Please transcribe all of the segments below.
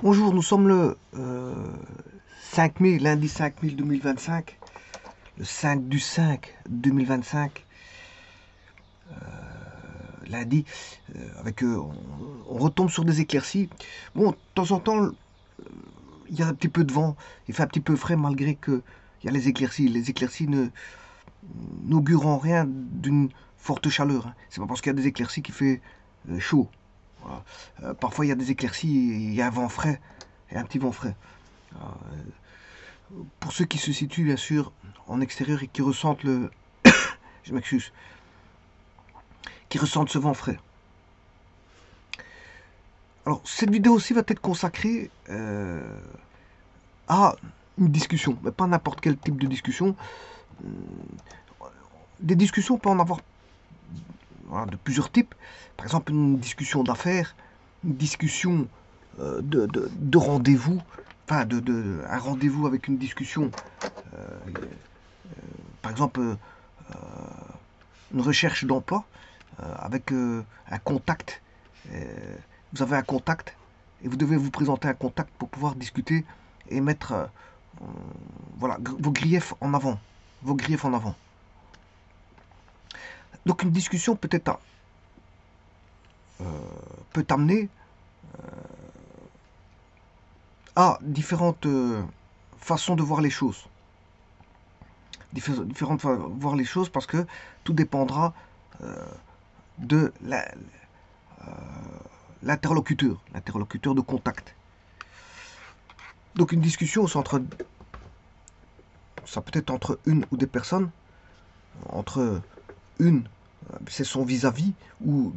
Bonjour, nous sommes le 5 mai, lundi 5 mai 2025, le 5 du 5 2025, lundi, on retombe sur des éclaircies. Bon, de temps en temps, il y a un petit peu de vent, il fait un petit peu frais malgré que il y a les éclaircies. Les éclaircies n'augurent en rien d'une forte chaleur, hein. C'est pas parce qu'il y a des éclaircies qu'il fait chaud. Voilà. Parfois, il y a des éclaircies et il y a un vent frais, et un petit vent frais. Pour ceux qui se situent bien sûr en extérieur et qui ressentent je m'excuse, qui ressentent ce vent frais. Alors cette vidéo aussi va être consacrée à une discussion, mais pas n'importe quel type de discussion. Des discussions, on peut en avoir, voilà, de plusieurs types. Par exemple, une discussion d'affaires, une discussion de rendez-vous, enfin un rendez-vous avec une discussion, par exemple une recherche d'emploi, avec un contact. Vous avez un contact et vous devez vous présenter un contact pour pouvoir discuter et mettre voilà, vos griefs en avant. Vos griefs en avant. Donc une discussion peut amener à différentes façons de voir les choses. Différentes façons de voir les choses parce que tout dépendra de l'interlocuteur de contact. Donc une discussion, ça peut être entre une ou des personnes, entre une, c'est son vis-à-vis, ou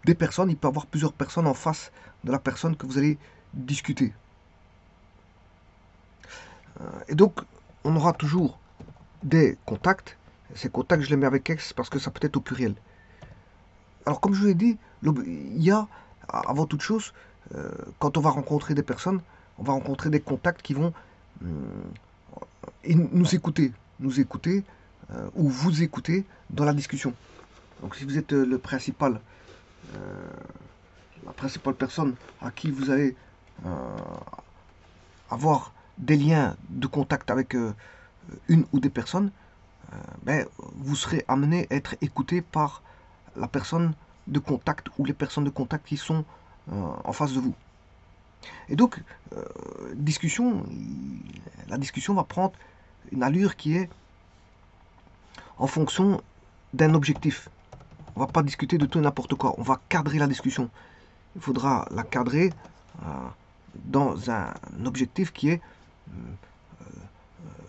des personnes, il peut y avoir plusieurs personnes en face de la personne que vous allez discuter. Et donc, on aura toujours des contacts. Ces contacts, je les mets avec X parce que ça peut être au pluriel. Alors, comme je vous l'ai dit, il y a, avant toute chose, quand on va rencontrer des personnes, on va rencontrer des contacts qui vont nous écouter ou vous écouter dans la discussion. Donc, si vous êtes la principale personne à qui vous allez avoir des liens de contact avec une ou des personnes, ben, vous serez amené à être écouté par la personne de contact ou les personnes de contact qui sont en face de vous. Et donc, euh, discussion, la discussion va prendre une allure qui est en fonction d'un objectif. On ne va pas discuter de tout et n'importe quoi. On va cadrer la discussion. Il faudra la cadrer euh, dans un objectif qui est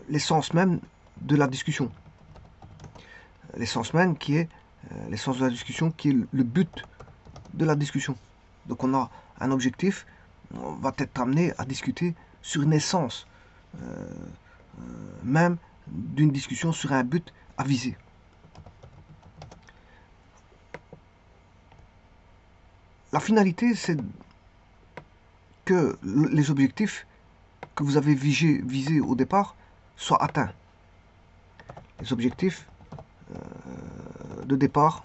l'essence même de la discussion. L'essence même qui est l'essence de la discussion, qui est le but de la discussion. Donc on a un objectif, on va être amené à discuter sur une essence même d'une discussion, sur un but à viser. La finalité, c'est que les objectifs que vous avez visés au départ soient atteints. Les objectifs de départ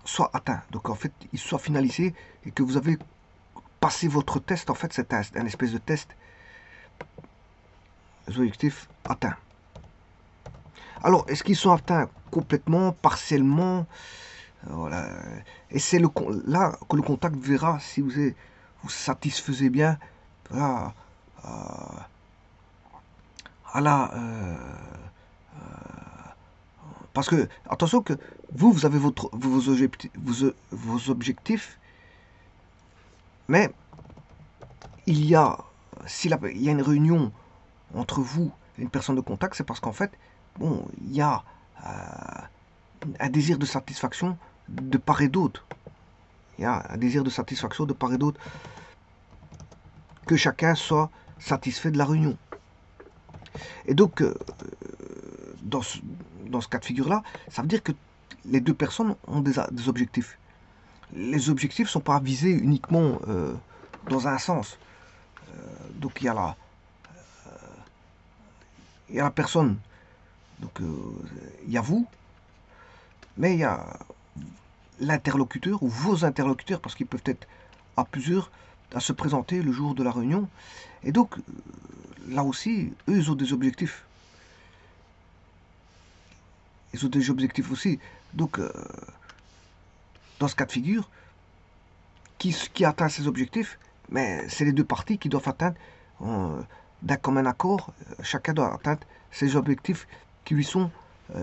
soient atteints. Donc en fait, ils soient finalisés et que vous avez passé votre test. En fait, c'est un espèce de test. Les objectifs atteints. Alors, est-ce qu'ils sont atteints complètement, partiellement? Voilà. Et c'est là que le contact verra si vous satisfaisez bien, voilà, à la, parce que, attention que vous avez vos objectifs, mais il y a, il y a une réunion entre vous et une personne de contact, c'est parce qu'en fait, bon, il y a un désir de satisfaction de part et d'autre. Il y a un désir de satisfaction de part et d'autre. Que chacun soit satisfait de la réunion. Et donc, dans ce cas de figure-là, ça veut dire que les deux personnes ont des objectifs. Les objectifs ne sont pas visés uniquement dans un sens. Donc il y a la personne, donc il y a vous, mais il y a l'interlocuteur ou vos interlocuteurs, parce qu'ils peuvent être à plusieurs, à se présenter le jour de la réunion. Et donc, là aussi, eux, ils ont des objectifs. Ils ont des objectifs aussi. Donc, dans ce cas de figure, qui atteint ses objectifs, mais c'est les deux parties qui doivent atteindre d'un commun accord. Chacun doit atteindre ses objectifs qui lui sont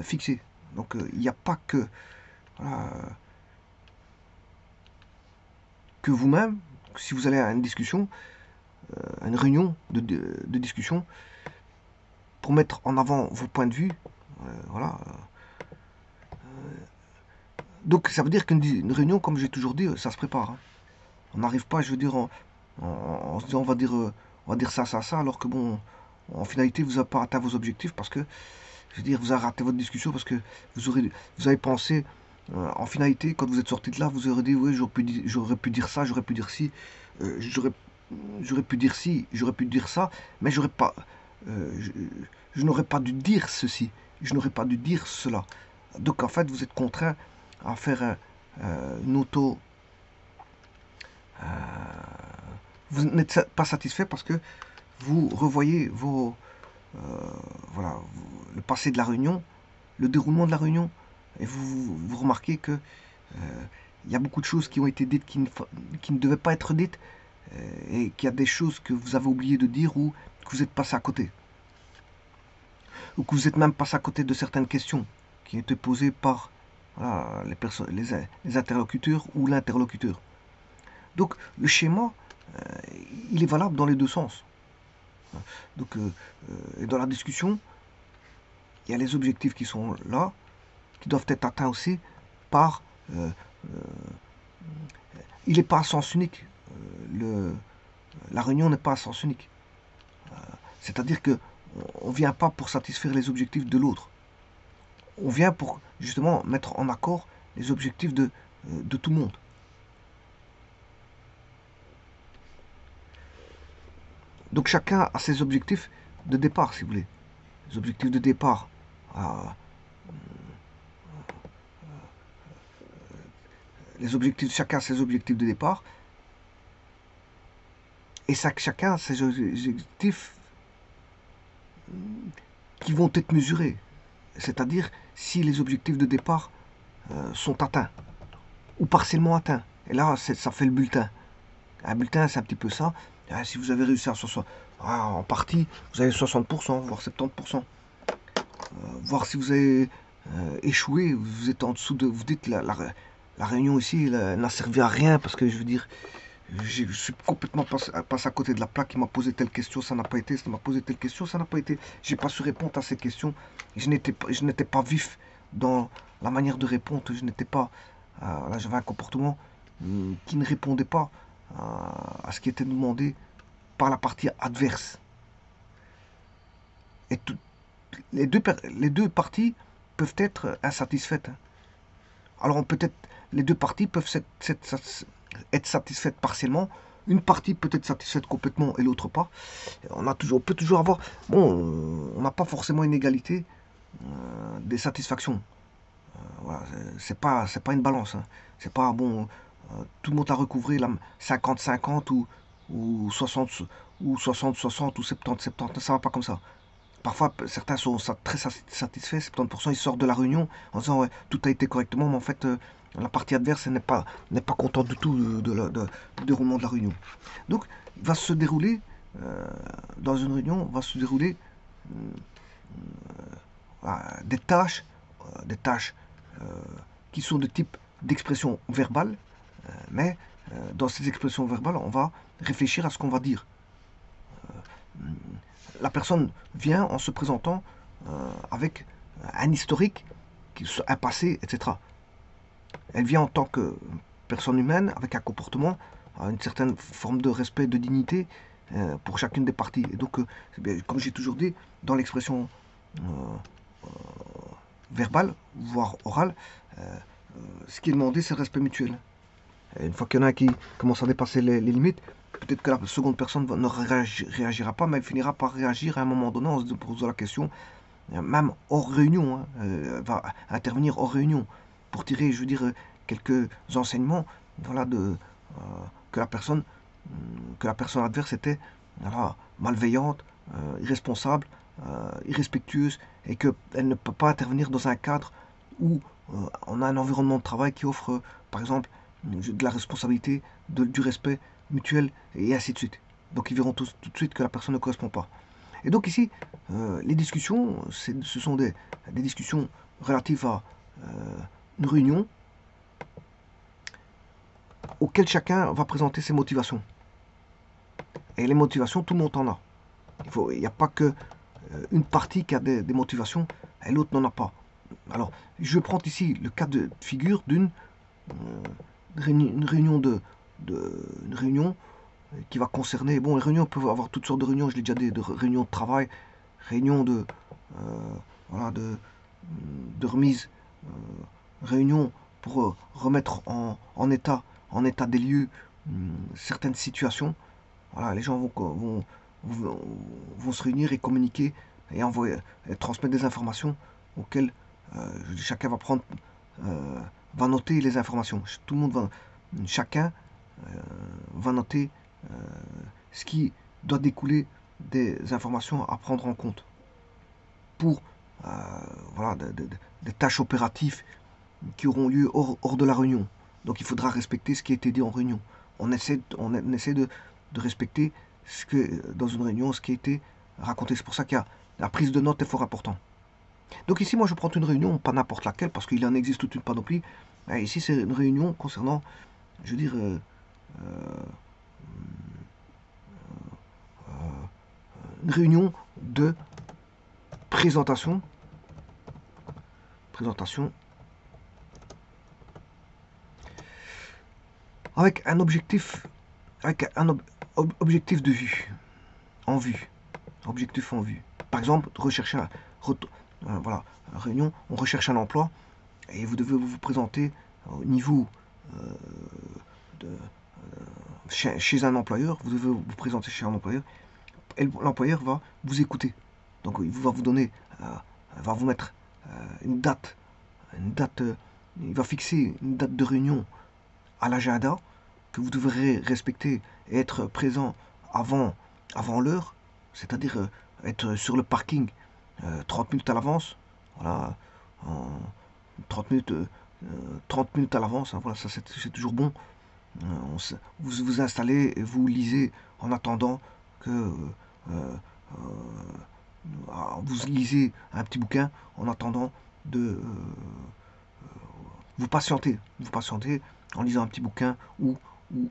fixés. Donc, il n'y a pas que, voilà, que vous-même, si vous allez à une discussion, à une réunion de discussion, pour mettre en avant vos points de vue, voilà. Donc ça veut dire qu'une réunion, comme j'ai toujours dit, ça se prépare. Hein. On n'arrive pas, je veux dire, en se disant on va dire ça, ça, ça, alors que bon, en finalité, vous n'avez pas atteint vos objectifs parce que, je veux dire, vous avez raté votre discussion parce que vous avez pensé, en finalité, quand vous êtes sorti de là, vous aurez dit, oui, j'aurais pu dire ça, j'aurais pu dire ci, j'aurais pu dire ci, j'aurais pu dire ça, mais j'aurais pas, je n'aurais pas dû dire ceci, je n'aurais pas dû dire cela. Donc en fait, vous êtes contraint à faire une auto. Vous n'êtes pas satisfait parce que vous revoyez voilà, le passé de la réunion, le déroulement de la réunion, et vous remarquez que il y a beaucoup de choses qui ont été dites qui ne devaient pas être dites, et qu'il y a des choses que vous avez oublié de dire ou que vous êtes passé à côté. Ou que vous êtes même passé à côté de certaines questions qui étaient posées par voilà, les interlocuteurs ou l'interlocuteur. Donc le schéma, il est valable dans les deux sens. Donc, et dans la discussion, il y a les objectifs qui sont là, qui doivent être atteints aussi par... il n'est pas à sens unique. La réunion n'est pas à sens unique. C'est-à-dire que on ne vient pas pour satisfaire les objectifs de l'autre. On vient pour justement mettre en accord les objectifs de tout le monde. Donc chacun a ses objectifs de départ, si vous voulez. Les objectifs de départ. Les objectifs, chacun a ses objectifs de départ. Et chacun a ses objectifs qui vont être mesurés. C'est-à-dire si les objectifs de départ sont atteints ou partiellement atteints. Et là, ça fait le bulletin. Un bulletin, c'est un petit peu ça. Si vous avez réussi à 60%, en partie, vous avez 60%, voire 70%. Voir si vous avez échoué, vous êtes en dessous de... Vous dites, la réunion ici n'a servi à rien, parce que je veux dire, je suis complètement passé à côté de la plaque. Il m'a posé telle question, ça n'a pas été. Ça m'a posé telle question, ça n'a pas été. J'ai pas su répondre à ces questions. Je n'étais pas vif dans la manière de répondre. Je n'étais pas... là, j'avais un comportement qui ne répondait pas à ce qui était demandé par la partie adverse. Et les deux parties peuvent être insatisfaites. Alors peut-être les deux parties peuvent être satisfaites partiellement. Une partie peut être satisfaite complètement et l'autre pas. On peut toujours avoir... Bon, on n'a pas forcément une égalité des satisfactions. Voilà, c'est pas une balance. Hein. C'est pas bon... tout le monde a recouvré la 50-50 ou 60 ou 60-60 ou 70-70. Ça va pas comme ça. Parfois, certains sont très satisfaits, 70%, ils sortent de la réunion en disant ouais, tout a été correctement, mais en fait, la partie adverse n'est pas contente du tout du déroulement de la réunion. Donc, il va se dérouler, dans une réunion, va se dérouler des tâches qui sont de type d'expression verbale, mais dans ces expressions verbales, on va réfléchir à ce qu'on va dire. La personne vient en se présentant avec un historique, un passé, etc. Elle vient en tant que personne humaine, avec un comportement, une certaine forme de respect, de dignité pour chacune des parties. Et donc, comme j'ai toujours dit, dans l'expression verbale, voire orale, ce qui est demandé, c'est le respect mutuel. Et une fois qu'il y en a qui commence à dépasser les limites, peut-être que la seconde personne ne réagira pas, mais elle finira par réagir à un moment donné en se posant la question, même hors réunion, va intervenir hors réunion, pour tirer, je veux dire, quelques enseignements, voilà, que la personne adverse était, voilà, malveillante, irresponsable, irrespectueuse, et qu'elle ne peut pas intervenir dans un cadre où on a un environnement de travail qui offre, par exemple, de la responsabilité, du respect mutuel, et ainsi de suite. Donc ils verront tout de suite que la personne ne correspond pas. Et donc ici, les discussions, ce sont des discussions relatives à une réunion auquel chacun va présenter ses motivations. Et les motivations, tout le monde en a. Il n'y a pas que une partie qui a des motivations et l'autre n'en a pas. Alors, je prends ici le cas de figure d'une réunion une réunion qui va concerner. Bon, les réunions peuvent avoir toutes sortes de réunions. Je l'ai déjà dit, de réunions de travail, réunions voilà, de remise, réunions pour remettre en état des lieux certaines situations. Voilà, les gens vont se réunir et communiquer et envoyer, et transmettre des informations auxquelles chacun va prendre, va noter les informations. Tout le monde va, chacun va noter ce qui doit découler des informations à prendre en compte pour voilà, des tâches opératives qui auront lieu hors de la réunion. Donc il faudra respecter ce qui a été dit en réunion. On essaie de respecter dans une réunion ce qui a été raconté. C'est pour ça qu'il y a la prise de notes est fort important. Donc ici, moi, je prends une réunion, pas n'importe laquelle, parce qu'il en existe toute une panoplie. Et ici, c'est une réunion concernant, je veux dire, une réunion de présentation avec un objectif, objectif de vue, en vue, objectif en vue. Par exemple, rechercher voilà, réunion, on recherche un emploi et vous devez vous présenter au niveau chez un employeur, vous devez vous présenter chez un employeur et l'employeur va vous écouter. Donc il va vous donner, va vous mettre une date, il va fixer une date de réunion à l'agenda que vous devrez respecter et être présent avant l'heure, c'est-à-dire être sur le parking 30 minutes à l'avance, voilà, 30 minutes à l'avance, hein, voilà, ça c'est toujours bon. Vous vous installez et vous lisez en attendant que vous lisez un petit bouquin en attendant de vous patientez en lisant un petit bouquin ou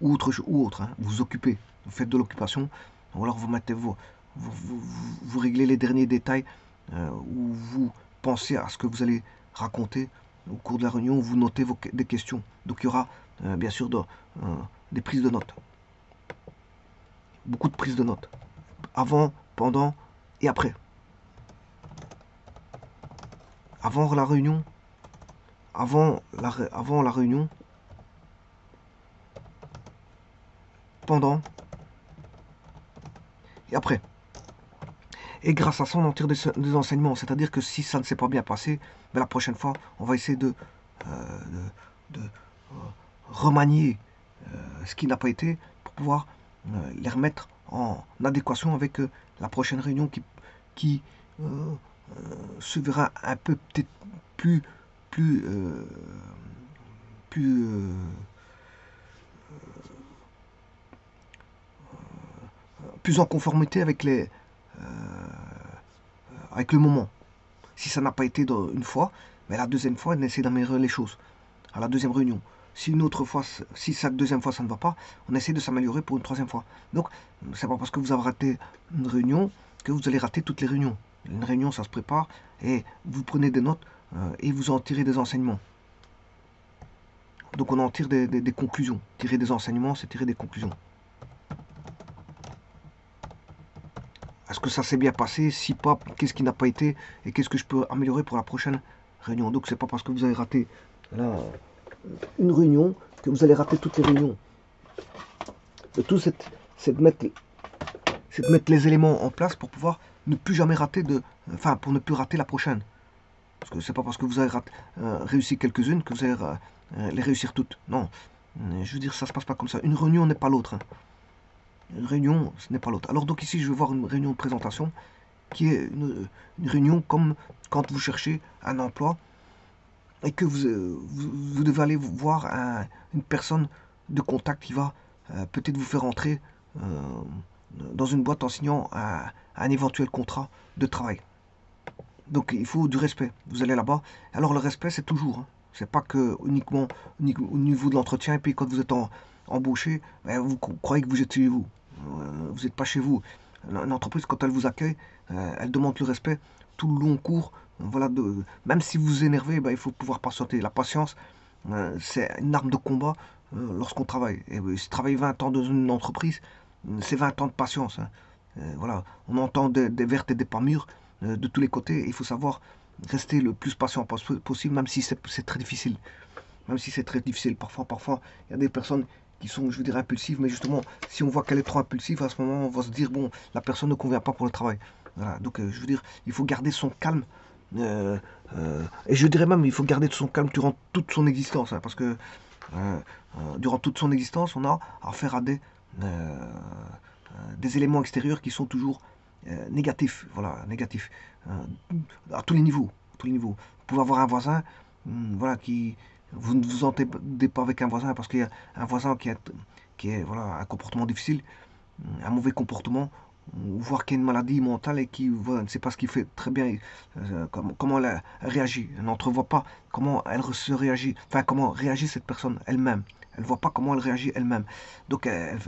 autre, hein, vous occupez, vous faites de l'occupation, ou alors vous mettez vous réglez les derniers détails ou vous pensez à ce que vous allez raconter au cours de la réunion, vous notez des questions. Donc il y aura bien sûr des prises de notes. Beaucoup de prises de notes. Avant, pendant et après. Avant la réunion, pendant et après. Et grâce à ça, on en tire des enseignements. C'est-à-dire que si ça ne s'est pas bien passé, ben la prochaine fois, on va essayer de remanier ce qui n'a pas été pour pouvoir les remettre en adéquation avec la prochaine réunion qui se verra un peu peut-être plus en conformité avec le moment. Si ça n'a pas été une fois, mais la deuxième fois, on essaie d'améliorer les choses. À la deuxième réunion. Si cette deuxième fois ça ne va pas, on essaie de s'améliorer pour une troisième fois. Donc, c'est pas parce que vous avez raté une réunion que vous allez rater toutes les réunions. Une réunion, ça se prépare et vous prenez des notes et vous en tirez des enseignements. Donc on en tire des conclusions. Tirer des enseignements, c'est tirer des conclusions. Est-ce que ça s'est bien passé? Si pas, qu'est-ce qui n'a pas été? Et qu'est-ce que je peux améliorer pour la prochaine réunion? Donc c'est pas parce que vous avez raté une réunion que vous allez rater toutes les réunions. Le tout, c'est de mettre les éléments en place pour pouvoir ne plus jamais rater pour ne plus rater la prochaine. Parce que c'est pas parce que vous avez réussi quelques-unes que vous allez les réussir toutes. Non. Je veux dire, ça se passe pas comme ça. Une réunion n'est pas l'autre, hein. Une réunion, ce n'est pas l'autre. Alors donc ici, je vais voir une réunion de présentation qui est une réunion comme quand vous cherchez un emploi et que vous devez aller voir une personne de contact qui va peut-être vous faire entrer dans une boîte en signant un éventuel contrat de travail. Donc il faut du respect. Vous allez là-bas. Alors le respect, c'est toujours, hein. C'est pas que uniquement au niveau de l'entretien, et puis quand vous êtes embauché, ben, vous croyez que vous êtes chez vous. Vous n'êtes pas chez vous. Une entreprise, quand elle vous accueille, elle demande le respect tout le long cours. Voilà, même si vous vous énervez, ben, il faut pouvoir patienter. La patience, c'est une arme de combat lorsqu'on travaille. Et si travaille 20 ans dans une entreprise, c'est 20 ans de patience, hein. Voilà, on entend des vertes et des pas mûres de tous les côtés. Il faut savoir rester le plus patient possible, même si c'est très difficile. Même si c'est très difficile. Parfois, il y a des personnes qui sont, je veux dire, impulsives, mais justement, si on voit qu'elle est trop impulsive, à ce moment, on va se dire, bon, la personne ne convient pas pour le travail. Voilà, donc, je veux dire, il faut garder son calme. Et je dirais même, il faut garder son calme durant toute son existence, hein, parce que durant toute son existence, on a affaire à des éléments extérieurs qui sont toujours négatifs, voilà, négatifs, à tous les niveaux, à tous les niveaux. Vous pouvez avoir un voisin, voilà, qui vous ne vous entendez pas avec un voisin parce qu'il y a un voisin qui est voilà, un comportement difficile, un mauvais comportement, ou voire qui a une maladie mentale et qui voilà, ne sait pas ce qu'il fait très bien, comment elle réagit. Elle n'entrevoit pas comment elle se réagit, enfin comment réagit cette personne elle-même. Elle ne voit pas comment elle réagit elle-même. Donc elle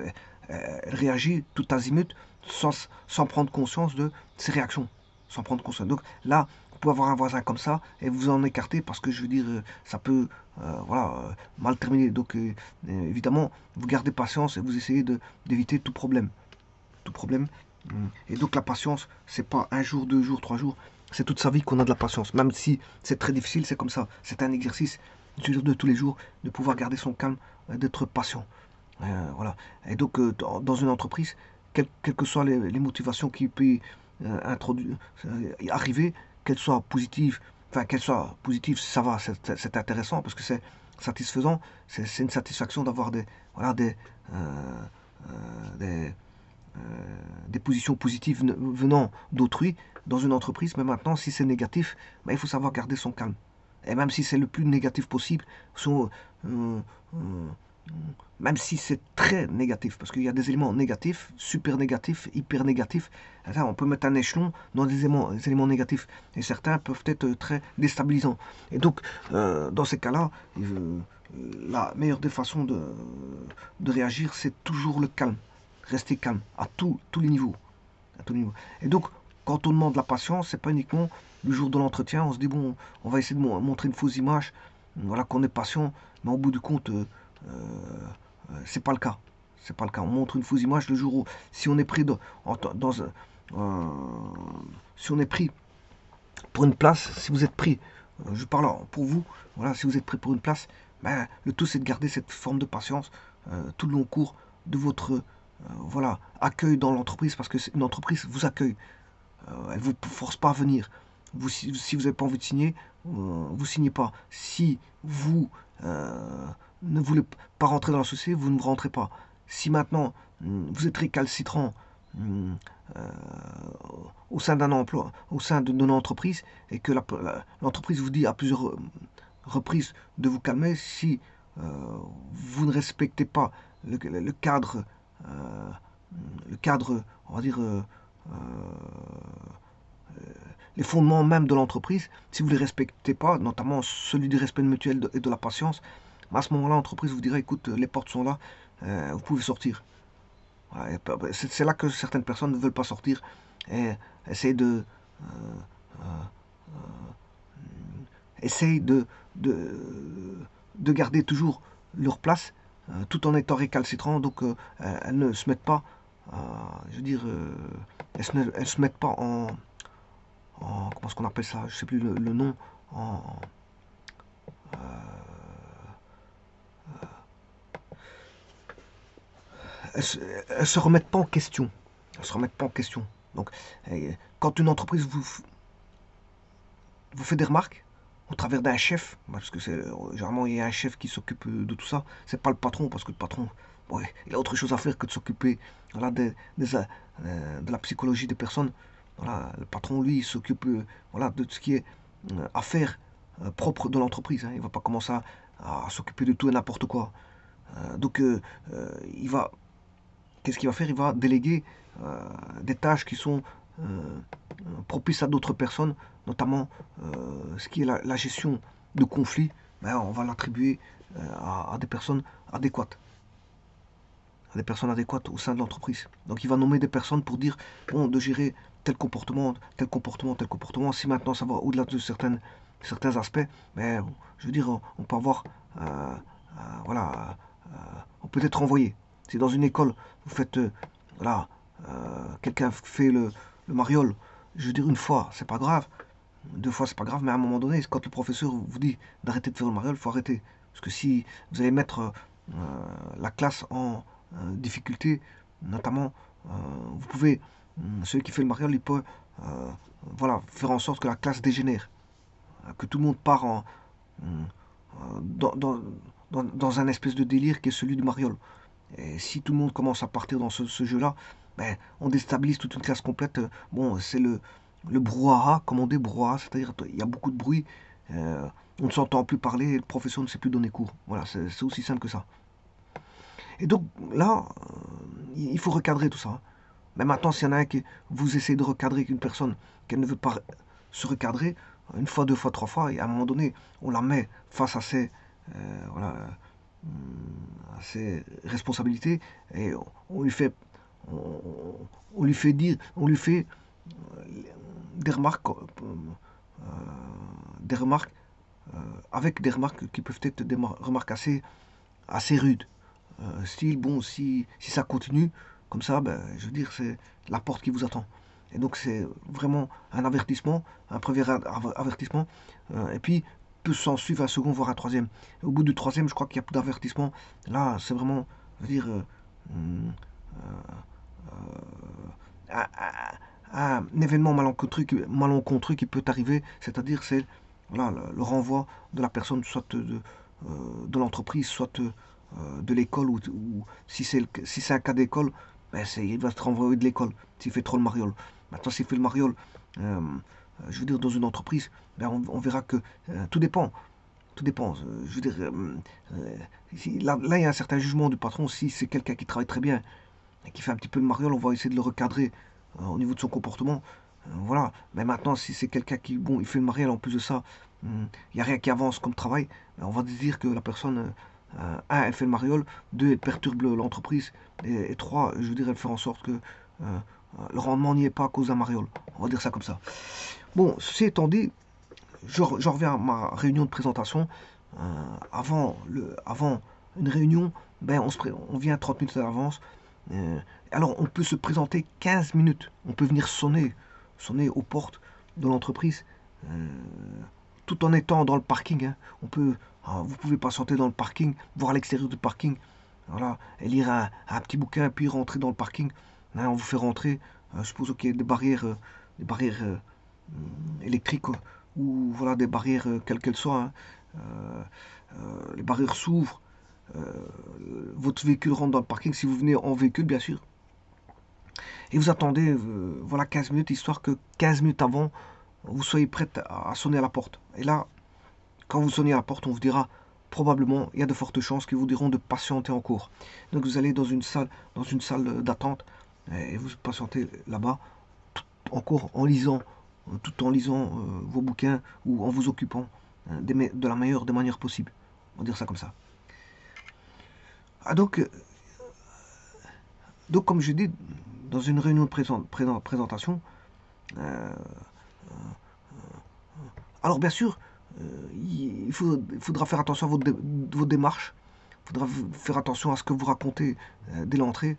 réagit tout azimut sans prendre conscience de ses réactions. Sans prendre conscience. Donc là, vous pouvez avoir un voisin comme ça et vous en écarter parce que je veux dire, ça peut voilà, mal terminer. Donc évidemment, vous gardez patience et vous essayez d'éviter tout problème. Tout problème. Et donc la patience, c'est pas un jour, 2 jours, 3 jours. C'est toute sa vie qu'on a de la patience. Même si c'est très difficile, c'est comme ça. C'est un exercice de tous les jours de pouvoir garder son calme, d'être patient. Voilà. Et donc, dans une entreprise, quelles que soient les motivations qui peuvent arriver, qu'elles soient positives, enfin, qu'elles soient positives, ça va, c'est intéressant parce que c'est satisfaisant, c'est une satisfaction d'avoir voilà, des, des positions positives venant d'autrui dans une entreprise. Mais maintenant, si c'est négatif, ben, il faut savoir garder son calme. Et même si c'est le plus négatif possible, euh, euh, même si c'est très négatif, parce qu'il y a des éléments négatifs, super négatifs, hyper négatifs. On peut mettre un échelon dans des éléments négatifs, et certains peuvent être très déstabilisants. Et donc, dans ces cas-là, la meilleure des façons de réagir, c'est toujours le calme. Rester calme, à tous les niveaux. À tous les niveaux. Et donc, quand on demande la patience, c'est pas uniquement le jour de l'entretien, on se dit, bon, on va essayer de montrer une fausse image, voilà qu'on est patient, mais au bout du compte, c'est pas le cas. C'est pas le cas. On montre une fausse image le jour où, si on est pris euh, si on est pris pour une place, si vous êtes pris, je parle pour vous, voilà, si vous êtes pris pour une place, ben, le tout c'est de garder cette forme de patience tout le long cours de votre voilà, accueil dans l'entreprise, parce que une entreprise vous accueille, elle ne vous force pas à venir. Si vous n'avez pas envie de signer, vous signez pas. Si vous ne voulez pas rentrer dans la société, vous ne rentrez pas. Si maintenant vous êtes récalcitrant euh, au sein d'un emploi, au sein d'une entreprise, et que l'entreprise vous dit à plusieurs reprises de vous calmer, si vous ne respectez pas le cadre, euh, on va dire, les fondements même de l'entreprise, si vous ne les respectez pas, notamment celui du respect mutuel et de la patience, à ce moment-là, l'entreprise vous dira, écoute, les portes sont là, vous pouvez sortir. Voilà, c'est là que certaines personnes ne veulent pas sortir et essayent essayent de garder toujours leur place tout en étant récalcitrants. Donc elles ne se mettent pas, je veux dire, elles se mettent pas comment est-ce qu'on appelle ça, je sais plus le nom, en, elles, elles se remettent pas en question. Elles se remettent pas en question. Donc, quand une entreprise vous fait des remarques, au travers d'un chef, parce que c'est généralement il y a un chef qui s'occupe de tout ça. C'est pas le patron, parce que le patron, ouais, il a autre chose à faire que de s'occuper, voilà, de la psychologie des personnes. Voilà, le patron, lui, il s'occupe, voilà, de ce qui est affaires propres de l'entreprise, hein. Il va pas commencer à s'occuper de tout et n'importe quoi. Donc, il va, qu'est-ce qu'il va faire? Il va déléguer des tâches qui sont euh, propices à d'autres personnes, notamment ce qui est la gestion de conflits. Ben, on va l'attribuer à des personnes adéquates, à des personnes adéquates au sein de l'entreprise. Donc il va nommer des personnes pour dire, bon, de gérer tel comportement, tel comportement, tel comportement. Si maintenant ça va au-delà de certains aspects, ben, je veux dire, on peut avoir, voilà, on peut être envoyé. Si dans une école, vous faites, voilà, quelqu'un fait le mariole, je veux dire, une fois, c'est pas grave. Deux fois, c'est pas grave, mais à un moment donné, quand le professeur vous dit d'arrêter de faire le mariole, il faut arrêter. Parce que si vous allez mettre la classe en difficulté, notamment, vous pouvez, celui qui fait le mariole, il peut voilà, faire en sorte que la classe dégénère, que tout le monde part dans, dans, dans un espèce de délire qui est celui du mariole. Et si tout le monde commence à partir dans ce jeu-là, ben, on déstabilise toute une classe complète. Bon, c'est le brouhaha, comme on dit, brouhaha, c'est-à-dire il y a beaucoup de bruit, on ne s'entend plus parler, et le professeur ne sait plus donner cours. Voilà, c'est aussi simple que ça. Et donc là, il faut recadrer tout ça. Mais maintenant, s'il y en a un qui vous essayez de recadrer avec une personne qu'elle ne veut pas se recadrer, une fois, deux fois, trois fois, et à un moment donné, on la met face à voilà, à ses responsabilités et on lui fait, on, on lui fait dire, on lui fait des remarques, des remarques avec des remarques qui peuvent être des remarques assez rudes. Style, bon, si ça continue comme ça, ben, je veux dire, c'est la porte qui vous attend. Et donc c'est vraiment un avertissement, un premier avertissement, et puis peut s'en suivre un second, voire un troisième. Et au bout du troisième, je crois qu'il n'y a plus d'avertissement. Là, c'est vraiment, je veux dire, un, un événement malencontreux qui peut arriver, c'est-à-dire c'est voilà, le renvoi de la personne, soit de l'entreprise, soit de l'école, ou si c'est un cas d'école, ben il va être renvoyé de l'école s'il fait trop le mariole. Maintenant, s'il fait le mariole, euh, je veux dire, dans une entreprise, ben on verra que tout dépend. Tout dépend. Je veux dire, là, il y a un certain jugement du patron. Si c'est quelqu'un qui travaille très bien et qui fait un petit peu le mariole, on va essayer de le recadrer au niveau de son comportement. Voilà. Mais maintenant, si c'est quelqu'un qui, bon, il fait le mariole, en plus de ça, il n'y a rien qui avance comme travail, ben, on va dire que la personne, un, elle fait le mariole, deux, elle perturbe l'entreprise, et trois, je veux dire, elle fait en sorte que le rendement n'y est pas à cause d'un mariole. On va dire ça comme ça. Bon, ceci étant dit, j'en reviens à ma réunion de présentation. Avant une réunion, ben on vient 30 minutes à l'avance. Euh, alors, on peut se présenter 15 minutes. On peut venir sonner aux portes de l'entreprise, euh, tout en étant dans le parking, hein. Vous pouvez patienter dans le parking, voir l'extérieur du parking, voilà, et lire un petit bouquin, puis rentrer dans le parking. Là, on vous fait rentrer. Je suppose qu'il y a des barrières électriques, ou voilà, des barrières, quelles qu'elles soient, hein. Euh, les barrières s'ouvrent, euh, votre véhicule rentre dans le parking, si vous venez en véhicule, bien sûr, et vous attendez, voilà, 15 minutes, histoire que 15 minutes avant, vous soyez prête à sonner à la porte. Et là, quand vous sonnez à la porte, on vous dira, probablement, il y a de fortes chances qu'ils vous diront de patienter encore. Donc vous allez dans une salle d'attente, et vous patientez là-bas, encore en lisant, tout en lisant vos bouquins, ou en vous occupant de la meilleure des manières possibles. On va dire ça comme ça. Ah, donc comme je dis, dans une réunion de présentation, euh, alors bien sûr, il faudra faire attention à vos démarches. Il faudra faire attention à ce que vous racontez dès l'entrée.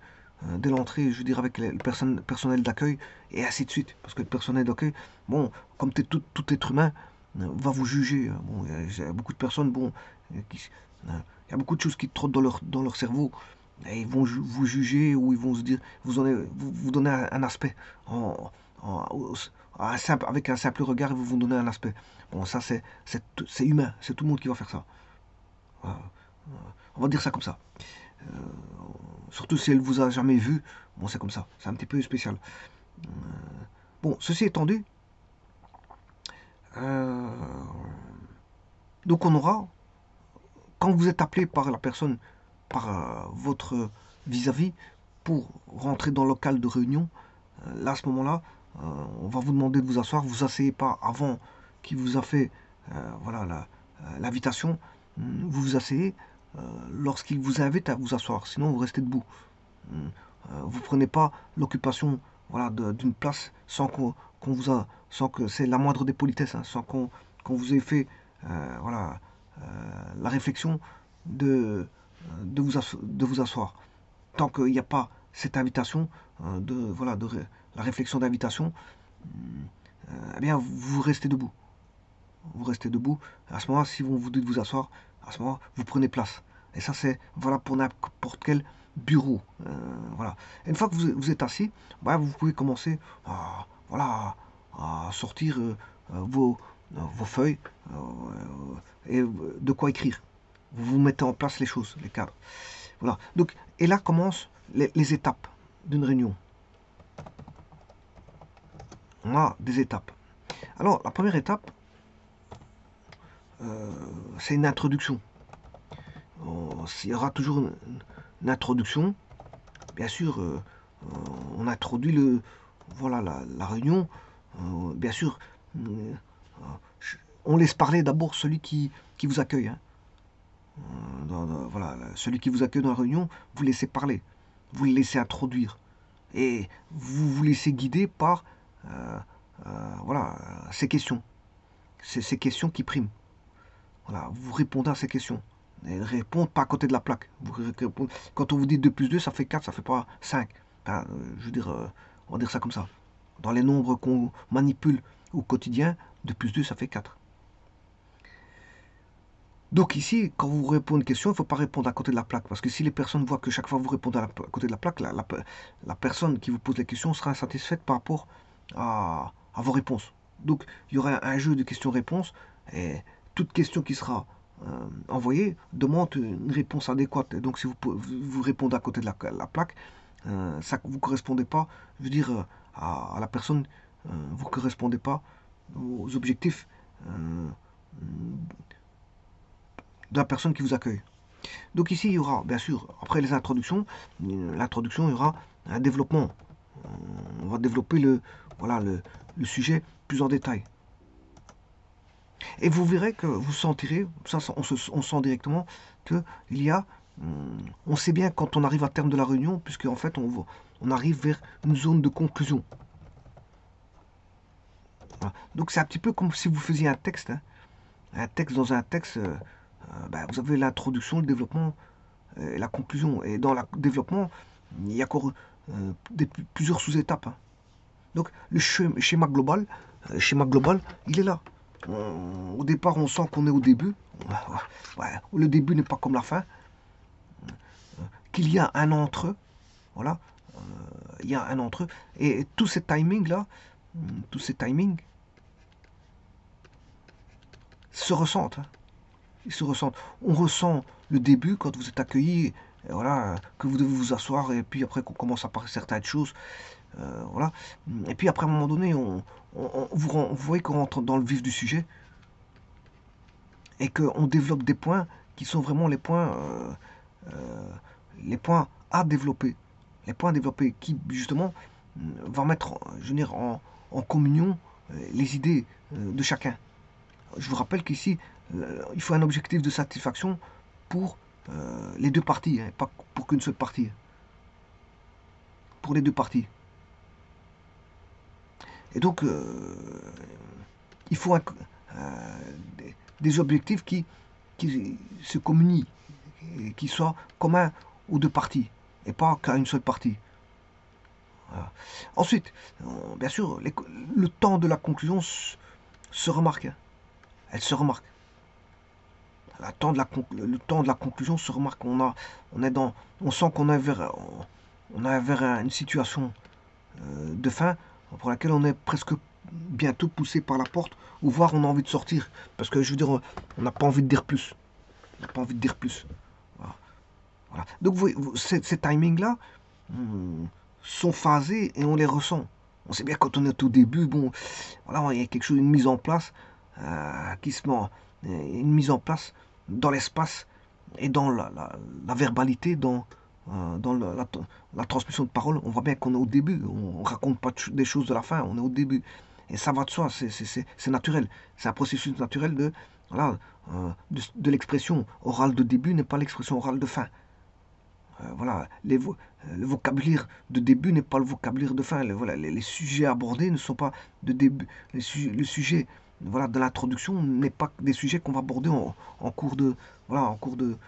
Dès l'entrée, je veux dire, avec le personnel d'accueil, et ainsi de suite. Parce que le personnel d'accueil, bon, comme tout être humain, va vous juger. Bon, il y a beaucoup de personnes, bon, il y a beaucoup de choses qui trottent dans leur cerveau. Et ils vont vous juger, ou ils vont se dire, vous donner un aspect en, en- avec un simple regard, ils vont vous donner un aspect. Bon, ça, c'est humain. C'est tout le monde qui va faire ça. Voilà. On va dire ça comme ça. Surtout si elle vous a jamais vu. Bon, c'est comme ça. C'est un petit peu spécial. Bon, ceci étant dit, donc on aura, quand vous êtes appelé par la personne, par votre vis-à-vis, pour rentrer dans le local de réunion, là, à ce moment-là, on va vous demander de vous asseoir. Vous asseyez pas avant qu'il vous a fait voilà, l'invitation. Vous vous asseyez lorsqu'il vous invite à vous asseoir. Sinon, vous restez debout. Vous prenez pas l'occupation voilà, d'une place sans que c'est la moindre des politesses, hein, sans qu'on vous ait fait voilà, la réflexion de vous asseoir. Tant qu'il n'y a pas cette invitation, voilà, la réflexion d'invitation, eh bien, vous restez debout. Vous restez debout. À ce moment-là, si on vous dit de vous asseoir, à ce moment-là, vous prenez place. Et ça, c'est voilà pour n'importe quel bureau. Voilà. Et une fois que vous êtes assis, bah, vous pouvez commencer voilà, à sortir vos feuilles et de quoi écrire. Vous vous mettez en place les choses, les cadres. Voilà. Donc, et là commencent les étapes d'une réunion. On a des étapes. Alors, la première étape, c'est une introduction. Il y aura toujours une introduction. Bien sûr, on introduit voilà, la réunion. Bien sûr, on laisse parler d'abord celui qui vous accueille. Hein. Voilà, celui qui vous accueille dans la réunion, vous laissez parler. Vous le laissez introduire. Et vous vous laissez guider par voilà, ces questions. C'est ces questions qui priment. Voilà, vous répondez à ces questions. Et répondez pas à côté de la plaque. Quand on vous dit 2 plus 2, ça fait 4, ça fait pas 5. Enfin, je veux dire, on va dire ça comme ça. Dans les nombres qu'on manipule au quotidien, 2 plus 2, ça fait 4. Donc ici, quand vous répondez à une question, il ne faut pas répondre à côté de la plaque. Parce que si les personnes voient que chaque fois vous répondez à côté de la plaque, la personne qui vous pose la question sera insatisfaite par rapport à vos réponses. Donc il y aura un jeu de questions-réponses. Et toute question qui sera envoyée demande une réponse adéquate. Et donc si vous répondez à côté de la plaque, ça ne vous correspondez pas, je veux dire, à la personne, vous ne correspondez pas aux objectifs de la personne qui vous accueille. Donc ici, il y aura, bien sûr, après les introductions, l'introduction, il y aura un développement. On va développer voilà, le sujet plus en détail. Et vous verrez que vous sentirez, ça on sent directement, qu'il y a, on sait bien quand on arrive à terme de la réunion, puisque en fait on arrive vers une zone de conclusion. Voilà. Donc c'est un petit peu comme si vous faisiez un texte. Hein. Un texte dans un texte, ben, vous avez l'introduction, le développement et la conclusion. Et dans le développement, il y a encore plusieurs sous-étapes. Hein. Donc le schéma global, il est là. Au départ, on sent qu'on est au début. Ouais, le début n'est pas comme la fin. Qu'il y a un entre eux. Voilà. Il y a un entre eux. Et tous ces timings-là, tous ces timings se ressentent. Hein. Ils se ressentent. On ressent le début quand vous êtes accueilli, voilà, que vous devez vous asseoir, et puis après qu'on commence à parler certaines choses. Voilà. Et puis après, à un moment donné, vous voyez qu'on rentre dans le vif du sujet et qu'on développe des points qui sont vraiment les points à développer. Les points à développer qui, justement, vont mettre, je veux dire, en communion les idées de chacun. Je vous rappelle qu'ici, il faut un objectif de satisfaction pour les deux parties, hein, pas pour qu'une seule partie. Pour les deux parties. Et donc, il faut des objectifs qui se communient, qui soient communs aux deux parties, et pas qu'à une seule partie. Voilà. Ensuite, bien sûr, le temps de la conclusion se remarque. Hein. Elle se remarque. Le temps de la conclusion se remarque. On sent qu'on est vers une situation de fin pour laquelle on est presque bientôt poussé par la porte, ou voir on a envie de sortir. Parce que je veux dire, on n'a pas envie de dire plus. On n'a pas envie de dire plus. Voilà. Voilà. Donc ces timings-là sont phasés et on les ressent. On sait bien quand on est au début, bon, voilà, il y a quelque chose, une mise en place qui se met, une mise en place dans l'espace et dans la verbalité, dans la transmission de parole. On voit bien qu'on est au début, on raconte pas des choses de la fin, on est au début. Et ça va de soi, c'est naturel. C'est un processus naturel voilà, de l'expression orale de début n'est pas l'expression orale de fin. Voilà, le vocabulaire de début n'est pas le vocabulaire de fin. Voilà, les sujets abordés ne sont pas de début. Le sujet voilà, de l'introduction n'est pas des sujets qu'on va aborder en cours de, voilà, en cours de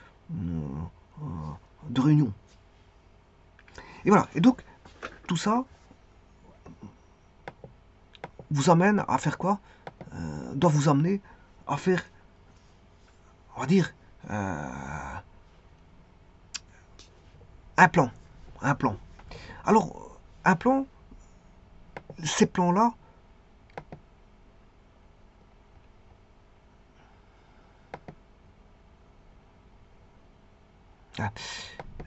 réunion. Et voilà. Et donc, tout ça vous amène à faire quoi doit vous amener à faire, on va dire, un plan. Un plan. Alors, un plan, ces plans-là,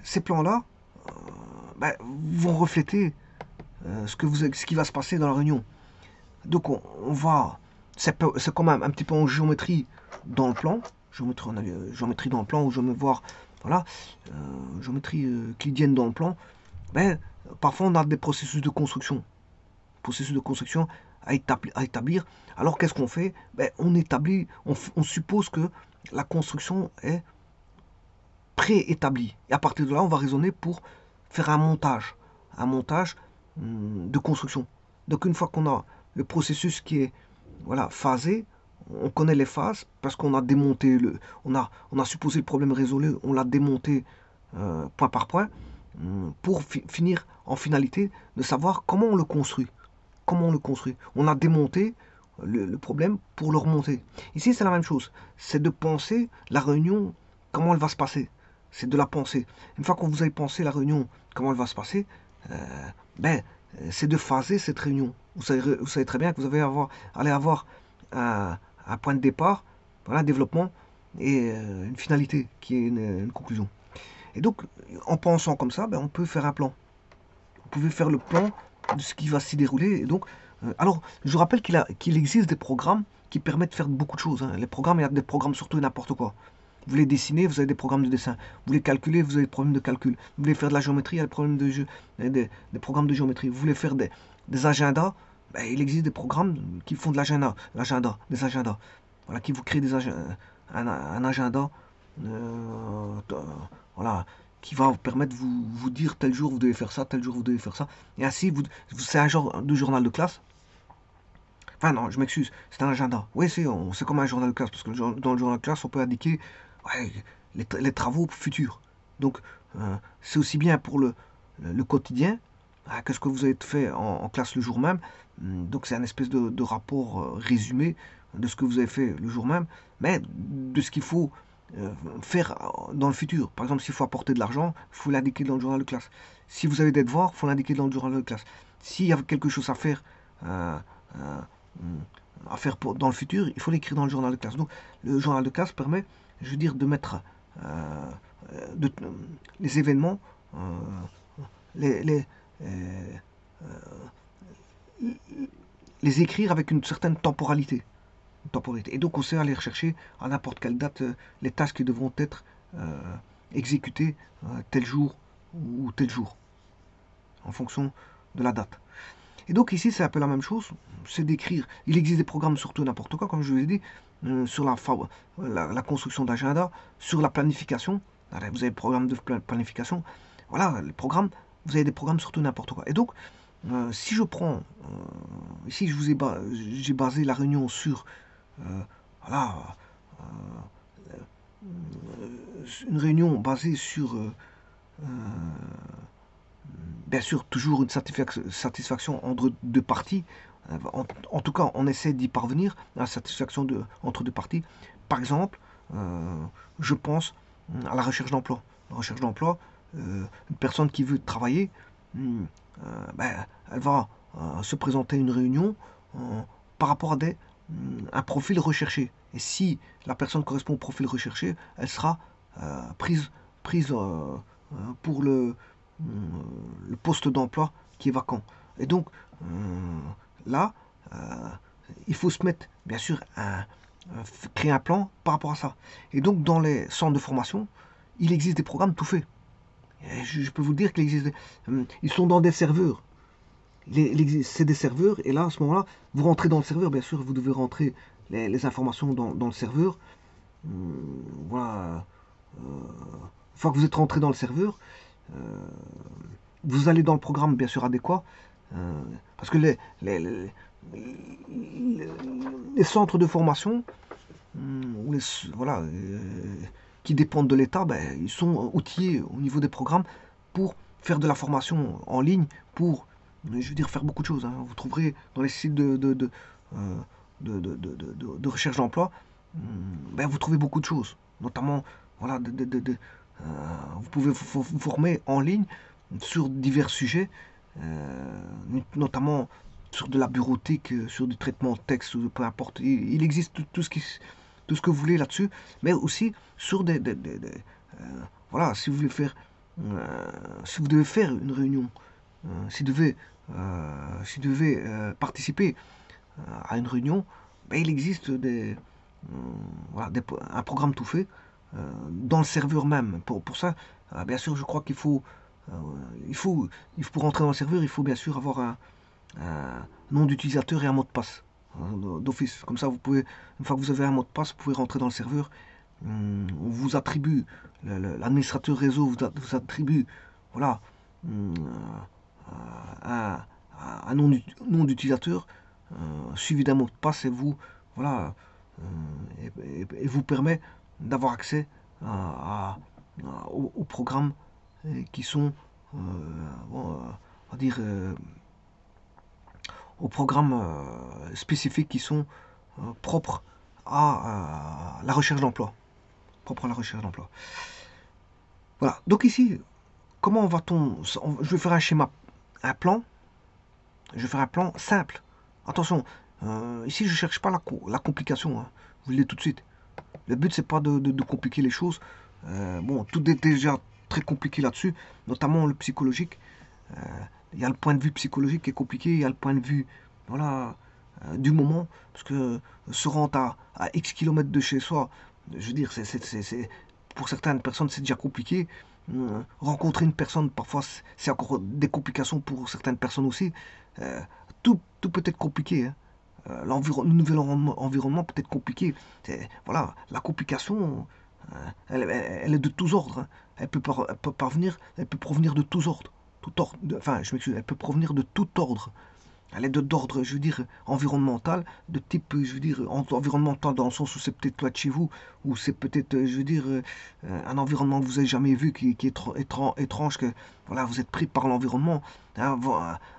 ces plans-là vont refléter ce qui va se passer dans la réunion. Donc on va, c'est quand même un petit peu en géométrie dans le plan, géométrie dans le plan où je vais me voir, voilà, géométrie euclidienne dans le plan. Ben, parfois on a des processus de construction à établir. Alors qu'est-ce qu'on fait? Ben, on établit, on suppose que la construction est préétablie. Et à partir de là, on va raisonner pour faire un montage de construction. Donc une fois qu'on a le processus qui est voilà, phasé, on connaît les phases parce qu'on a démonté on a supposé le problème résolu, on l'a démonté point par point pour finir en finalité de savoir comment on le construit. Comment on le construit. On a démonté le problème pour le remonter. Ici, c'est la même chose. C'est de penser la réunion, comment elle va se passer. C'est de la penser. Une fois que vous avez pensé la réunion, comment elle va se passer, c'est de phaser cette réunion. Vous savez très bien que vous allez avoir un point de départ, voilà, un développement et une finalité qui est une conclusion. Et donc, en pensant comme ça, on peut faire un plan. Vous pouvez faire le plan de ce qui va s'y dérouler. Et donc, alors, je vous rappelle qu'il existe des programmes qui permettent de faire beaucoup de choses. Hein. Les programmes, il y a des programmes surtout n'importe quoi. Vous voulez dessiner, vous avez des programmes de dessin. Vous voulez calculer, vous avez des problèmes de calcul. Vous voulez faire de la géométrie, il y a des problèmes de jeu, des programmes de géométrie. Vous voulez faire des agendas, il existe des programmes qui font de des agendas. Voilà, qui vous créent un agenda, voilà, qui va vous permettre de vous dire tel jour vous devez faire ça, tel jour vous devez faire ça. Et ainsi, c'est un genre de journal de classe. Enfin non, je m'excuse, c'est un agenda. Oui, c'est comme un journal de classe, parce que dans le journal de classe, on peut indiquer ouais, les travaux futurs. Donc, c'est aussi bien pour le quotidien que ce que vous avez fait en classe le jour même. Donc, c'est un espèce de rapport résumé de ce que vous avez fait le jour même, mais de ce qu'il faut faire dans le futur. Par exemple, s'il faut apporter de l'argent, il faut l'indiquer dans le journal de classe. Si vous avez des devoirs, il faut l'indiquer dans le journal de classe. S'il y a quelque chose à faire, dans le futur, il faut l'écrire dans le journal de classe. Donc, le journal de classe permet, je veux dire, de mettre les événements, les, euh, les écrire avec une certaine temporalité. Et donc on sait aller rechercher à n'importe quelle date les tâches qui devront être exécutées tel jour ou tel jour, en fonction de la date. Et donc ici c'est un peu la même chose, c'est d'écrire. Il existe des programmes sur tout n'importe quoi, comme je vous ai dit, sur la construction d'agenda, sur la planification. Vous avez le programme de planification. Voilà, les programmes, vous avez des programmes sur tout n'importe quoi. Et donc, si je prends, ici j'ai basé la réunion sur voilà, une réunion basée sur, bien sûr, toujours une satisfaction entre deux parties. En tout cas, on essaie d'y parvenir, à la satisfaction entre deux parties. Par exemple, je pense à la recherche d'emploi. La recherche d'emploi, une personne qui veut travailler, elle va se présenter à une réunion par rapport à un profil recherché. Et si la personne correspond au profil recherché, elle sera prise pour le poste d'emploi qui est vacant. Et donc, là, il faut se mettre, bien sûr, créer un plan par rapport à ça. Et donc, dans les centres de formation, il existe des programmes tout faits. Je peux vous dire ils sont dans des serveurs. C'est des serveurs, et là, à ce moment-là, vous rentrez dans le serveur, bien sûr, vous devez rentrer les informations dans le serveur. Voilà. Une fois que vous êtes rentré dans le serveur, euh, vous allez dans le programme, bien sûr, adéquat. euh, Parce que les centres de formation, ou voilà, qui dépendent de l'État, ben, ils sont outillés au niveau des programmes pour faire de la formation en ligne, pour, je veux dire, faire beaucoup de choses, hein. Vous trouverez dans les sites euh, de recherche d'emploi, ben, vous trouvez beaucoup de choses, notamment, voilà, vous pouvez vous former en ligne sur divers sujets, notamment sur de la bureautique, sur du traitement de texte, peu importe. Il existe tout ce que vous voulez là-dessus, mais aussi sur voilà, si vous devez faire une réunion, si vous devez participer à une réunion, ben, il existe voilà, un programme tout fait dans le serveur même. Pour ça, bien sûr, je crois euh, il faut, pour rentrer dans le serveur, il faut bien sûr avoir un nom d'utilisateur et un mot de passe d'office. Comme ça, une fois que vous avez un mot de passe, vous pouvez rentrer dans le serveur. On vous attribue, l'administrateur réseau vous attribue, voilà, hum, un, un nom d'utilisateur suivi d'un mot de passe, et vous, voilà, et vous permet d'avoir accès aux programmes qui sont, bon, on va dire, aux programmes spécifiques qui sont propres à la recherche d'emploi. Propres à la recherche d'emploi. Voilà. Donc ici, comment va-t-on? Je vais faire un schéma, un plan. Je vais faire un plan simple. Attention, ici je ne cherche pas la complication, hein. Je vous le dis tout de suite. Le but c'est pas de compliquer les choses. Bon, tout est déjà très compliqué là-dessus, notamment le psychologique. Euh, Il y a le point de vue psychologique qui est compliqué, il y a le point de vue, voilà, du moment, parce que se rendre à X kilomètres de chez soi, je veux dire, pour certaines personnes c'est déjà compliqué. Rencontrer une personne, parfois c'est encore des complications pour certaines personnes aussi. Euh, tout peut être compliqué, hein. Le nouvel environnement peut être compliqué. Voilà, la complication, elle est de tous ordres, hein. Elle peut provenir de tous ordres. Enfin, je m'excuse, elle peut provenir de tout ordre. Elle est d'ordre, je veux dire, environnemental, de type, je veux dire, environnemental dans le sens où c'est peut-être loin de chez vous, ou c'est peut-être, je veux dire, un environnement que vous n'avez jamais vu, qui est étrange, que voilà, vous êtes pris par l'environnement, hein,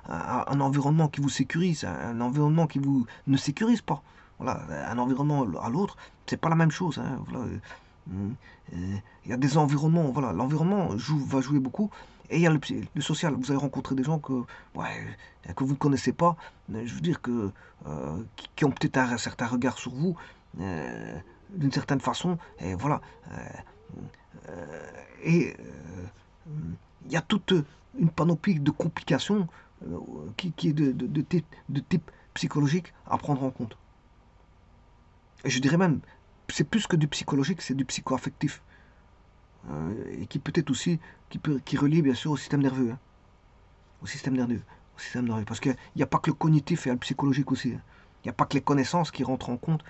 un environnement qui vous sécurise, un environnement qui vous ne sécurise pas. Voilà, un environnement à l'autre, c'est pas la même chose, hein, voilà. Il y a des environnements, voilà, l'environnement va jouer beaucoup, et il y a le social. Vous allez rencontrer des gens ouais, que vous ne connaissez pas, je veux dire qui ont peut-être un certain regard sur vous, d'une certaine façon, et voilà. Et il y a toute une panoplie de complications qui est de type psychologique à prendre en compte. Et je dirais même, c'est plus que du psychologique, c'est du psycho-affectif. Et qui peut être aussi, qui relie bien sûr au système nerveux, hein. Au système nerveux. Au système nerveux. Parce qu'il n'y a pas que le cognitif, il y a le psychologique aussi, hein. Il n'y a pas que les connaissances qui rentrent en compte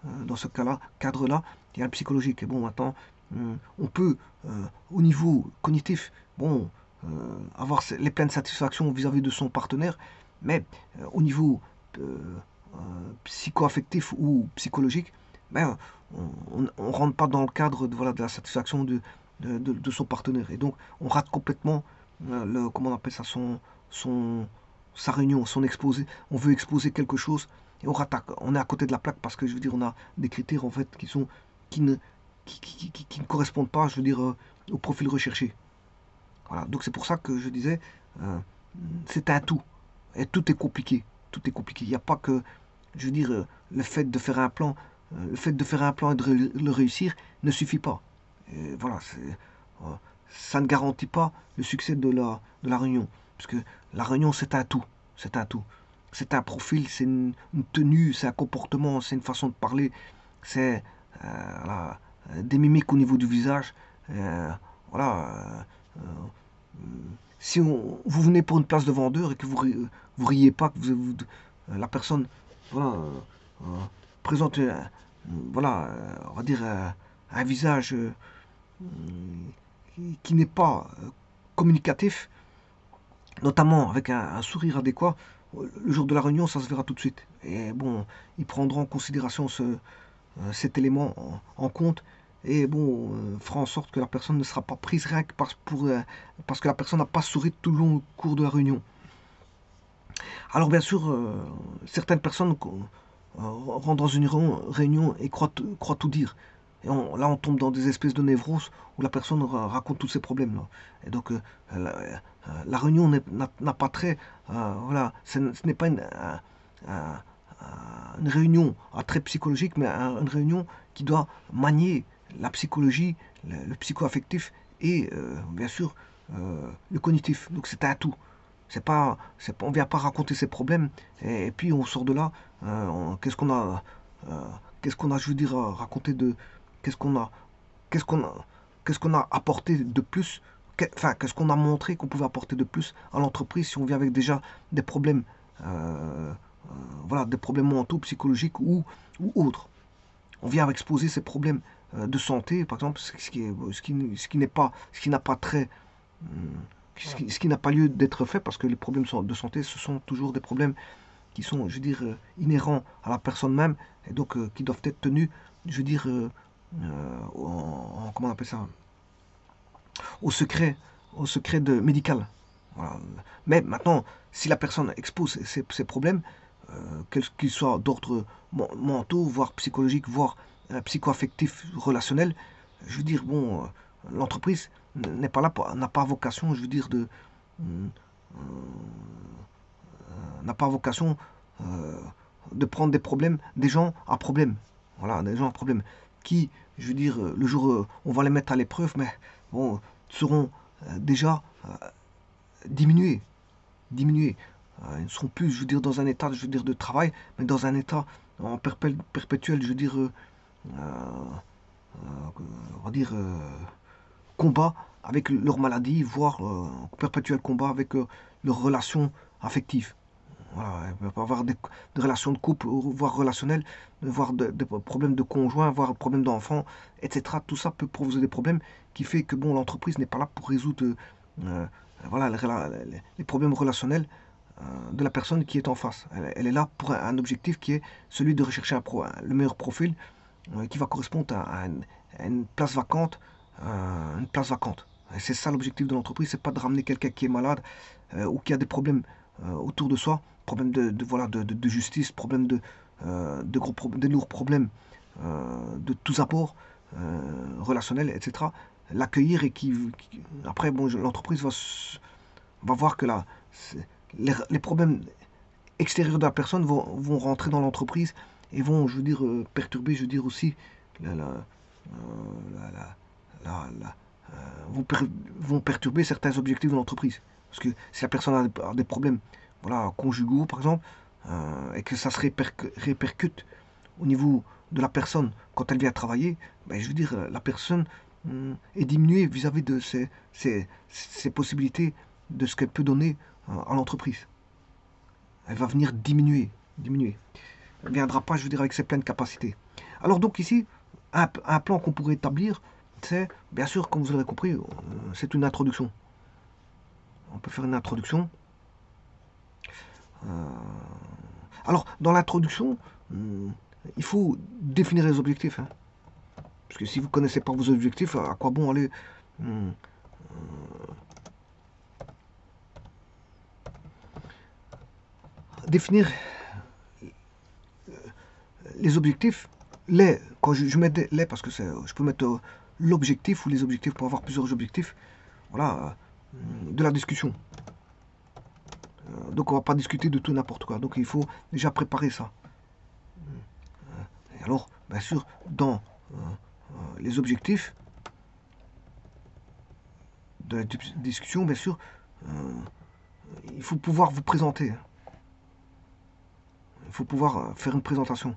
dans ce cas-là, cadre-là, il y a le psychologique. Et bon, maintenant, on peut, au niveau cognitif, bon, avoir les pleines satisfactions vis-à-vis de son partenaire, mais au niveau euh, psycho-affectif ou psychologique, ben, on ne rentre pas dans le cadre voilà, de la satisfaction de son partenaire. Et donc, on rate complètement, comment on appelle ça, sa réunion, son exposé. On veut exposer quelque chose et on est à côté de la plaque parce que, je veux dire, on a des critères, en fait, qui ne, qui ne correspondent pas, je veux dire, au profil recherché. Voilà. Donc, c'est pour ça que je disais, c'est un tout. Et tout est compliqué. tout est compliqué. Il n'y a pas que, je veux dire, le fait de faire un plan, le fait de faire un plan et de le réussir ne suffit pas. Et voilà, ça ne garantit pas le succès de la réunion. Parce que la réunion, c'est un tout. C'est un tout. C'est un profil, c'est une tenue, c'est un comportement, c'est une façon de parler, c'est voilà, des mimiques au niveau du visage. Voilà. Si vous venez pour une place de vendeur et que vous riez pas, que la personne voilà, présente voilà, on va dire un visage qui n'est pas communicatif, notamment avec un sourire adéquat, le jour de la réunion, ça se verra tout de suite. Et bon, ils prendront en considération cet élément en compte et bon, fera en sorte que la personne ne sera pas prise rien que parce que la personne n'a pas souri tout le long cours de la réunion. Alors bien sûr, certaines personnes rentrent dans une réunion et croient tout dire. Et là, on tombe dans des espèces de névroses où la personne raconte tous ses problèmes. Là. Et donc, la réunion n'a pas trait. Voilà, ce n'est pas une réunion à trait psychologique, mais une réunion qui doit manier la psychologie, le psycho-affectif et, bien sûr, le cognitif. Donc, c'est un tout. On ne vient pas raconter ses problèmes et puis on sort de là. Qu'est-ce qu'on a, je veux dire, raconté de, qu'est-ce qu'on a, qu'est-ce qu'on a, qu'est-ce qu'on a apporté de plus, enfin, qu'est-ce qu'on a montré qu'on pouvait apporter de plus à l'entreprise si on vient avec déjà des problèmes, voilà, des problèmes mentaux, psychologiques ou autres. On vient exposer ces problèmes de santé, par exemple, ce qui n'a pas très ce qui n'a pas lieu d'être fait parce que les problèmes de santé, ce sont toujours des problèmes qui sont, je veux dire, inhérents à la personne même et donc qui doivent être tenus, je veux dire, comment on appelle ça, au secret, médical. Voilà. Mais maintenant, si la personne expose ses problèmes, qu'ils soient d'ordre mentaux, voire psychologique, voire psycho-affectif, relationnel, je veux dire, bon, l'entreprise n'est pas là, n'a pas vocation, je veux dire, n'a pas vocation de prendre des problèmes des gens à problème. Voilà, des gens à problème qui, je veux dire, le jour où on va les mettre à l'épreuve, mais bon, seront déjà diminués. Ils ne seront plus, je veux dire, dans un état, je veux dire, de travail, mais dans un état en perpétuel, je veux dire, on va dire, combat avec leur maladie, voire perpétuel combat avec leurs relations affectives. Voilà, il peut avoir des relations de couple, voire relationnelles, voire des problèmes de conjoint, voire des problèmes d'enfants, etc. Tout ça peut poser des problèmes qui fait que bon, l'entreprise n'est pas là pour résoudre voilà, les problèmes relationnels de la personne qui est en face. Elle est là pour un objectif qui est celui de rechercher le meilleur profil qui va correspondre à une place vacante. Et c'est ça l'objectif de l'entreprise, c'est pas de ramener quelqu'un qui est malade ou qui a des problèmes autour de soi, problèmes voilà, de justice, problèmes des lourds problèmes de tous apports relationnels, etc. L'accueillir et après, bon, l'entreprise va voir que les problèmes extérieurs de la personne vont rentrer dans l'entreprise et vont, je veux dire, perturber, je veux dire aussi, vont perturber certains objectifs de l'entreprise. Parce que si la personne a des problèmes voilà, conjugaux, par exemple, et que ça se répercute au niveau de la personne quand elle vient travailler, ben, je veux dire, la personne est diminuée vis-à-vis de ses possibilités, de ce qu'elle peut donner à l'entreprise. Elle va venir diminuer. Elle ne viendra pas, je veux dire, avec ses pleines capacités. Alors donc ici, un plan qu'on pourrait établir, c'est, bien sûr, comme vous l'aurez compris, c'est une introduction. On peut faire une introduction. Alors, dans l'introduction, il faut définir les objectifs. Hein. Parce que si vous ne connaissez pas vos objectifs, à quoi bon aller définir les objectifs. Quand je mets les, parce que je peux mettre l'objectif ou les objectifs pour avoir plusieurs objectifs. Voilà, de la discussion. Donc on va pas discuter de tout et n'importe quoi. Donc il faut déjà préparer ça. Et alors, bien sûr, dans les objectifs de la discussion, bien sûr, il faut pouvoir vous présenter. Il faut pouvoir faire une présentation.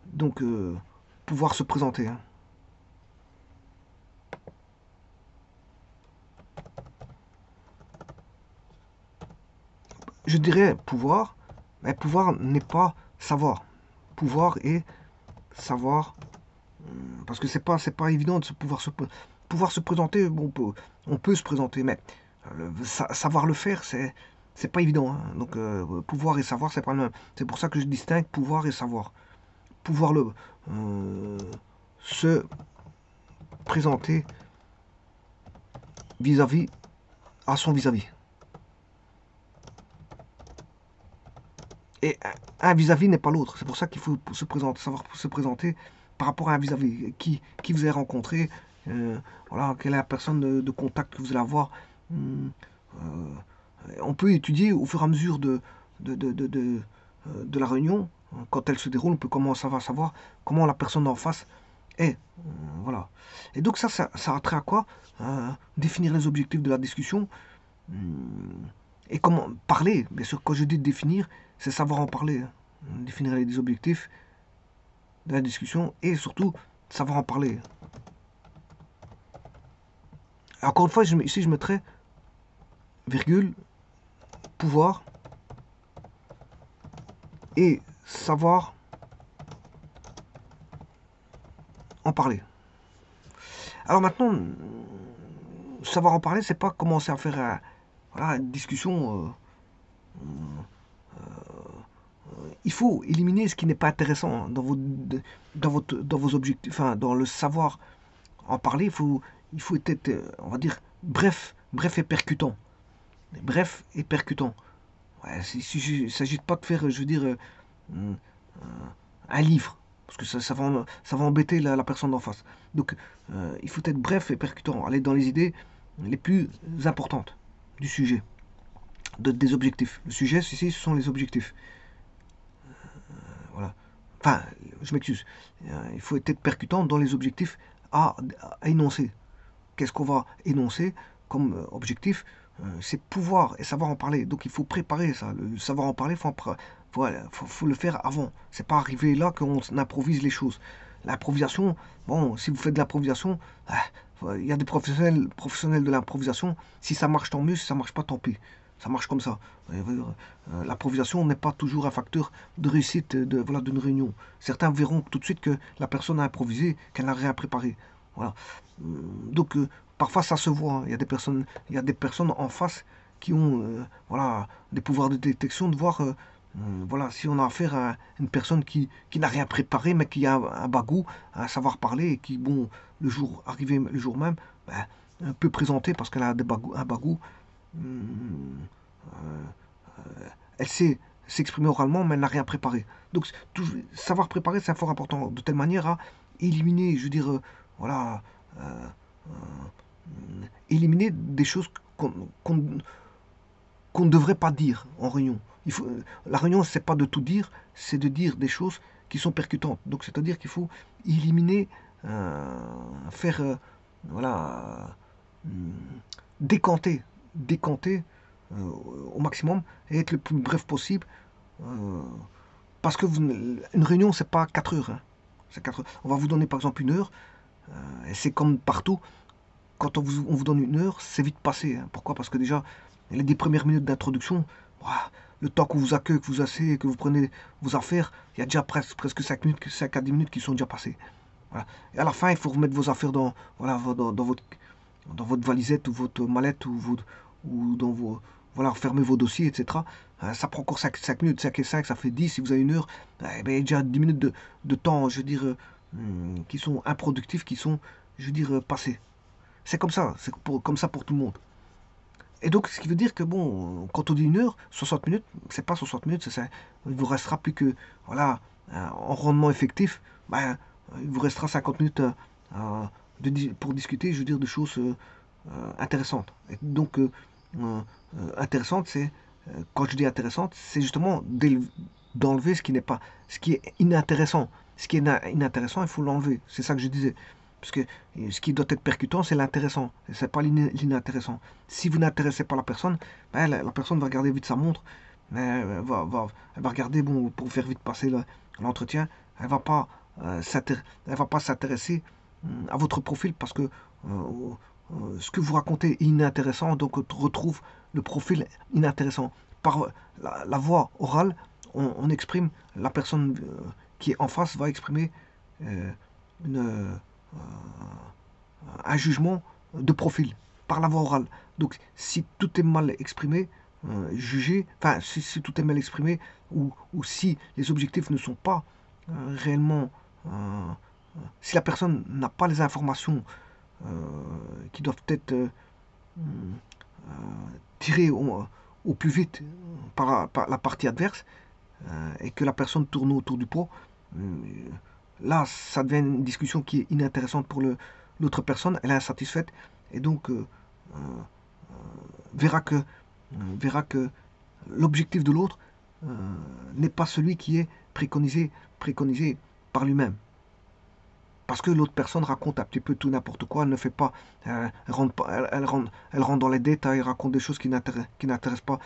Donc, pouvoir se présenter. Hein. Je dirais pouvoir, mais pouvoir n'est pas savoir. Pouvoir est savoir, parce que c'est pas évident de pouvoir se présenter. Bon, on peut se présenter, mais savoir le faire, c'est pas évident. Hein. Donc, pouvoir et savoir, c'est pas le même. C'est pour ça que je distingue pouvoir et savoir. Pouvoir se présenter vis-à-vis à son vis-à-vis. Et un vis-à-vis n'est pas l'autre. C'est pour ça qu'il faut se présenter, savoir se présenter par rapport à un vis-à-vis. Qui vous avez rencontré, voilà, quelle est la personne de contact que vous allez avoir. On peut étudier au fur et à mesure de la réunion. Quand elle se déroule, on peut commencer à savoir comment la personne en face est. Voilà. Et donc ça a trait à quoi? Définir les objectifs de la discussion. Et comment parler, bien sûr, quand je dis définir, c'est savoir en parler. Hein. Définir les objectifs de la discussion et surtout savoir en parler. Encore une fois, ici je mettrai virgule, pouvoir et savoir en parler. Alors maintenant, savoir en parler, c'est pas commencer à faire voilà, une discussion. Il faut éliminer ce qui n'est pas intéressant dans vos objectifs, enfin, dans le savoir en parler. Il faut être, on va dire, bref et percutant. Bref et percutant. Ouais, il ne s'agit pas de faire, je veux dire, un livre, parce que ça va embêter la personne d'en face. Donc, il faut être bref et percutant, aller dans les idées les plus importantes du sujet, des objectifs. Le sujet, ici, ce sont les objectifs. Voilà. Enfin, je m'excuse. Il faut être percutant dans les objectifs à énoncer. Qu'est-ce qu'on va énoncer comme objectif? C'est pouvoir et savoir en parler. Donc il faut préparer ça. Le savoir en parler, faut le faire avant. C'est pas arriver là qu'on improvise les choses. L'improvisation, bon, si vous faites de l'improvisation, il y a des professionnels de l'improvisation. Si ça marche, tant mieux. Si ça marche pas, tant pis. Ça marche comme ça. L'improvisation n'est pas toujours un facteur de réussite voilà, d'une réunion. Certains verront tout de suite que la personne a improvisé, qu'elle n'a rien préparé. Voilà. Donc, parfois, ça se voit. Hein. Il y a des personnes en face qui ont voilà, des pouvoirs de détection, de voir voilà, si on a affaire à une personne qui n'a rien préparé, mais qui a un bagou, un savoir parler, et qui, bon, arrivé le jour même, ben, peut présenter parce qu'elle a un bagou. Elle sait s'exprimer oralement, mais elle n'a rien préparé. Donc, savoir préparer, c'est fort important, de telle manière à éliminer, je veux dire, voilà, euh, éliminer des choses qu'on ne devrait pas dire en réunion. La réunion, c'est pas de tout dire, c'est de dire des choses qui sont percutantes. Donc, c'est-à-dire qu'il faut éliminer, faire, voilà, décanter, décanter au maximum et être le plus bref possible. euh, Parce que une réunion, c'est pas 4 heures. Hein. C'est 4 heures. On va vous donner par exemple une heure. Et c'est comme partout. Quand on vous donne une heure, c'est vite passé. Hein. Pourquoi? Parce que déjà, les 10 premières minutes d'introduction, le temps qu'on vous accueille, que vous asseyez, que vous prenez vos affaires, il y a déjà presque 5 minutes, 5 à 10 minutes qui sont déjà passées. Voilà. Et à la fin, il faut remettre vos affaires voilà, dans votre valisette ou votre mallette ou dans vos. Voilà, fermer vos dossiers, etc. Ça prend encore 5 minutes, 5 et 5, ça fait 10. Si vous avez une heure, eh ben, il y a déjà 10 minutes de temps, je veux dire, qui sont improductifs, qui sont, je veux dire, passés. C'est comme ça, comme ça pour tout le monde. Et donc, ce qui veut dire que, bon, quand on dit une heure, 60 minutes, c'est pas 60 minutes, il vous restera plus que, voilà, en rendement effectif, ben, il vous restera 50 minutes pour discuter, je veux dire, de choses intéressantes. Et donc, intéressantes, c'est quand je dis intéressante, c'est justement d'enlever ce qui est inintéressant. Ce qui est inintéressant, il faut l'enlever. C'est ça que je disais. Parce que ce qui doit être percutant, c'est l'intéressant. C'est pas l'inintéressant. Si vous n'intéressez pas la personne, ben, la personne va regarder vite sa montre. Elle va regarder, bon, pour faire vite passer l'entretien. Elle va pas s'intéresser à votre profil parce que ce que vous racontez est inintéressant, donc on retrouve le profil inintéressant. Par la voix orale, on exprime, la personne qui est en face va exprimer euh, une, un jugement de profil par la voix orale. Donc si tout est mal exprimé, jugé, enfin si tout est mal exprimé, ou si les objectifs ne sont pas réellement, si la personne n'a pas les informations qui doivent être tirées au plus vite par la partie adverse, et que la personne tourne autour du pot, là, ça devient une discussion qui est inintéressante pour l'autre personne. Elle est insatisfaite et donc verra que, verra que l'objectif de l'autre n'est pas celui qui est préconisé par lui-même. Parce que l'autre personne raconte un petit peu tout n'importe quoi, elle ne fait pas, elle rentre dans les détails, raconte des choses qui n'intéressent pas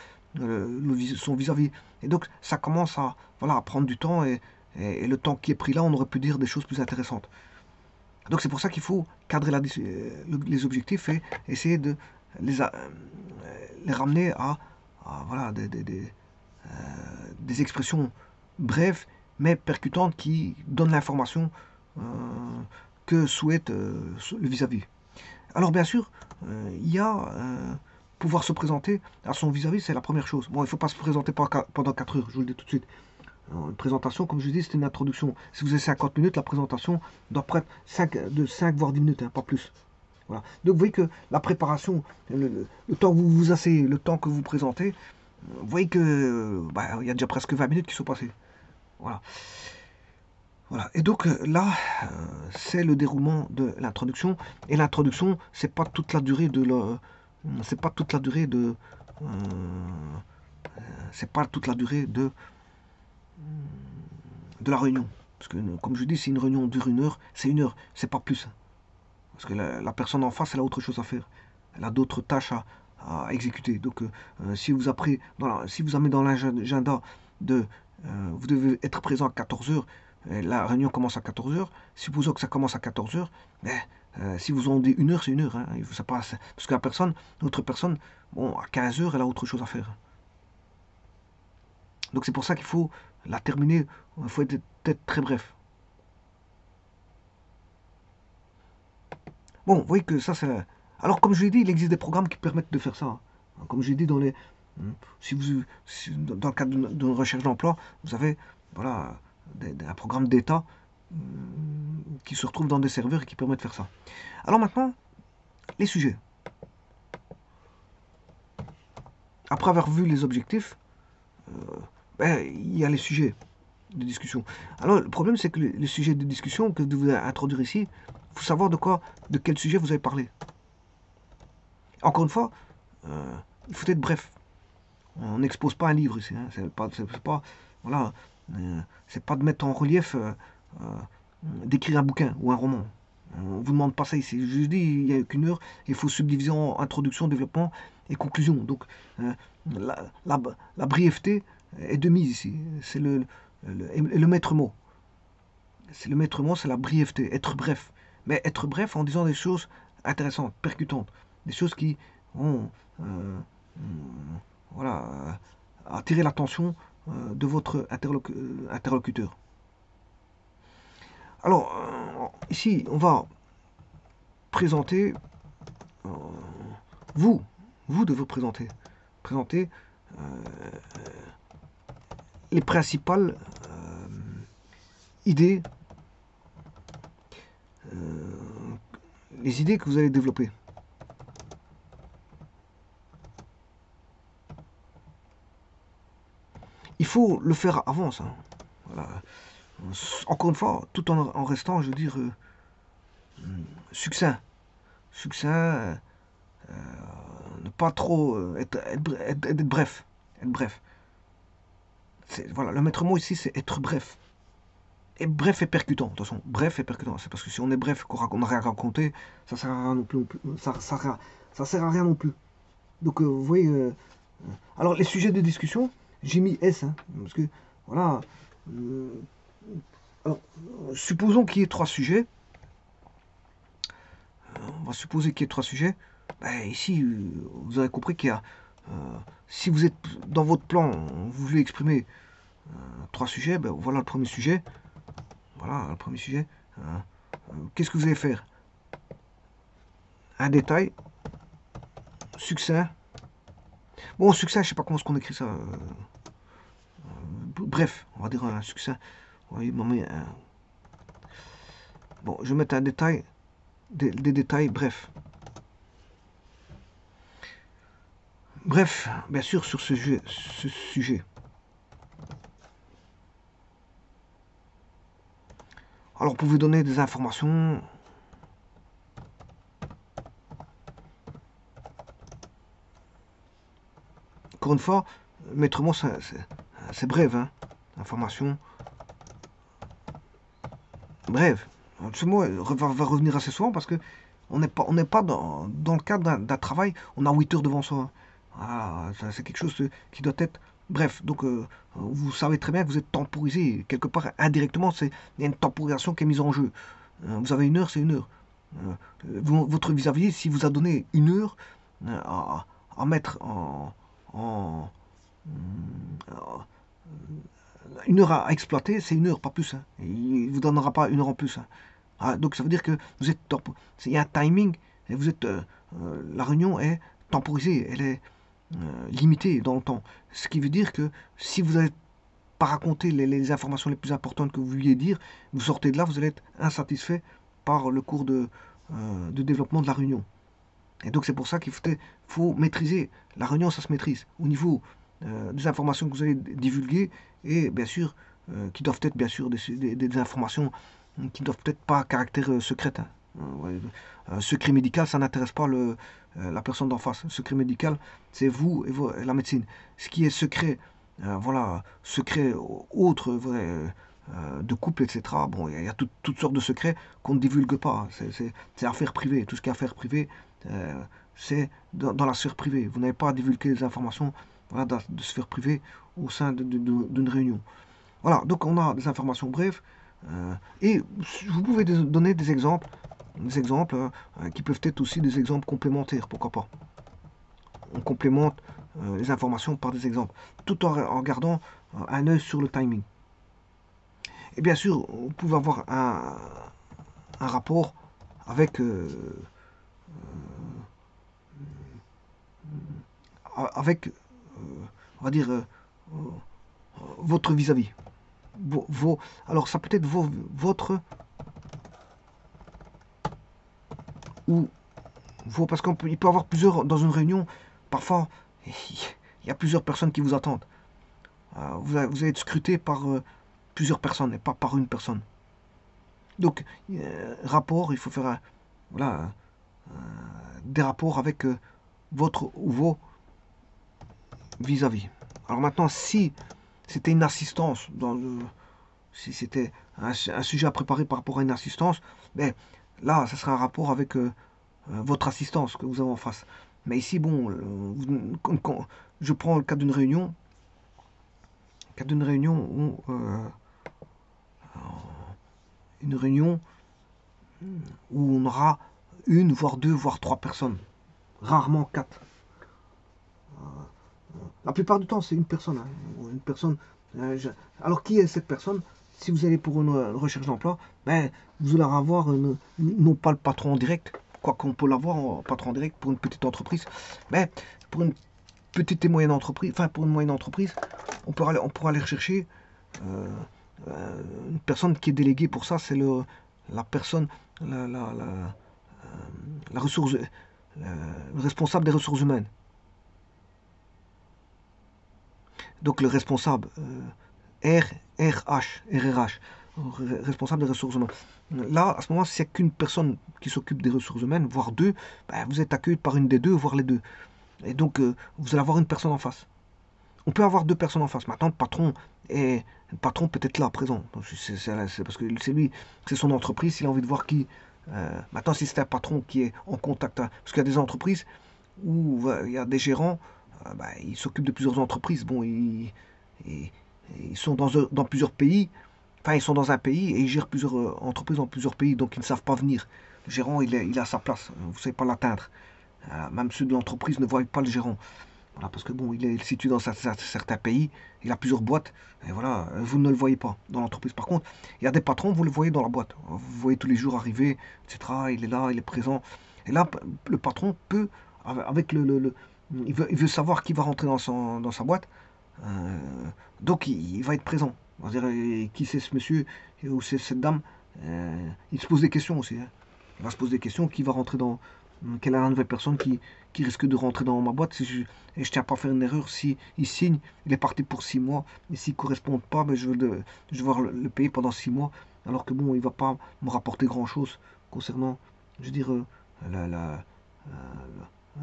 son vis-à-vis. Et donc ça commence à prendre du temps et le temps qui est pris là, on aurait pu dire des choses plus intéressantes. Donc c'est pour ça qu'il faut cadrer les objectifs et essayer de les ramener voilà, des expressions brèves mais percutantes qui donnent l'information euh, que souhaite le vis-à-vis. Alors bien sûr, il y a pouvoir se présenter à son vis-à-vis, c'est la première chose. Bon, il ne faut pas se présenter pendant 4 heures, je vous le dis tout de suite. Une présentation, comme je dis, c'est une introduction. Si vous avez 50 minutes, la présentation doit prêtre de 5 voire 10 minutes, hein, pas plus. Voilà. Donc vous voyez que la préparation, le temps que vous vous asseyez, le temps que vous présentez, vous voyez que il y a déjà presque 20 minutes qui sont passées. Voilà. Voilà. Et donc là, c'est le déroulement de l'introduction. Et l'introduction, c'est pas toute la durée c'est pas toute la durée c'est pas toute la durée de la réunion. Parce que comme je dis, si une réunion dure 1 heure, c'est 1 heure, c'est pas plus. Parce que la personne en face, elle a autre chose à faire. Elle a d'autres tâches à exécuter. Donc si vous amenez dans l'agenda vous devez être présent à 14 heures, la réunion commence à 14 heures. Supposons que ça commence à 14 heures, mais si vous en dites 1 heure, c'est 1 heure. Hein. Parce que l'autre personne, bon, à 15 heures, elle a autre chose à faire. Donc c'est pour ça qu'il faut la terminer, il faut être très bref. Bon, vous voyez que ça, c'est... Alors, comme je l'ai dit, il existe des programmes qui permettent de faire ça. Hein. Comme j'ai dit, dans le cadre d'une recherche d'emploi, vous avez voilà, un programme d'État qui se retrouve dans des serveurs et qui permet de faire ça. Alors maintenant, les sujets. Après avoir vu les objectifs, il y a les sujets de discussion. Alors, le problème, c'est que les sujets de discussion que vous devez introduire ici, il faut savoir de quel sujet vous avez parlé. Encore une fois, il faut être bref. On n'expose pas un livre ici. Hein. Voilà, c'est pas de mettre en relief, d'écrire un bouquin ou un roman. On vous demande pas ça ici. Je dis, il n'y a qu'une heure. Il faut subdiviser en introduction, développement et conclusion. Donc, la brièveté est de mise ici. C'est le maître mot. C'est le maître mot, c'est la brièveté. Être bref. Mais être bref en disant des choses intéressantes, percutantes. Des choses qui vont voilà, attirer l'attention de votre interlocuteur. Alors, ici, on va présenter, euh, vous devez présenter les principales idées, les idées que vous allez développer. Il faut le faire avant ça. Voilà. Encore une fois, tout en restant, je veux dire, succinct. Succinct, ne pas trop être bref. Être bref. Voilà, le maître mot ici, c'est être bref. Et bref et percutant, de toute façon, bref et percutant. C'est parce que si on est bref, qu'on n'a rien raconté, ça sert à rien non plus. Ça sert à rien non plus. Donc, vous voyez. Alors, les sujets de discussion, j'ai mis S, hein, parce que, voilà. euh, alors, supposons qu'il y ait trois sujets. On va supposer qu'il y ait trois sujets. Ben, ici, vous avez compris qu'il y a. Si vous êtes dans votre plan, vous voulez exprimer trois sujets, ben voilà le premier sujet. Voilà le premier sujet. Qu'est-ce que vous allez faire? Un détail, succinct. Bon, succinct, je sais pas comment est-ce qu'on écrit ça. Bref, on va dire un succinct. Oui, bon, je vais mettre un détail, des détails, bref. Bref, bien sûr, sur ce sujet. Alors, vous pouvez donner des informations. Encore une fois, maître mot, c'est bref, hein. Information. Bref. Ce mot va revenir assez souvent parce que on n'est pas dans le cadre d'un travail, on a 8 heures devant soi. Ah, c'est quelque chose qui doit être. Bref, donc vous savez très bien que vous êtes temporisé. Quelque part, indirectement, il y a une temporisation qui est mise en jeu. Vous avez une heure, c'est une heure. Votre vis-à-vis, si vous a donné une heure à mettre en, une heure à exploiter, c'est une heure, pas plus. Hein. Il ne vous donnera pas une heure en plus. Hein. Ah, donc ça veut dire que vous êtes il y a un timing et vous êtes la réunion est temporisée, elle est limitée dans le temps. Ce qui veut dire que si vous n'avez pas raconté les informations les plus importantes que vous vouliez dire, vous sortez de là, vous allez être insatisfait par le cours de développement de la réunion. Et donc c'est pour ça qu'il faut maîtriser. La réunion, ça se maîtrise au niveau des informations que vous allez divulguer et bien sûr qui doivent être bien sûr des informations qui ne doivent peut-être pas à caractère secret. Hein. Ouais, secret médical, ça n'intéresse pas la personne d'en face. Secret médical, c'est vous et la médecine. Ce qui est secret, voilà, secret autre, de couple, etc. Bon, il y a toutes sortes de secrets qu'on ne divulgue pas. Hein. C'est affaire privée. Tout ce qui est affaire privée, c'est dans la sphère privée. Vous n'avez pas à divulguer les informations voilà, de sphère privée au sein d'une réunion. Voilà, donc on a des informations brèves. Et vous pouvez donner des exemples qui peuvent être aussi des exemples complémentaires, pourquoi pas. On complémente les informations par des exemples, tout en gardant un œil sur le timing. Et bien sûr, vous pouvez avoir un rapport avec, avec on va dire, votre vis-à-vis. Alors ça peut être votre ou vos, parce qu'il peut y avoir plusieurs dans une réunion. Parfois, il y a plusieurs personnes qui vous attendent. Vous allez être scruté par plusieurs personnes et pas par une personne. Donc, rapport, il faut faire voilà, des rapports avec votre ou vos vis-à-vis. Alors maintenant, si c'était une assistance, si c'était un sujet à préparer par rapport à une assistance, ben, là, ce sera un rapport avec votre assistance que vous avez en face. Mais ici, bon, quand je prends le cas d'une réunion, où, une réunion où on aura une, voire deux, voire trois personnes, rarement quatre. La plupart du temps, c'est une personne. Hein. Une personne. Alors, qui est cette personne? Si vous allez pour une recherche d'emploi, ben, vous allez avoir non pas le patron en direct, quoi qu'on peut l'avoir en patron en direct pour une petite entreprise, mais pour une petite et moyenne entreprise, enfin pour une moyenne entreprise, on pourra aller rechercher une personne qui est déléguée pour ça, c'est la personne, la ressource, le responsable des ressources humaines. Donc le responsable RRH, responsable des ressources humaines. Là, à ce moment, s'il n'y a qu'une personne qui s'occupe des ressources humaines, voire deux, ben, vous êtes accueilli par une des deux, voire les deux. Et donc, vous allez avoir une personne en face. on peut avoir deux personnes en face. Maintenant, le patron peut être là, présent. C'est parce que c'est lui, c'est son entreprise, il a envie de voir qui. Maintenant, si c'est un patron qui est en contact, parce qu'il y a des entreprises où il y a des gérants, bah, ils s'occupent de plusieurs entreprises. Bon, ils- ils sont dans plusieurs pays. Enfin, ils sont dans un pays et ils gèrent plusieurs entreprises dans plusieurs pays, donc ils ne savent pas venir. Le gérant, il est à sa place. Vous ne savez pas l'atteindre. Même ceux de l'entreprise ne voient pas le gérant. Voilà, parce que bon, il est situé dans certains pays, il a plusieurs boîtes, et voilà, vous ne le voyez pas dans l'entreprise. Par contre, il y a des patrons, vous le voyez dans la boîte. Vous voyez tous les jours arriver, etc. Il est là, il est présent. Et là, le patron peut, avec il veut savoir qui va rentrer dans sa boîte. Euh, donc, il va être présent. On va dire, qui c'est ce monsieur ou c'est cette dame. Il se pose des questions aussi, hein. Il va se poser des questions, qui va rentrer quelle est la nouvelle personne qui risque de rentrer dans ma boîte si je, et je tiens pas à faire une erreur. Si il signe, il est parti pour 6 mois. Et s'il ne correspond pas, ben je vais devoir le payer pendant 6 mois. Alors que bon, il va pas me rapporter grand chose concernant, je veux dire, la- la-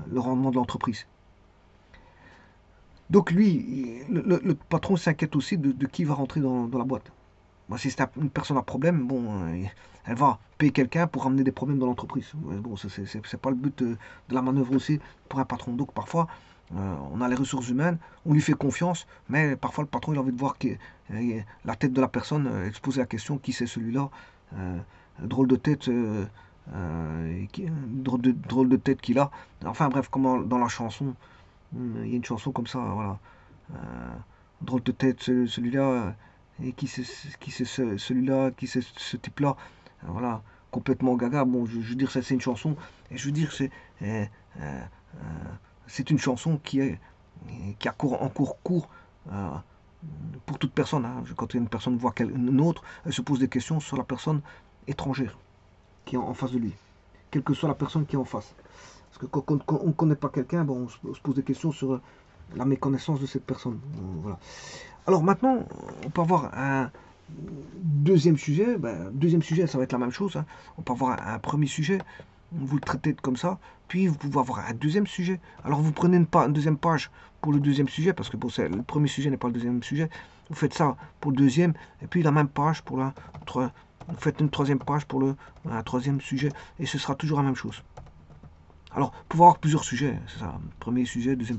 le rendement de l'entreprise. Donc lui, le patron s'inquiète aussi de qui va rentrer dans la boîte. Moi, si c'est une personne à problème, bon, elle va payer quelqu'un pour ramener des problèmes dans l'entreprise. Ouais, bon, c'est pas le but de la manœuvre aussi pour un patron. Donc parfois, on a les ressources humaines, on lui fait confiance, mais parfois le patron il a envie de voir la tête de la personne, et se poser la question qui c'est celui-là. Euh, drôle de tête, drôle de tête qu'il a. Enfin bref, comme dans la chanson, il y a une chanson comme ça, voilà. Euh, drôle de tête, celui-là. Et qui c'est celui-là, qui c'est ce type-là, voilà, complètement gaga. Bon, je veux dire, ça c'est une chanson, et je veux dire, euh, euh, c'est une chanson qui a cours euh, pour toute personne, hein. Quand une personne voit une autre, elle se pose des questions sur la personne étrangère qui est en face de lui, quelle que soit la personne qui est en face. Parce que quand on ne connaît pas quelqu'un, bon, on se pose des questions sur la méconnaissance de cette personne. Voilà. Alors maintenant, on peut avoir un deuxième sujet. Ben, deuxième sujet, ça va être la même chose, hein. On peut avoir un premier sujet, vous le traitez comme ça, puis vous pouvez avoir un deuxième sujet. Alors vous prenez une deuxième page pour le deuxième sujet, parce que bon, le premier sujet n'est pas le deuxième sujet. Vous faites ça pour le deuxième, et puis la même page pour vous faites une troisième page pour le troisième sujet, et ce sera toujours la même chose. Alors, pouvoir avoir plusieurs sujets, c'est ça. Premier sujet, deuxième,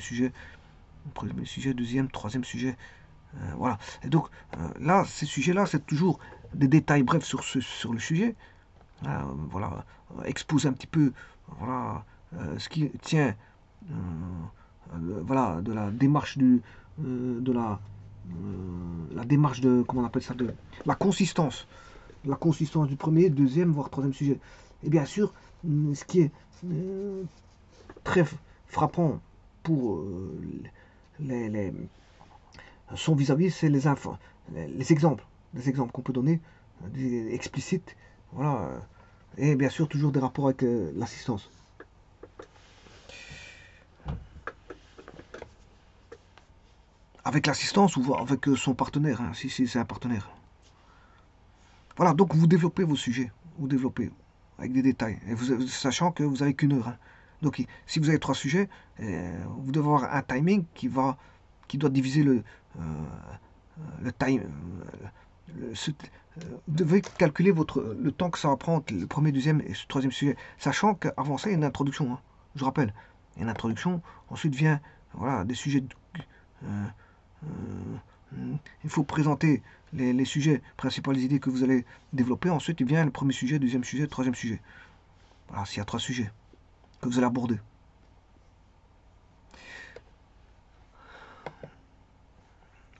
troisième sujet. Voilà. Et donc, là, ces sujets-là, c'est toujours des détails brefs sur le sujet. Voilà. Expose un petit peu, voilà, ce qui tient, voilà, de la démarche la démarche comment on appelle ça, de la consistance du premier, deuxième, voire troisième sujet. Et bien sûr, ce qui est très frappant pour les, son vis-à-vis, c'est les exemples, qu'on peut donner, explicites, voilà, et bien sûr toujours des rapports avec l'assistance. Avec l'assistance ou avec son partenaire, hein, si c'est un partenaire. Voilà, donc vous développez vos sujets, vous développez avec des détails, et sachant que vous avez qu'une heure, hein. Donc si vous avez 3 sujets, vous devez avoir un timing qui doit diviser le time. Vous devez calculer le temps que ça va prendre, le premier, deuxième et ce troisième sujet, sachant qu'avant ça, il y a une introduction, hein. Je rappelle, il y a une introduction, ensuite vient voilà, des sujets. Euh, il faut présenter les sujets principaux, les idées que vous allez développer. Ensuite, il vient le premier sujet, deuxième sujet, troisième sujet. Voilà, s'il y a 3 sujets que vous allez aborder.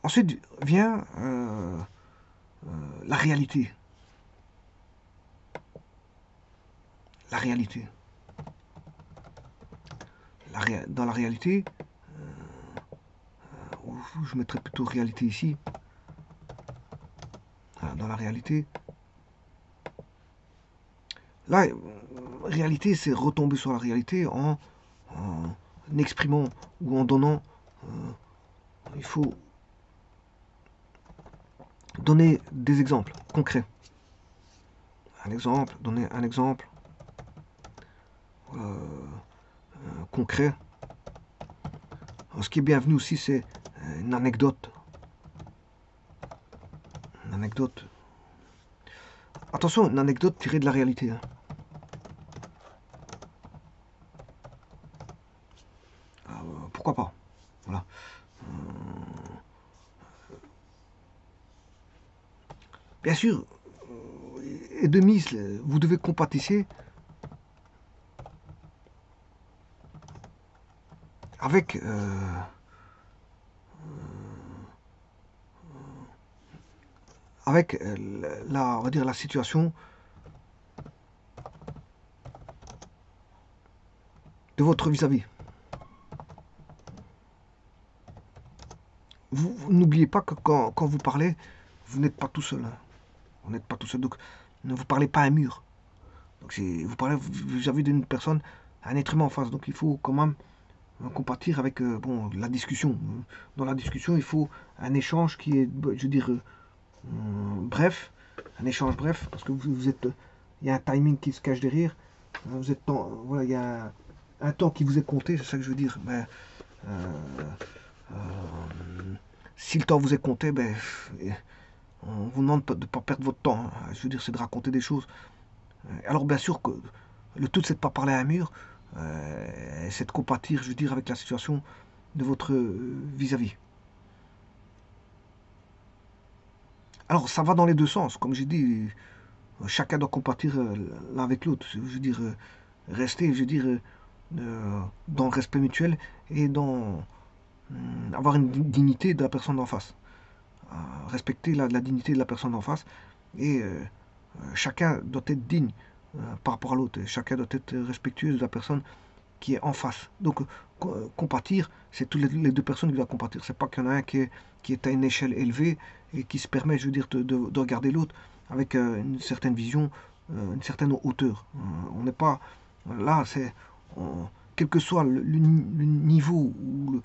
Ensuite vient la réalité. La réalité. Dans la réalité, je mettrais plutôt réalité ici. Voilà, dans la réalité. Là, réalité, c'est retomber sur la réalité en exprimant ou en donnant. Il faut donner des exemples concrets. Donner un exemple concret. Alors, ce qui est bienvenu aussi, c'est une anecdote. Une anecdote. Attention, une anecdote tirée de la réalité. Hein. Pourquoi pas? Voilà. Bien sûr, et de mise, vous devez compatisser avec on va dire la situation de votre vis-à-vis. Vous n'oubliez pas que quand vous parlez, vous n'êtes pas tout seul. Hein. Vous n'êtes pas tout seul. Donc, ne vous parlez pas à un mur. Donc, vous parlez vis-à-vis d'une personne, un être humain en face. Donc, il faut quand même compatir avec bon, la discussion. Dans la discussion, il faut un échange qui est, je veux dire, bref. Un échange bref. Parce que vous êtes. Il y a un timing qui se cache derrière. Vous êtes voilà, il y a un temps qui vous est compté, c'est ça que je veux dire. Mais, euh, si le temps vous est compté, ben, on vous demande de ne pas perdre votre temps. Hein. Je veux dire, c'est de raconter des choses. Alors bien sûr que le tout, c'est de ne pas parler à un mur, c'est de compatir, je veux dire, avec la situation de votre vis-à-vis. Alors ça va dans les deux sens, comme j'ai dit, chacun doit compatir l'un avec l'autre. Je veux dire, rester, je veux dire, dans le respect mutuel et dans avoir une dignité de la personne en face. Respecter la dignité de la personne en face et chacun doit être digne par rapport à l'autre. Chacun doit être respectueux de la personne qui est en face. Donc, compatir, c'est toutes les deux personnes qui doivent compatir. C'est pas qu'il y en a un qui est à une échelle élevée et qui se permet, je veux dire, de regarder l'autre avec une certaine vision, une certaine hauteur. On n'est pas là, quel que soit le niveau ou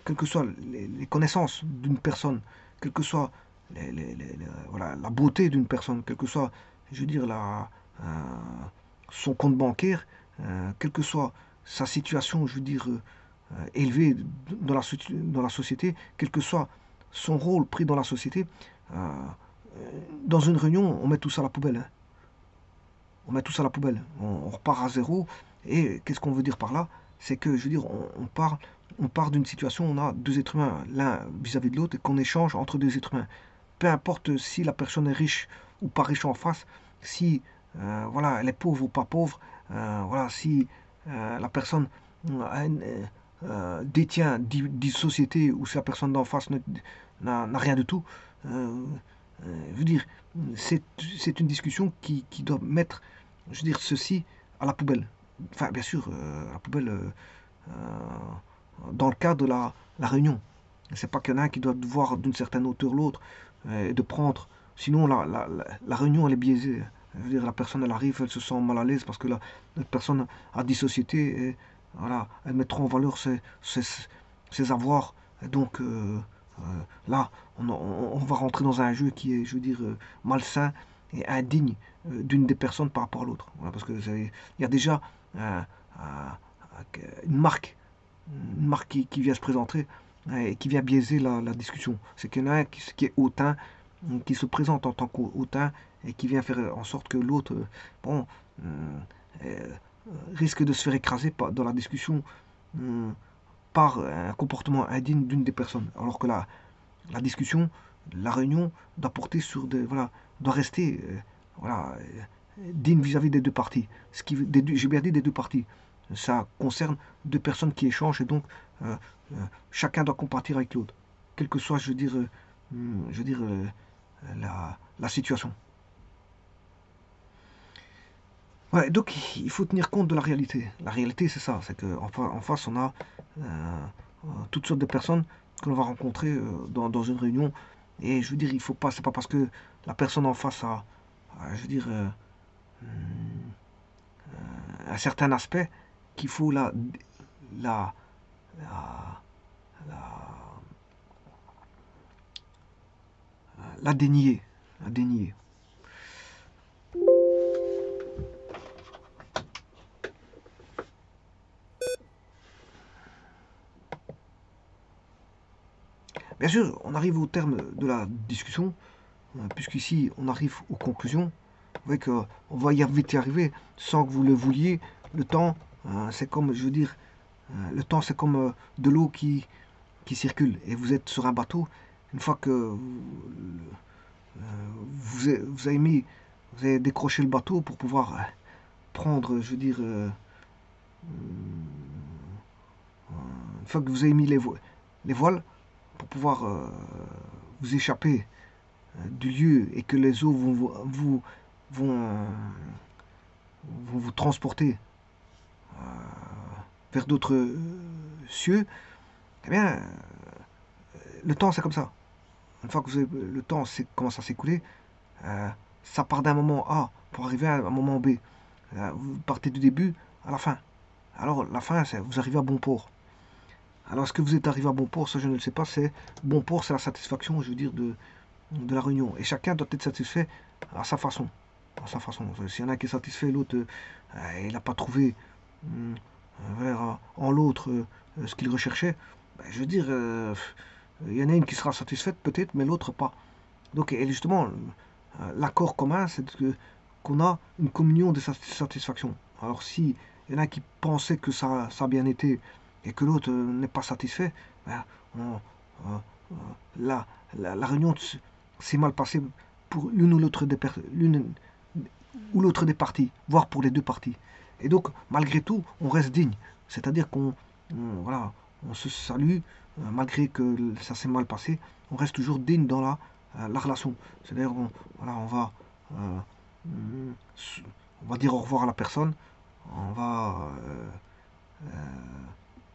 quelles que soient les connaissances d'une personne, quelle que soit voilà, la beauté d'une personne, quelle que soit, je veux dire, son compte bancaire, quelle que soit sa situation, je veux dire, élevée dans la société, quel que soit son rôle pris dans la société, dans une réunion, on met tout ça à la poubelle. Hein. On met tout ça à la poubelle. On repart à zéro. Et qu'est-ce qu'on veut dire par là? C'est que, je veux dire, on part d'une situation où on a deux êtres humains, l'un vis-à-vis de l'autre, et qu'on échange entre deux êtres humains. Peu importe si la personne est riche ou pas riche en face, si voilà, elle est pauvre ou pas pauvre, voilà, si la personne détient 10 sociétés ou si la personne d'en face n'a rien du tout, je veux dire, c'est une discussion qui doit mettre, je veux dire, ceci à la poubelle. Enfin, bien sûr, à la poubelle dans le cadre de la réunion. C'est pas qu'il y en a un qui doit voir d'une certaine hauteur l'autre et de prendre. Sinon, la réunion, elle est biaisée. Je veux dire, la personne, elle arrive, elle se sent mal à l'aise parce que la personne a 10 sociétés et voilà, elle met trop en valeur ses avoirs. Et donc, là, on va rentrer dans un jeu qui est, je veux dire, malsain et indigne d'une des personnes par rapport à l'autre. Voilà, parce qu'il y a déjà euh, une marque, qui vient se présenter et qui vient biaiser la discussion. C'est qu'il y en a un qui est hautain, qui se présente en tant qu'hautain et qui vient faire en sorte que l'autre, bon, euh, risque de se faire écraser dans la discussion par un comportement indigne d'une des personnes. Alors que la discussion, la réunion doit porter sur voilà, doit rester voilà, digne vis-à-vis des deux parties. J'ai bien dit des deux parties. Ça concerne deux personnes qui échangent et donc chacun doit compatir avec l'autre, quelle que soit, je veux dire la situation. Ouais, donc il faut tenir compte de la réalité. La réalité, c'est ça, c'est qu'en face, on a toutes sortes de personnes que l'on va rencontrer dans une réunion. Et je veux dire, il faut pas, c'est pas parce que la personne en face je veux dire, un certain aspect qu'il faut la, la, la, la dénier. La dénier. Bien sûr, on arrive au terme de la discussion, puisqu'ici on arrive aux conclusions. Vous voyez qu'on va vite y arriver sans que vous le vouliez. Le temps, c'est comme, je veux dire, le temps c'est comme de l'eau qui circule et vous êtes sur un bateau. Une fois que vous avez mis, vous avez décroché le bateau pour pouvoir prendre, je veux dire, une fois que vous avez mis les voiles pour pouvoir vous échapper du lieu et que les eaux vont, vont vous transporter vers d'autres cieux, eh bien, le temps c'est comme ça. Une fois que le temps commence à s'écouler, euh, ça part d'un moment A pour arriver à un moment B. Vous partez du début à la fin. Alors la fin, c'est vous arrivez à bon port. Alors est-ce que vous êtes arrivé à bon port? Ça je ne le sais pas. C'est bon port, c'est la satisfaction, je veux dire, de la réunion. Et chacun doit être satisfait à sa façon. À sa façon. S'il y en a qui est satisfait, l'autre, il n'a pas trouvé en l'autre ce qu'il recherchait, ben, je veux dire, il y en a une qui sera satisfaite peut-être, mais l'autre pas. Donc, et justement, l'accord commun, c'est qu'on a une communion de satisfaction. Alors, si il y en a qui pensaient que ça a bien été et que l'autre n'est pas satisfait, ben, la, la réunion s'est mal passée pour l'une ou l'autre des parties, voire pour les deux parties. Et donc, malgré tout, on reste digne. C'est-à-dire voilà, on se salue, malgré que ça s'est mal passé, on reste toujours digne dans la relation. C'est-à-dire, voilà, euh, on va dire au revoir à la personne, on va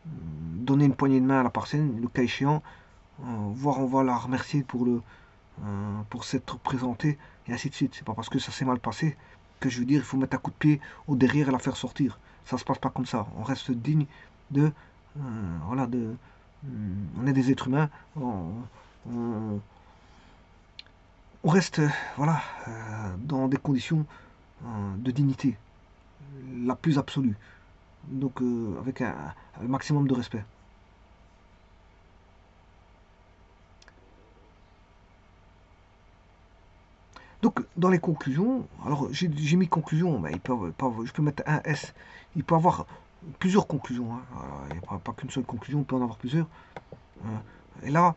donner une poignée de main à la personne, le cas échéant, voire on va la remercier pour s'être présenté, et ainsi de suite. C'est pas parce que ça s'est mal passé que je veux dire il faut mettre un coup de pied au derrière et la faire sortir. Ça se passe pas comme ça. On reste digne de voilà on est des êtres humains. On, on reste voilà dans des conditions de dignité la plus absolue. Donc avec un maximum de respect. Donc, dans les conclusions, alors j'ai mis conclusion, mais je peux mettre un S. Il peut avoir plusieurs conclusions, hein. Il n'y a pas qu'une seule conclusion, il peut en avoir plusieurs. Et là,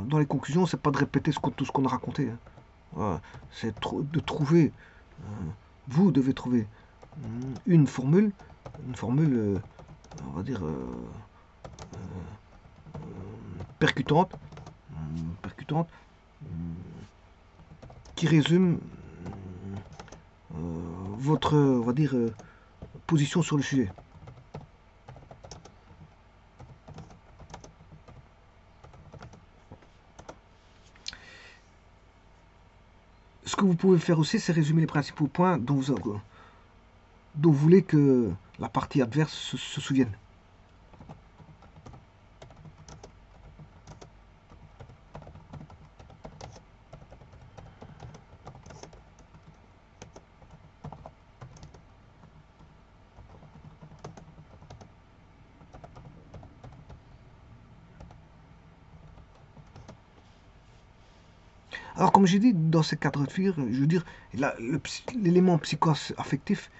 dans les conclusions, c'est pas de répéter tout ce qu'on a raconté, hein. C'est de trouver, vous devez trouver une formule, on va dire, percutante, percutante, qui résume votre, on va dire, position sur le sujet. Ce que vous pouvez faire aussi, c'est résumer les principaux points dont vous voulez que la partie adverse se souvienne. Alors, comme j'ai dit, dans ces cadres de figure, je veux dire, l'élément psycho-affectif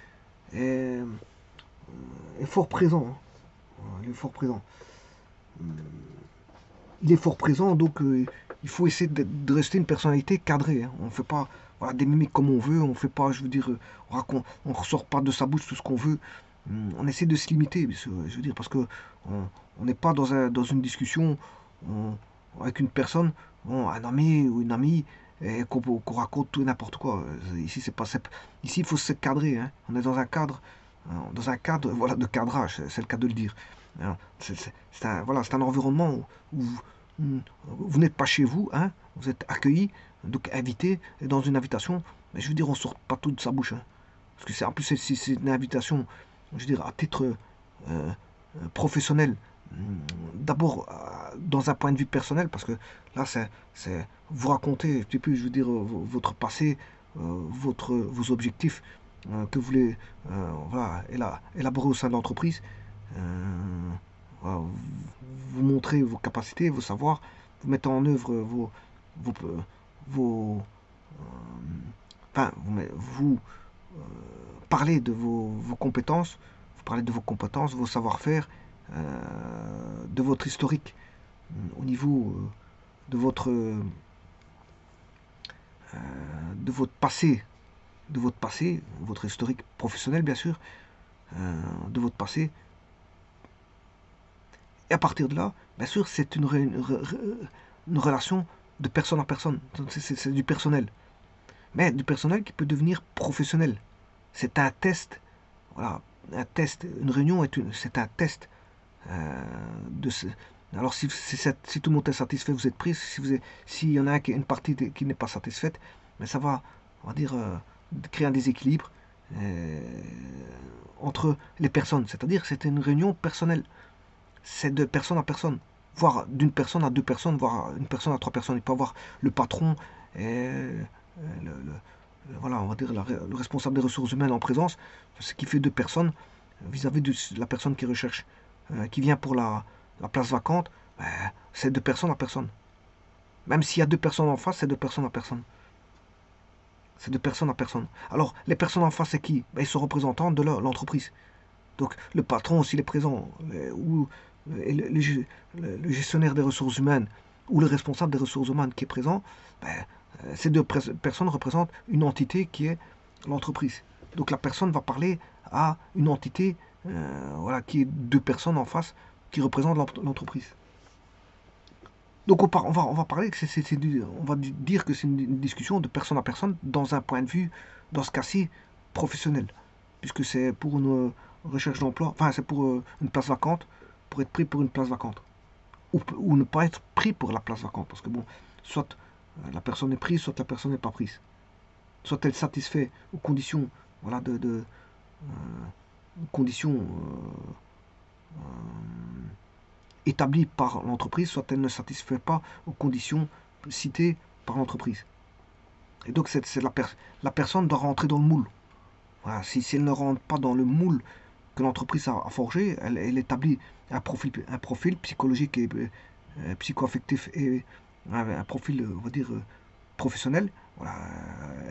est, est fort présent, hein. Il est fort présent. Il est fort présent, donc il faut essayer de rester une personnalité cadrée, hein. On ne fait pas voilà, des mimiques comme on veut, on fait pas, je veux dire, on ressort pas de sa bouche tout ce qu'on veut. On essaie de se limiter, je veux dire, parce que on n'est pas dans une discussion avec une personne, bon, un ami ou une amie, et qu'on raconte tout et n'importe quoi. Ici, c'est pas, ici, il faut se cadrer, hein. On est dans un cadre, voilà, de cadrage, c'est le cas de le dire. Hein. Voilà, c'est un environnement où vous n'êtes pas chez vous, hein, vous êtes accueilli, donc invité, et dans une invitation, mais je veux dire, on sort pas tout de sa bouche, hein. Parce que en plus, c'est une invitation, je veux dire, à titre professionnel, d'abord dans un point de vue personnel, parce que là, c'est vous raconter un petit peu, je veux dire, votre passé, vos objectifs que vous voulez voilà, élaborer au sein de l'entreprise. Voilà, vous montrer vos capacités, vos savoirs, vous mettez en œuvre vos, vos enfin, vous parlez de vos compétences, vous parlez de vos compétences, vos savoir-faire, de votre historique, au niveau de votre passé, votre historique professionnel bien sûr, de votre passé. Et à partir de là, bien sûr, c'est une relation de personne à personne. C'est du personnel. Mais du personnel qui peut devenir professionnel. C'est un test. Voilà, un test. Une réunion, c'est un test. De ce, alors si tout le monde est satisfait, vous êtes pris. S'il y en a une partie qui n'est pas satisfaite, mais ça va, on va dire, créer un déséquilibre entre les personnes. C'est-à-dire que c'est une réunion personnelle. C'est de personne à personne, voire d'une personne à deux personnes, voire une personne à trois personnes. Il peut y avoir le patron et voilà, on va dire le responsable des ressources humaines en présence, ce qui fait deux personnes vis-à-vis de la personne qui recherche, qui vient pour la place vacante, ben, c'est de personne à personne. Même s'il y a deux personnes en face, c'est de personne à personne. C'est de personne à personne. Alors, les personnes en face, c'est qui? Ben, ils sont représentants de l'entreprise. Donc, le patron, s'il est présent, ou le gestionnaire des ressources humaines, ou le responsable des ressources humaines qui est présent, ben, ces deux personnes représentent une entité qui est l'entreprise. Donc, la personne va parler à une entité voilà, qui est deux personnes en face qui représentent l'entreprise. Donc on va parler que on va dire que c'est une discussion de personne à personne dans un point de vue, dans ce cas-ci, professionnel. Puisque c'est pour une recherche d'emploi, enfin c'est pour une place vacante, pour être pris pour une place vacante. Ou ne pas être pris pour la place vacante. Parce que bon, soit la personne est prise, soit la personne n'est pas prise. Soit elle satisfait aux conditions, voilà, conditions établie par l'entreprise, soit elle ne satisfait pas aux conditions citées par l'entreprise. Et donc la personne doit rentrer dans le moule. Voilà, si elle ne rentre pas dans le moule que l'entreprise a forgé, elle établit un profil psychologique et psycho-affectif et un profil, on va dire, professionnel. Voilà,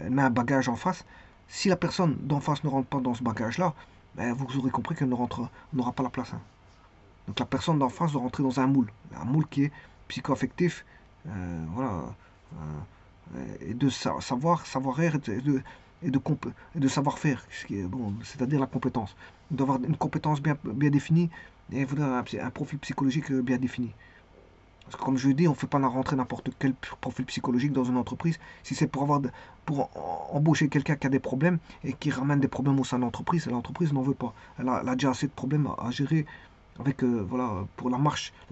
elle met un bagage en face. Si la personne d'en face ne rentre pas dans ce bagage-là, ben, vous aurez compris qu'elle n'aura pas la place. Hein. Donc la personne d'en face doit rentrer dans un moule qui est psycho-affectif, voilà, et de savoir-faire et de savoir-faire, bon, c'est-à-dire la compétence. Il doit avoir une compétence bien définie et un profil psychologique bien défini. Parce que comme je l'ai dit, on ne fait pas rentrer n'importe quel profil psychologique dans une entreprise. Si c'est pour embaucher quelqu'un qui a des problèmes et qui ramène des problèmes au sein de l'entreprise n'en veut pas. Elle a déjà assez de problèmes à gérer avec voilà, pour la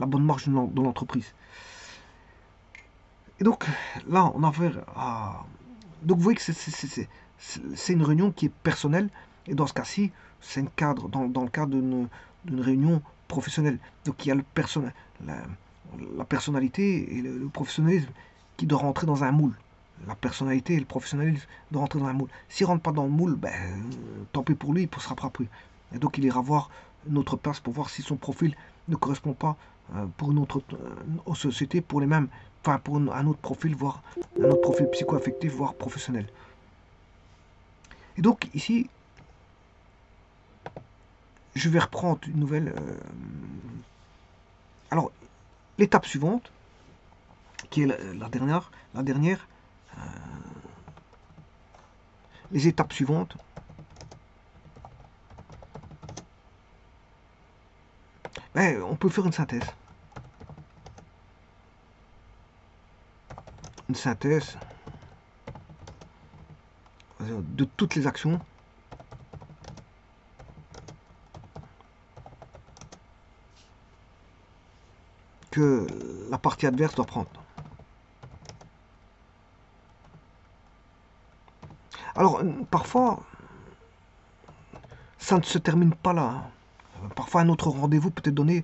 bonne marche de l'entreprise. Et donc là, on a affaire à. Donc vous voyez que c'est une réunion qui est personnelle, et dans ce cas-ci, c'est dans le cadre d'une réunion professionnelle. Donc il y a la personnalité et le professionnalisme qui doit rentrer dans un moule. La personnalité et le professionnalisme doivent rentrer dans un moule. S'il ne rentre pas dans le moule, ben, tant pis pour lui, il ne sera pas pris. Et donc il ira voir une autre place pour voir si son profil ne correspond pas pour une autre société, pour les mêmes, enfin pour un autre profil, voire un autre profil psycho-affectif, voire professionnel. Et donc ici, je vais reprendre une nouvelle. Alors, l'étape suivante, qui est la dernière, les étapes suivantes. Ben, on peut faire une synthèse. Une synthèse de toutes les actions que la partie adverse doit prendre. Alors, parfois, ça ne se termine pas là. Parfois, un autre rendez-vous peut être donné